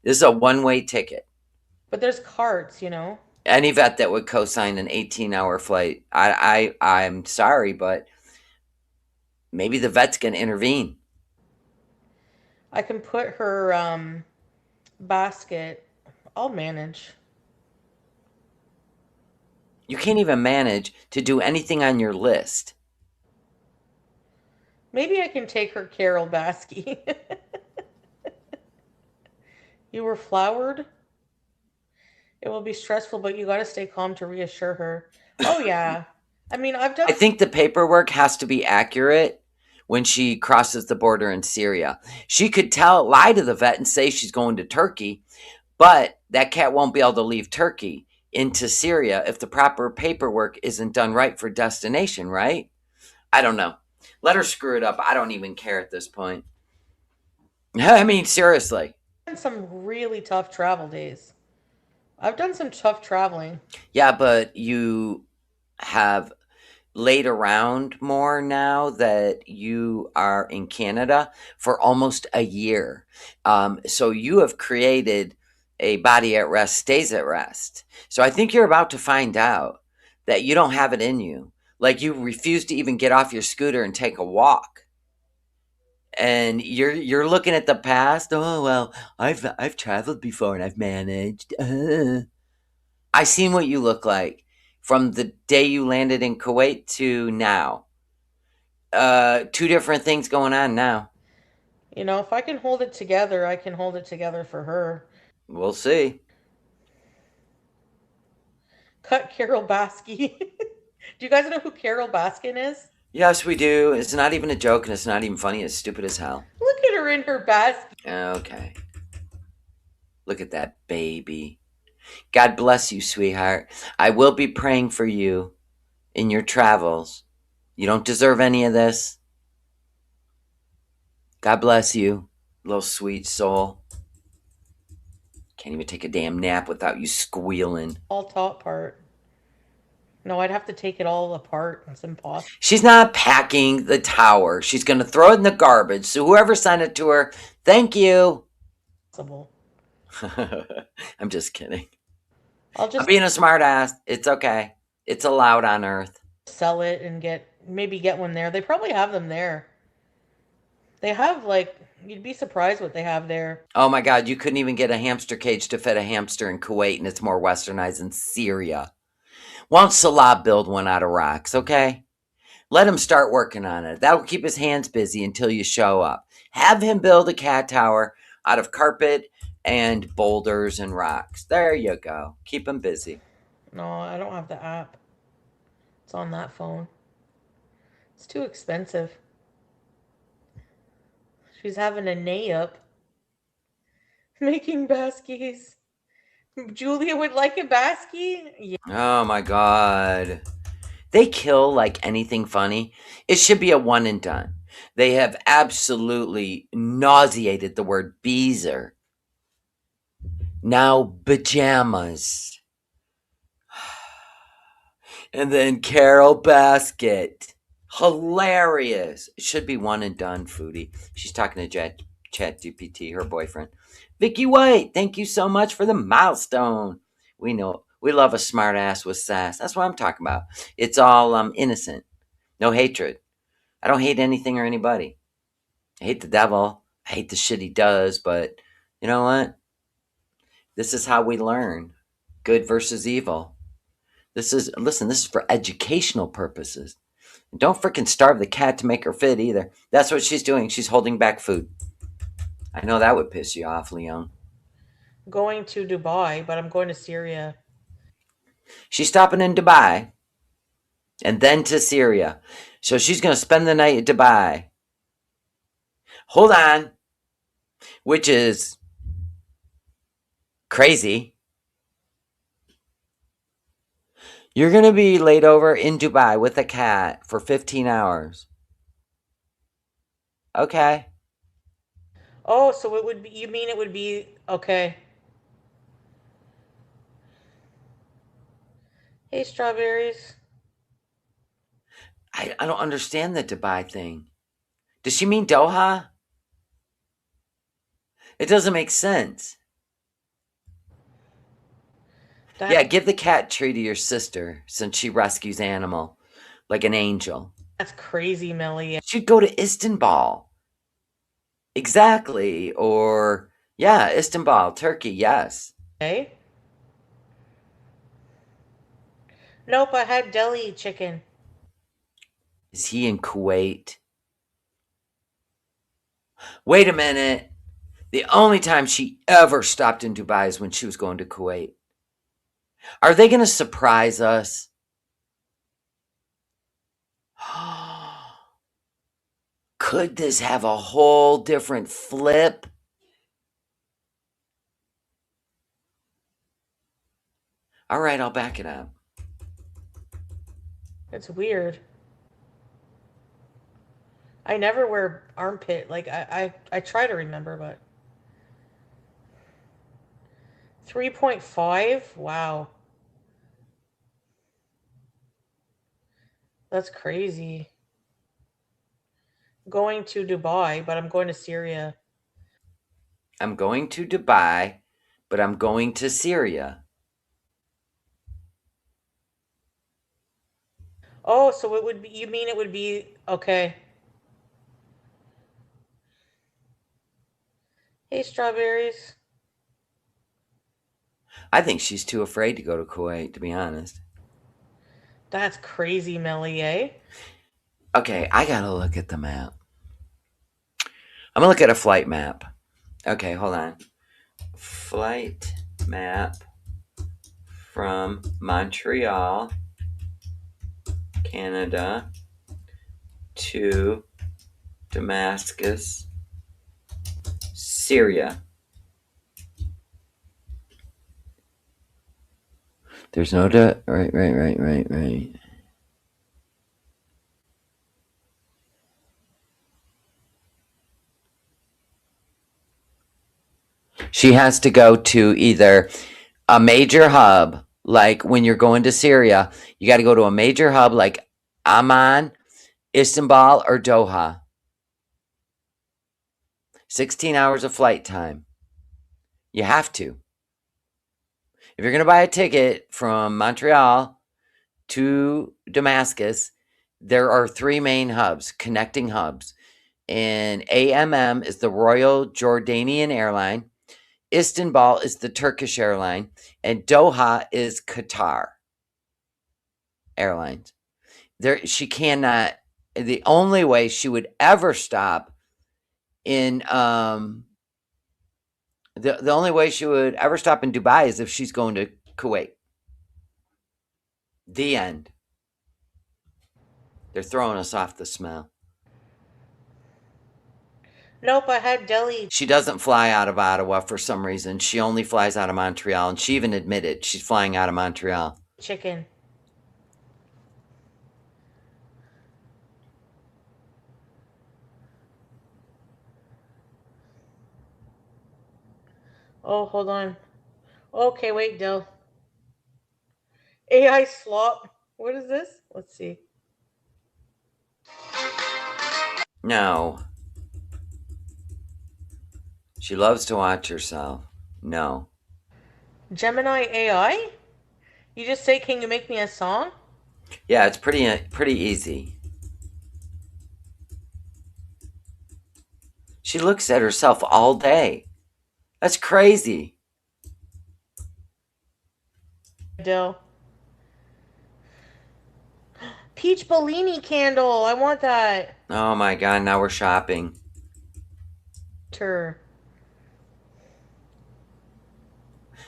This is a one-way ticket. But there's carts, you know. Any vet that would co-sign an 18-hour flight, I'm sorry, but maybe the vet's going to intervene. I can put her basket. I'll manage. You can't even manage to do anything on your list. Maybe I can take her Carol Basky. You were flowered? It will be stressful, but you got to stay calm to reassure her. Oh, yeah. I mean, I've I done. think the paperwork has to be accurate when she crosses the border in Syria. She could lie to the vet and say she's going to Turkey, but that cat won't be able to leave Turkey into Syria if the proper paperwork isn't done right for destination, right? I don't know. Let her screw it up. I don't even care at this point. I mean, seriously. Some really tough travel days. I've done some tough traveling. Yeah, but you have laid around more now that you are in Canada for almost a year. So you have created a body at rest stays at rest. So I think you're about to find out that you don't have it in you. Like you refuse to even get off your scooter and take a walk. And you're looking at the past. Oh well, I've traveled before and I've managed. I seen what you look like from the day you landed in Kuwait to now. 2 different things going on now. You know, if I can hold it together, I can hold it together for her. We'll see. Cut Carol Basky. Do you guys know who Carol Baskin is? Yes, we do. It's not even a joke and it's not even funny. It's stupid as hell. Look at her in her basket. Okay. Look at that baby. God bless you, sweetheart. I will be praying for you in your travels. You don't deserve any of this. God bless you, little sweet soul. Can't even take a damn nap without you squealing. All top part. No, I'd have to take it all apart. It's impossible. She's not packing the tower. She's going to throw it in the garbage. So whoever sent it to her, thank you. I'm just kidding. I'll just I'm being a smart ass. It's okay. It's allowed on Earth. sell it and maybe get one there. They probably have them there. They have you'd be surprised what they have there. Oh my God, you couldn't even get a hamster cage to fit a hamster in Kuwait, and it's more westernized than Syria. Won't Salah build one out of rocks, okay? Let him start working on it. That'll keep his hands busy until you show up. Have him build a cat tower out of carpet and boulders and rocks. There you go. Keep them busy. No, I don't have the app. It's on that phone. It's too expensive. She's having a nay up making baskies. Julia would like a baskie? Yeah. Oh my God. They kill like anything funny. It should be a one and done. They have absolutely nauseated the word beezer. Now pajamas. And then Carol Basket. Hilarious. It should be one and done, Foodie. She's talking to Chat GPT, her boyfriend. Vicky White, thank you so much for the milestone. We know we love a smart ass with sass. That's what I'm talking about. It's all innocent. No hatred. I don't hate anything or anybody. I hate the devil. I hate the shit he does, but you know what? This is how we learn. Good versus evil. This is for educational purposes. And don't freaking starve the cat to make her fit either. That's what she's doing. She's holding back food. I know that would piss you off, Leon. Going to Dubai, but I'm going to Syria. She's stopping in Dubai and then to Syria. So she's going to spend the night at Dubai. Hold on. Which is crazy. You're going to be laid over in Dubai with a cat for 15 hours. Okay. Oh, so it would be, you mean it would be, okay. Hey, strawberries. I don't understand the Dubai thing. Does she mean Doha? It doesn't make sense. That, Yeah, give the cat tree to your sister since she rescues animal like an angel. that's crazy, Melly. She'd go to Istanbul. Exactly. Or, yeah, Istanbul, Turkey, yes. Hey? Nope, I had deli chicken. Is he in Kuwait? Wait a minute. The only time she ever stopped in Dubai is when she was going to Kuwait. Are they going to surprise us? Could this have a whole different flip? All right, I'll back it up. It's weird. I never wear armpit. Like, I try to remember, but 3.5? Wow. That's crazy. Going to Dubai, but I'm going to Syria. I'm going to Dubai, but I'm going to Syria. Oh, so it would be, you mean it would be, okay. Hey, strawberries. I think she's too afraid to go to Kuwait, to be honest. That's crazy, Melly, eh? Okay, I gotta look at the map. I'm gonna look at a flight map. Okay, hold on. Flight map from Montreal, Canada to Damascus, Syria. There's no right. She has to go to either a major hub, like when you're going to Syria, you got to go to a major hub like Amman, Istanbul, or Doha. 16 hours of flight time. You have to. If you're going to buy a ticket from Montreal to Damascus, there are three main hubs, connecting hubs. And AMM is the Royal Jordanian Airline, Istanbul is the Turkish airline, and Doha is Qatar Airlines. She cannot. The only way she would ever stop in The only way she would ever stop in Dubai is if she's going to Kuwait. The end. They're throwing us off the smell. Nope, I had deli She doesn't fly out of Ottawa for some reason. She only flies out of Montreal, and she even admitted she's flying out of Montreal. chicken. Oh, hold on. Okay, wait, Dill. AI slop. What is this? Let's see. No. She loves to watch herself. No. Gemini AI? You just say, "Can you make me a song?" Yeah, it's pretty easy. She looks at herself all day. That's crazy. Dill. Peach Bellini candle. I want that. Oh my god, now we're shopping. Her.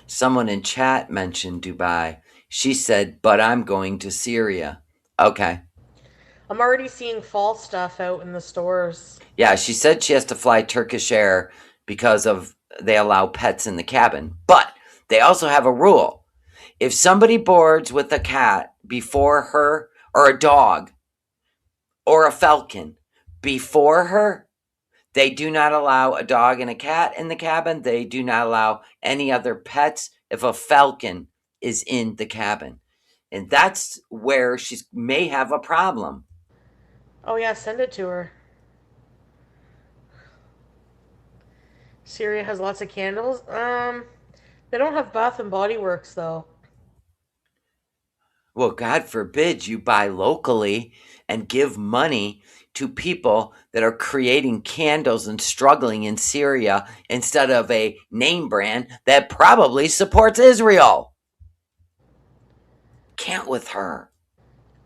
Someone in chat mentioned Dubai. She said, but I'm going to Syria. Okay. I'm already seeing fall stuff out in the stores. Yeah, she said she has to fly Turkish Air because of they allow pets in the cabin. But they also have a rule. If somebody boards with a cat before her, or a dog, or a falcon before her, they do not allow a dog and a cat in the cabin. They do not allow any other pets if a falcon is in the cabin. And that's where she may have a problem. Oh yeah, send it to her. Syria has lots of candles. They don't have Bath and Body Works though. Well, God forbid you buy locally and give money to people that are creating candles and struggling in Syria instead of a name brand that probably supports Israel. Can't with her.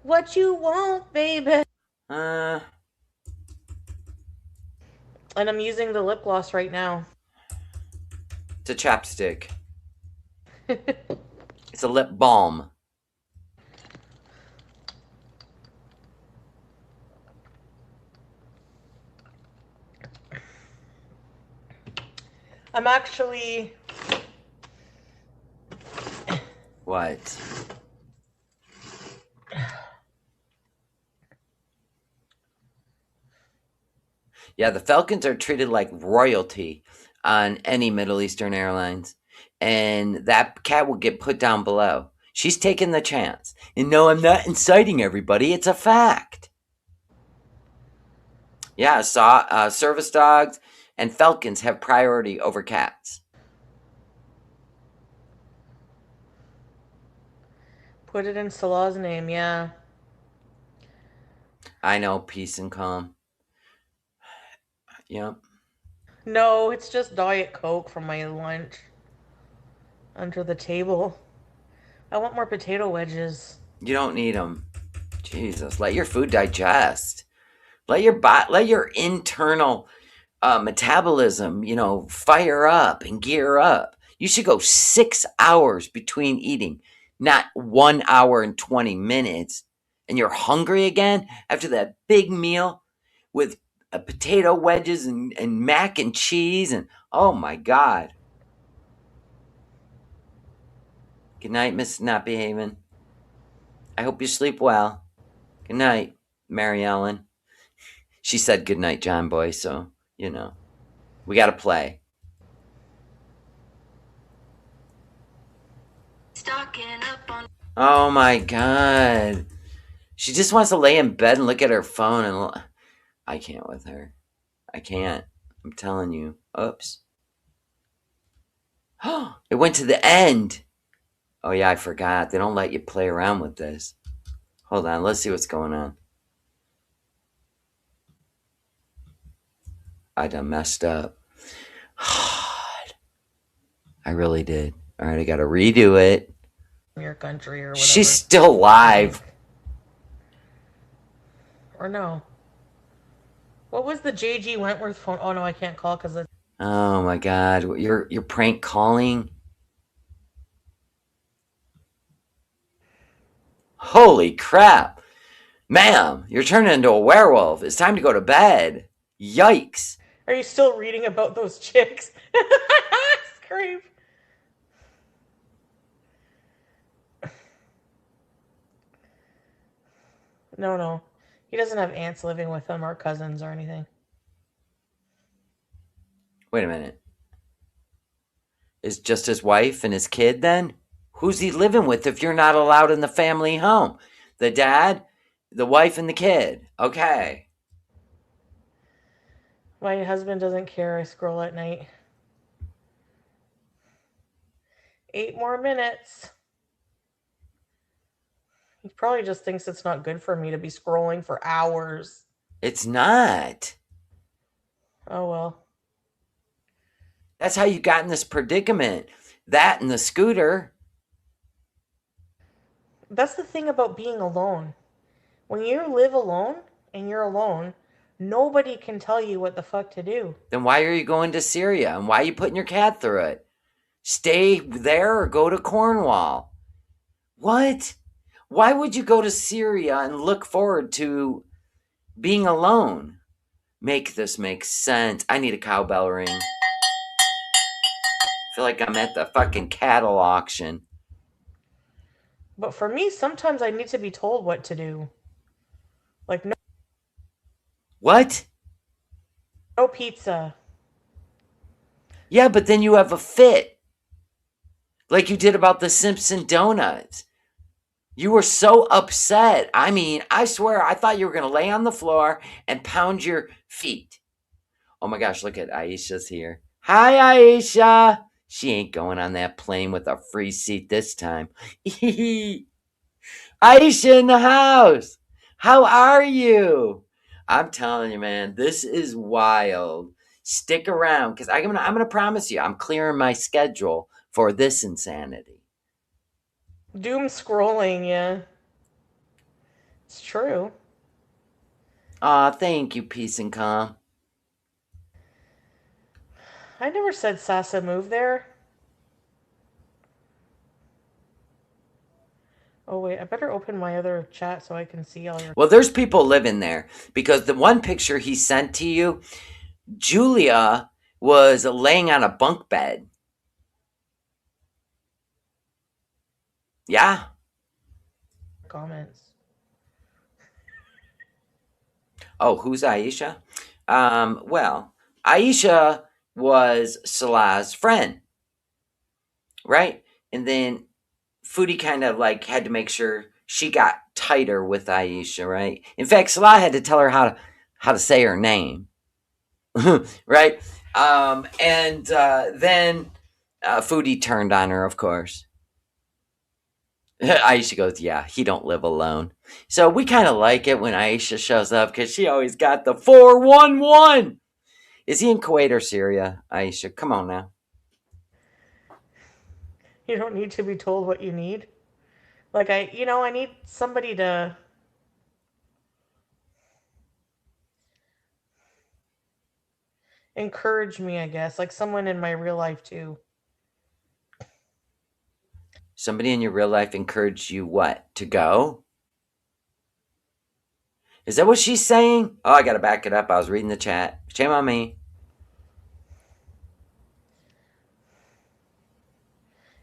What you want, baby? Uh, And I'm using the lip gloss right now. it's a chapstick. It's a lip balm. I'm actually What? Yeah, the Falcons are treated like royalty on any Middle Eastern airlines. And that cat will get put down below. She's taking the chance. And no, I'm not inciting everybody. It's a fact. Yeah, service dogs and falcons have priority over cats. put it in Salah's name, yeah. I know, peace and calm. Yep. No, it's just Diet Coke from my lunch. Under the table. I want more potato wedges. You don't need them. Jesus, let your food digest. Let your internal metabolism, fire up and gear up. You should go 6 hours between eating, not 1 hour and 20 minutes. And you're hungry again after that big meal with potato wedges and mac and cheese. And oh my God. Good night, Mrs. Not Behaving. I hope you sleep well. Good night, Mary Ellen. She said good night, John Boy, so, we got to play. Stocking up on. Oh my God. She just wants to lay in bed and look at her phone, and I can't with her. I can't. I'm telling you. Oops. It went to the end. Oh yeah, I forgot. They don't let you play around with this. Hold on, let's see what's going on. I done messed up. I really did. All right, I got to redo it. Your country or whatever. She's still live. Or no. What was the JG Wentworth phone? Oh no, I can't call because it's. Oh my god, you're prank calling? Holy crap. Ma'am, you're turning into a werewolf. It's time to go to bed. Yikes. Are you still reading about those chicks? Scream. No, no. He doesn't have aunts living with him or cousins or anything. Wait a minute. Is just his wife and his kid then? Who's he living with if you're not allowed in the family home? The dad, the wife, and the kid. Okay. My husband doesn't care. I scroll at night. 8 more minutes. He probably just thinks it's not good for me to be scrolling for hours. It's not. Oh well. That's how you got in this predicament. That and the scooter. That's the thing about being alone. When you live alone and you're alone, nobody can tell you what the fuck to do. Then why are you going to Syria? And why are you putting your cat through it? Stay there or go to Cornwall. What? Why would you go to Syria and look forward to being alone? Make this make sense. I need a cowbell ring. I feel like I'm at the fucking cattle auction. But for me, sometimes I need to be told what to do. Like, no, What? no pizza. Yeah, but then you have a fit. Like you did about the Simpson donuts. You were so upset. I mean, I swear, I thought you were going to lay on the floor and pound your feet. Oh my gosh, look at Aisha's here. Hi, Aisha. She ain't going on that plane with a free seat this time. Aisha in the house. How are you? I'm telling you, man, this is wild. Stick around because I'm gonna promise you, I'm clearing my schedule for this insanity. Doom scrolling, yeah. It's true. Aw, thank you, peace and calm. I never said Sasa moved there. Oh wait, I better open my other chat so I can see all your. Well, there's people living there because the one picture he sent to you, Julia was laying on a bunk bed. Yeah. Comments. Oh, who's Aisha? Well, Aisha was Salah's friend, right? And then Foodie kind of like had to make sure she got tighter with Aisha, right? In fact, Salah had to tell her how to say her name, right? And then Foodie turned on her, of course. Aisha goes, yeah, he don't live alone. So we kind of like it when Aisha shows up because she always got the 411. Is he in Kuwait or Syria, Aisha? Come on now. You don't need to be told what you need. Like I need somebody to encourage me, I guess. Like someone in my real life too. Somebody in your real life encouraged you what? To go? Is that what she's saying? Oh, I gotta back it up. I was reading the chat. Shame on me.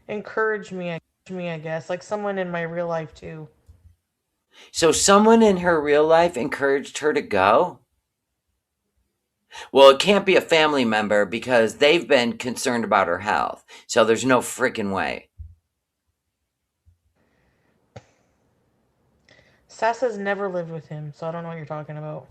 Encourage me, I guess. Like someone in my real life too. So someone in her real life encouraged her to go? Well, it can't be a family member because they've been concerned about her health. So there's no freaking way. Sasa's never lived with him, so I don't know what you're talking about.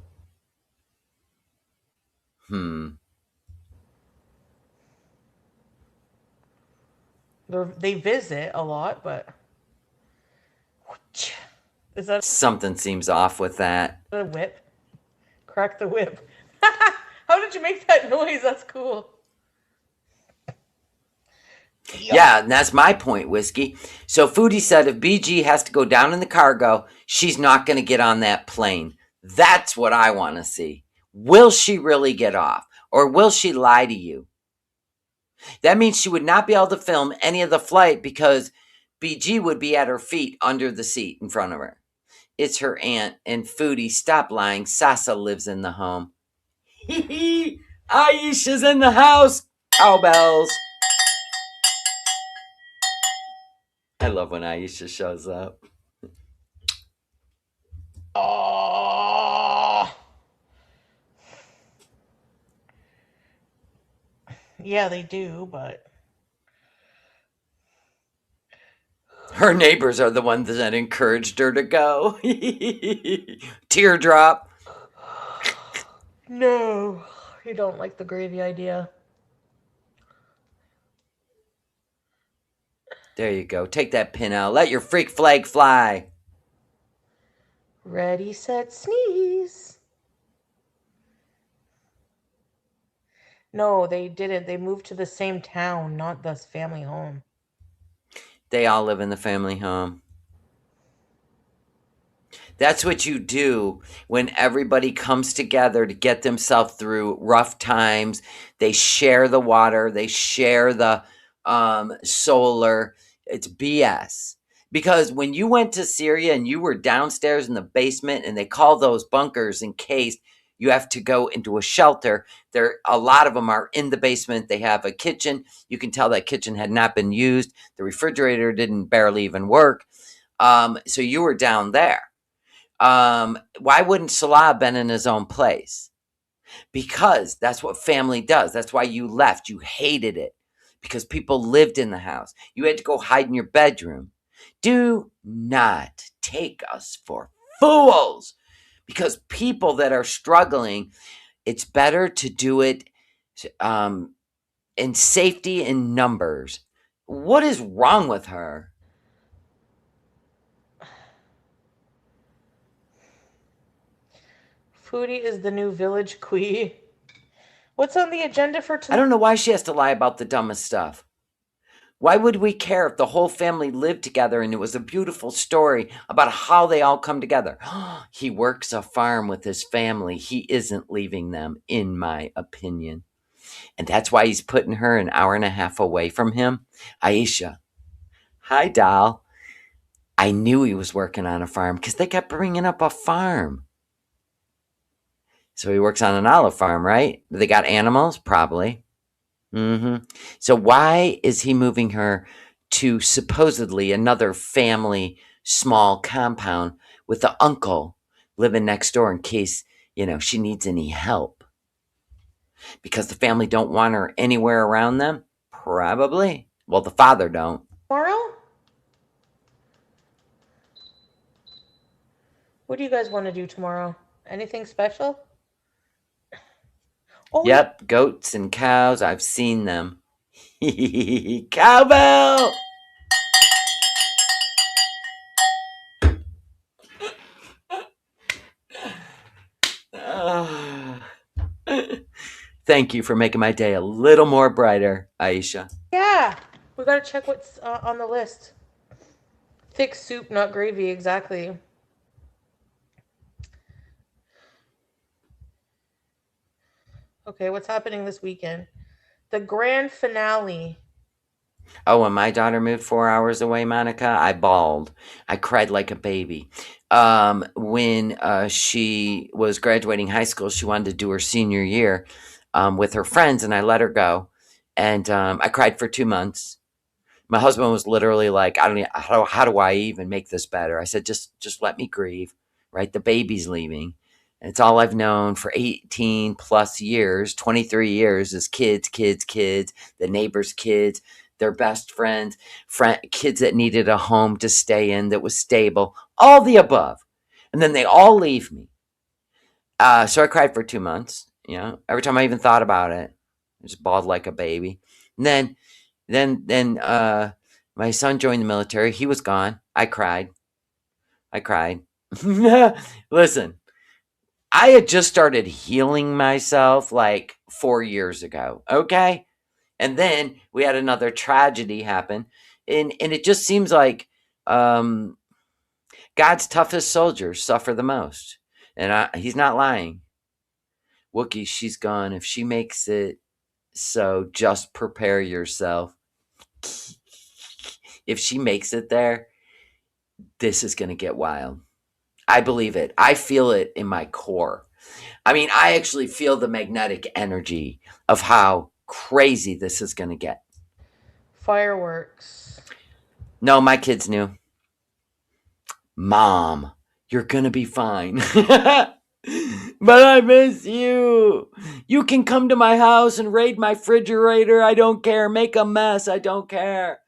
They visit a lot, but is that Something seems off with that. a whip? Crack the whip. How did you make that noise? That's cool. Yeah, and that's my point, Whiskey. So Foodie said if BG has to go down in the cargo, she's not going to get on that plane. That's what I want to see. Will she really get off? Or will she lie to you? That means she would not be able to film any of the flight because BG would be at her feet under the seat in front of her. It's her aunt, and Foodie, stop lying. Sasa lives in the home. Hee hee! Aisha's in the house! Cowbells! I love when Aisha shows up. Oh. Yeah, they do, but Her neighbors are the ones that encouraged her to go. Teardrop. no, you don't like the gravy idea. There you go. Take that pin out. Let your freak flag fly. Ready, set, sneeze. No, they didn't. They moved to the same town, not the family home. They all live in the family home. That's what you do when everybody comes together to get themselves through rough times. They share the water, they share the solar. It's BS. Because when you went to Syria and you were downstairs in the basement and they call those bunkers in case you have to go into a shelter, there a lot of them are in the basement. They have a kitchen. You can tell that kitchen had not been used. The refrigerator didn't barely even work. So you were down there. Why wouldn't Salah have been in his own place? Because that's what family does. That's why you left. You hated it because people lived in the house. You had to go hide in your bedroom. Do not take us for fools because people that are struggling, it's better to do it in safety in numbers. What is wrong with her? Foodie is the new village queen. What's on the agenda for I tomorrow? don't know why she has to lie about the dumbest stuff. Why would we care if the whole family lived together and it was a beautiful story about how they all come together? He works a farm with his family. He isn't leaving them, in my opinion. And that's why he's putting her an hour and a half away from him. Aisha, hi, doll. I knew he was working on a farm because they kept bringing up a farm. So he works on an olive farm, right? They got animals? Probably. So why is he moving her to supposedly another family small compound with the uncle living next door in case, she needs any help? Because the family don't want her anywhere around them? Probably. Well, the father don't. What do you guys want to do tomorrow? Anything special? Oh, Yep, goats and cows. I've seen them. Cowbell! Thank you for making my day a little more brighter, Aisha. yeah. We gotta check what's on the list. Thick soup, not gravy, exactly. Okay, what's happening this weekend? The grand finale. Oh, when my daughter moved 4 hours away, Monica, I bawled. I cried like a baby. When she was graduating high school, she wanted to do her senior year with her friends, and I let her go. And I cried for 2 months. My husband was literally like, "I don't know, how do I even make this better?" I said, just let me grieve, right? The baby's leaving. And it's all I've known for 18 plus years, 23 years is kids, kids, kids, the neighbors' kids, their best friends, kids that needed a home to stay in that was stable, all the above. And then they all leave me. So I cried for 2 months. Every time I even thought about it, I just bawled like a baby. And then my son joined the military. He was gone. I cried. Listen, I had just started healing myself like 4 years ago. Okay. And then we had another tragedy happen. And it just seems like God's toughest soldiers suffer the most. And he's not lying. Wookie, she's gone. If she makes it, So just prepare yourself. If she makes it there, this is going to get wild. I believe it. I feel it in my core. I mean, I actually feel the magnetic energy of how crazy this is going to get. Fireworks. No, my kids knew. Mom, you're going to be fine. But I miss you. You can come to my house and raid my refrigerator. I don't care. Make a mess. I don't care.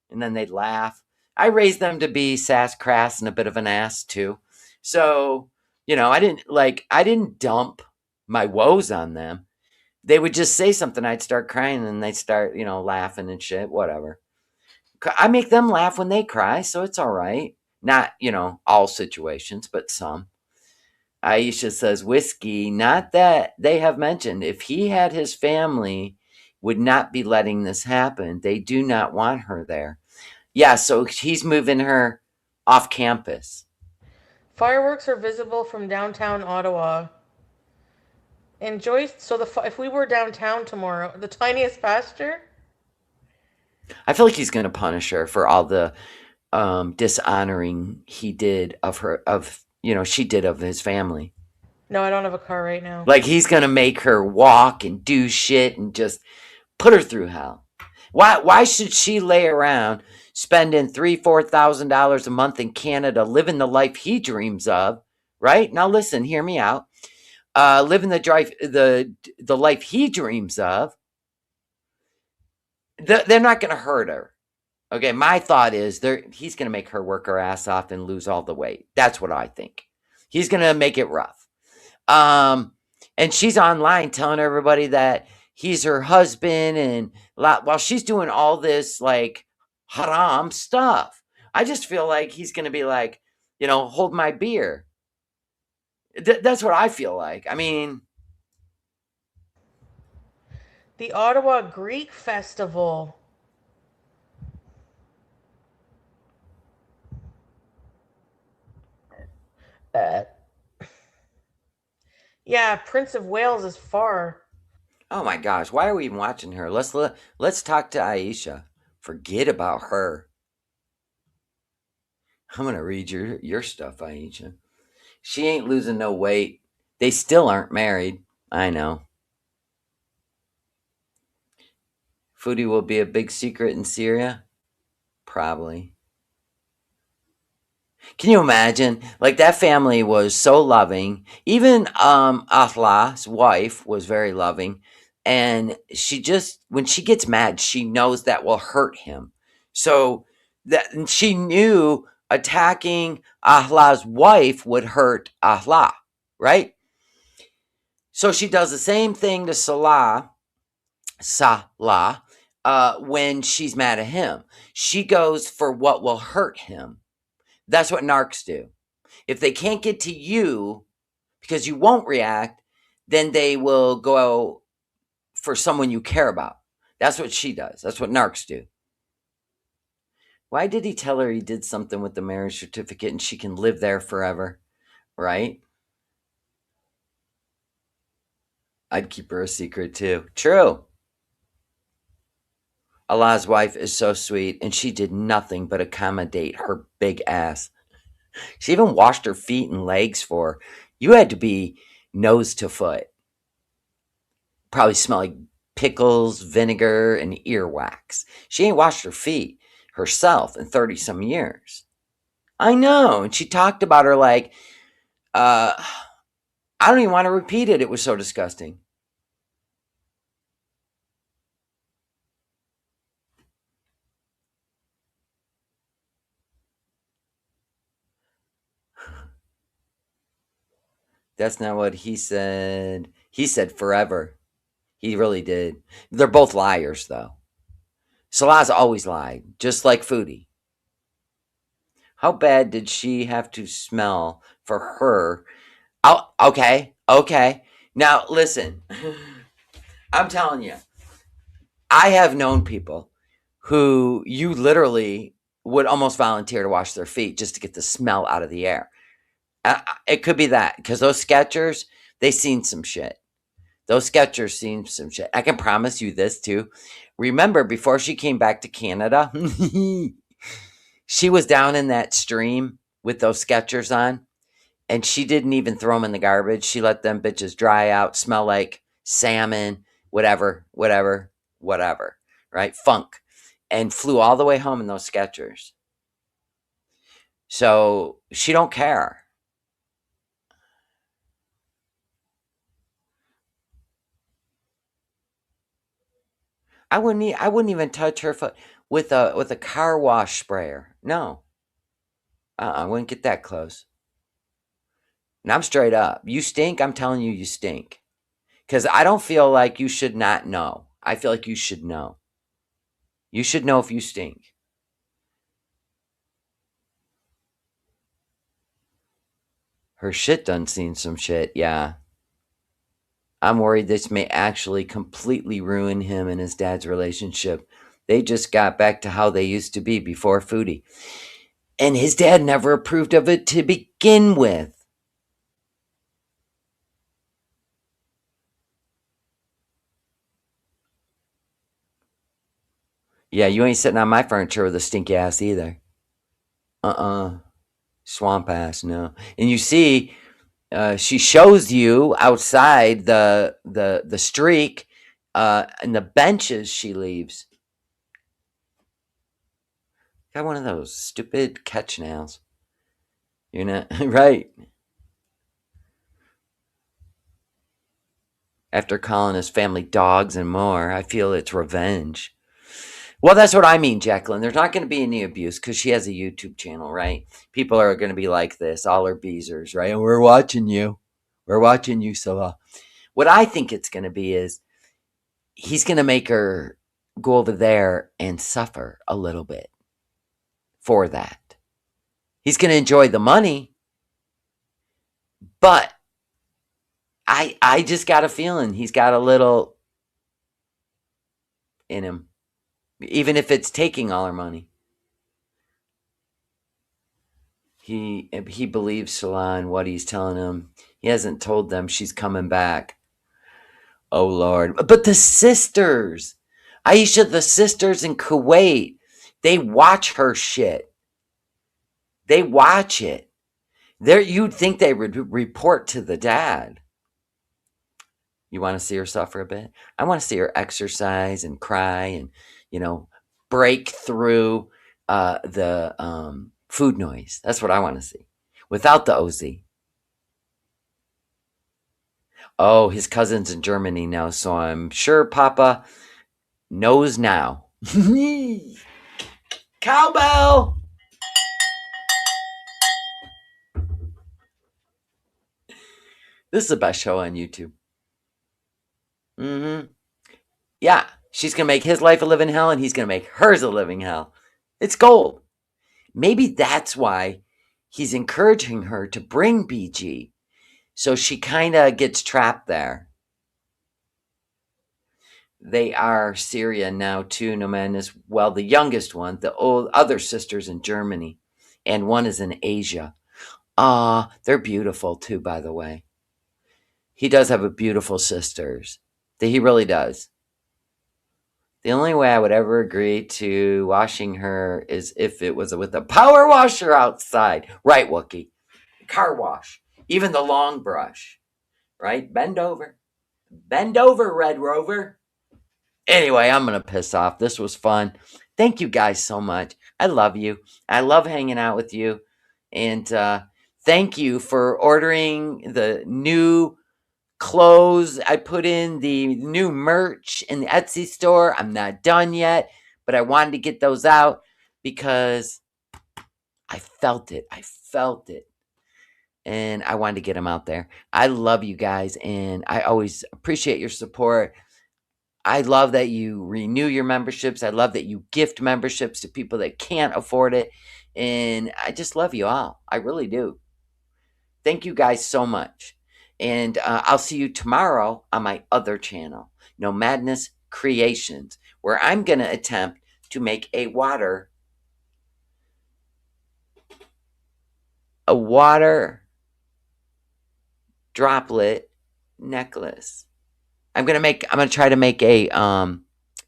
And then they'd laugh. I raised them to be sass, crass, and a bit of an ass too. So, I didn't dump my woes on them. They would just say something, I'd start crying, and they'd start, laughing and shit, whatever. I make them laugh when they cry, so it's all right. Not, all situations, but some. Aisha says, whiskey, not that they have mentioned. If he had his family, would not be letting this happen. They do not want her there. Yeah, so he's moving her off campus. Fireworks are visible from downtown Ottawa. Enjoy. So if we were downtown tomorrow, the tiniest pasture. I feel like he's going to punish her for all the dishonoring he did of her, she did of his family. No, I don't have a car right now. Like he's going to make her walk and do shit and just put her through hell. Why should she lay around spending $3,000-$4,000 a month in Canada, living the life he dreams of? Right now, listen, hear me out. Living the life he dreams of. They're not going to hurt her. Okay, my thought is he's going to make her work her ass off and lose all the weight. That's what I think. He's going to make it rough. And she's online telling everybody that he's her husband, and while she's doing all this like haram stuff, I just feel like he's going to be like, hold my beer. That's what I feel like. I mean, the Ottawa Greek Festival. Yeah, Prince of Wales is far. oh my gosh, why are we even watching her? Let's talk to Aisha. Forget about her. I'm gonna read your stuff, Aisha. She ain't losing no weight. They still aren't married. I know. Foodie will be a big secret in Syria? Probably. Can you imagine? Like that family was so loving. Even Ahlah's wife was very loving. And she just when she gets mad, she knows that will hurt him. So that and she knew attacking Ahlah's wife would hurt Ahlah, right? So she does the same thing to Salah, when she's mad at him. She goes for what will hurt him. That's what narcs do. If they can't get to you because you won't react, then they will go for someone you care about. That's what she does. That's what narcs do. Why did he tell her he did something with the marriage certificate and she can live there forever? Right? I'd keep her a secret too. True. Allah's wife is so sweet, and she did nothing but accommodate her big ass. She even washed her feet and legs for her. You had to be nose to foot. Probably smell like pickles, vinegar, and earwax. She ain't washed her feet herself in 30 some years. I know. And she talked about her like, I don't even want to repeat it. It was so disgusting. That's not what he said. He said forever. He really did. They're both liars, though. Salah's always lied, just like Foodie. How bad did she have to smell for her? Oh, okay. Now, listen. I'm telling you, I have known people who you literally would almost volunteer to wash their feet just to get the smell out of the air. It could be that because those Skechers, they seen some shit. Those Skechers seen some shit. I can promise you this too. Remember, before she came back to Canada, she was down in that stream with those Skechers on, and she didn't even throw them in the garbage. She let them bitches dry out, smell like salmon, whatever, whatever, whatever, right? Funk, and flew all the way home in those Skechers. So she don't care. I wouldn't even touch her foot with a car wash sprayer. No, I wouldn't get that close. And I'm straight up. You stink. I'm telling you, you stink. Because I don't feel like you should not know. I feel like you should know. You should know if you stink. Her shit done seen some shit. Yeah. I'm worried this may actually completely ruin him and his dad's relationship. They just got back to how they used to be before Foodie. And his dad never approved of it to begin with. Yeah, you ain't sitting on my furniture with a stinky ass either. Swamp ass, no. And you see, she shows you outside the streak and the benches she leaves. Got one of those stupid catch nails. You're not right. After calling his family dogs and more, I feel it's revenge. Well, that's what I mean, Jacqueline. There's not going to be any abuse because she has a YouTube channel, right? People are going to be like this, all her beezers, right? And we're watching you. We're watching you, Salah. What I think it's going to be is he's going to make her go over there and suffer a little bit for that. He's going to enjoy the money, but I just got a feeling he's got a little in him, even if it's taking all her money. He believes Salah and what he's telling him. He hasn't told them she's coming back. Oh Lord! But the sisters, Aisha, the sisters in Kuwait, they watch her shit. They watch it. You'd think they would report to the dad. You want to see her suffer a bit? I want to see her exercise and cry and, break through the food noise. That's what I want to see. Without the OZ. Oh, his cousin's in Germany now, so I'm sure Papa knows now. Cowbell! This is the best show on YouTube. Mm-hmm. Yeah, she's going to make his life a living hell, and he's going to make hers a living hell. It's gold. Maybe that's why he's encouraging her to bring BG. So she kind of gets trapped there. They are Syria now too, no man is well, the youngest one, the other sister's in Germany, and one is in Asia. They're beautiful too, by the way. He does have a beautiful sisters. He really does. The only way I would ever agree to washing her is if it was with a power washer outside. Right, Wookie? Car wash. Even the long brush. Right? Bend over. Bend over, Red Rover. Anyway, I'm going to piss off. This was fun. Thank you guys so much. I love you. I love hanging out with you. And thank you for ordering the new clothes. I put in the new merch in the Etsy store. I'm not done yet, but I wanted to get those out because I felt it. And I wanted to get them out there. I love you guys, and I always appreciate your support. I love that you renew your memberships. I love that you gift memberships to people that can't afford it. And I just love you all. I really do. Thank you guys so much. And I'll see you tomorrow on my other channel, No Madness Creations, where I'm going to attempt to make a water droplet necklace. I'm gonna try to make a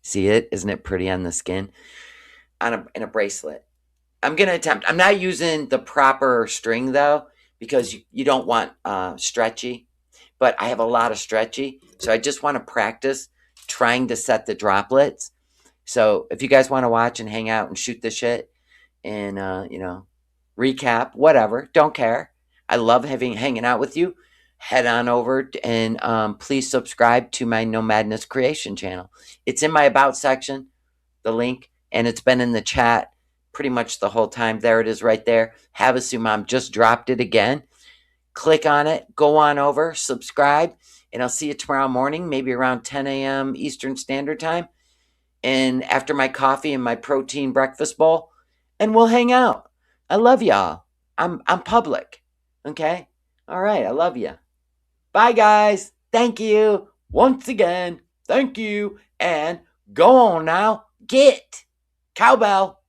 see it? Isn't it pretty on the skin? In a bracelet. I'm gonna attempt. I'm not using the proper string though, because you don't want stretchy. But I have a lot of stretchy, so I just want to practice trying to set the droplets. So if you guys want to watch and hang out and shoot the shit and recap, whatever, don't care. I love hanging out with you. Head on over and please subscribe to my No Madness Creation channel. It's in my about section, the link, and it's been in the chat pretty much the whole time. There it is right there. Havasu Mom just dropped it again. Click on it, go on over, subscribe, and I'll see you tomorrow morning, maybe around 10 a.m. Eastern Standard Time. And after my coffee and my protein breakfast bowl, and we'll hang out. I love y'all. I'm public. Okay? All right, I love you. Bye guys. Thank you. Once again, thank you. And go on now. Get cowbell.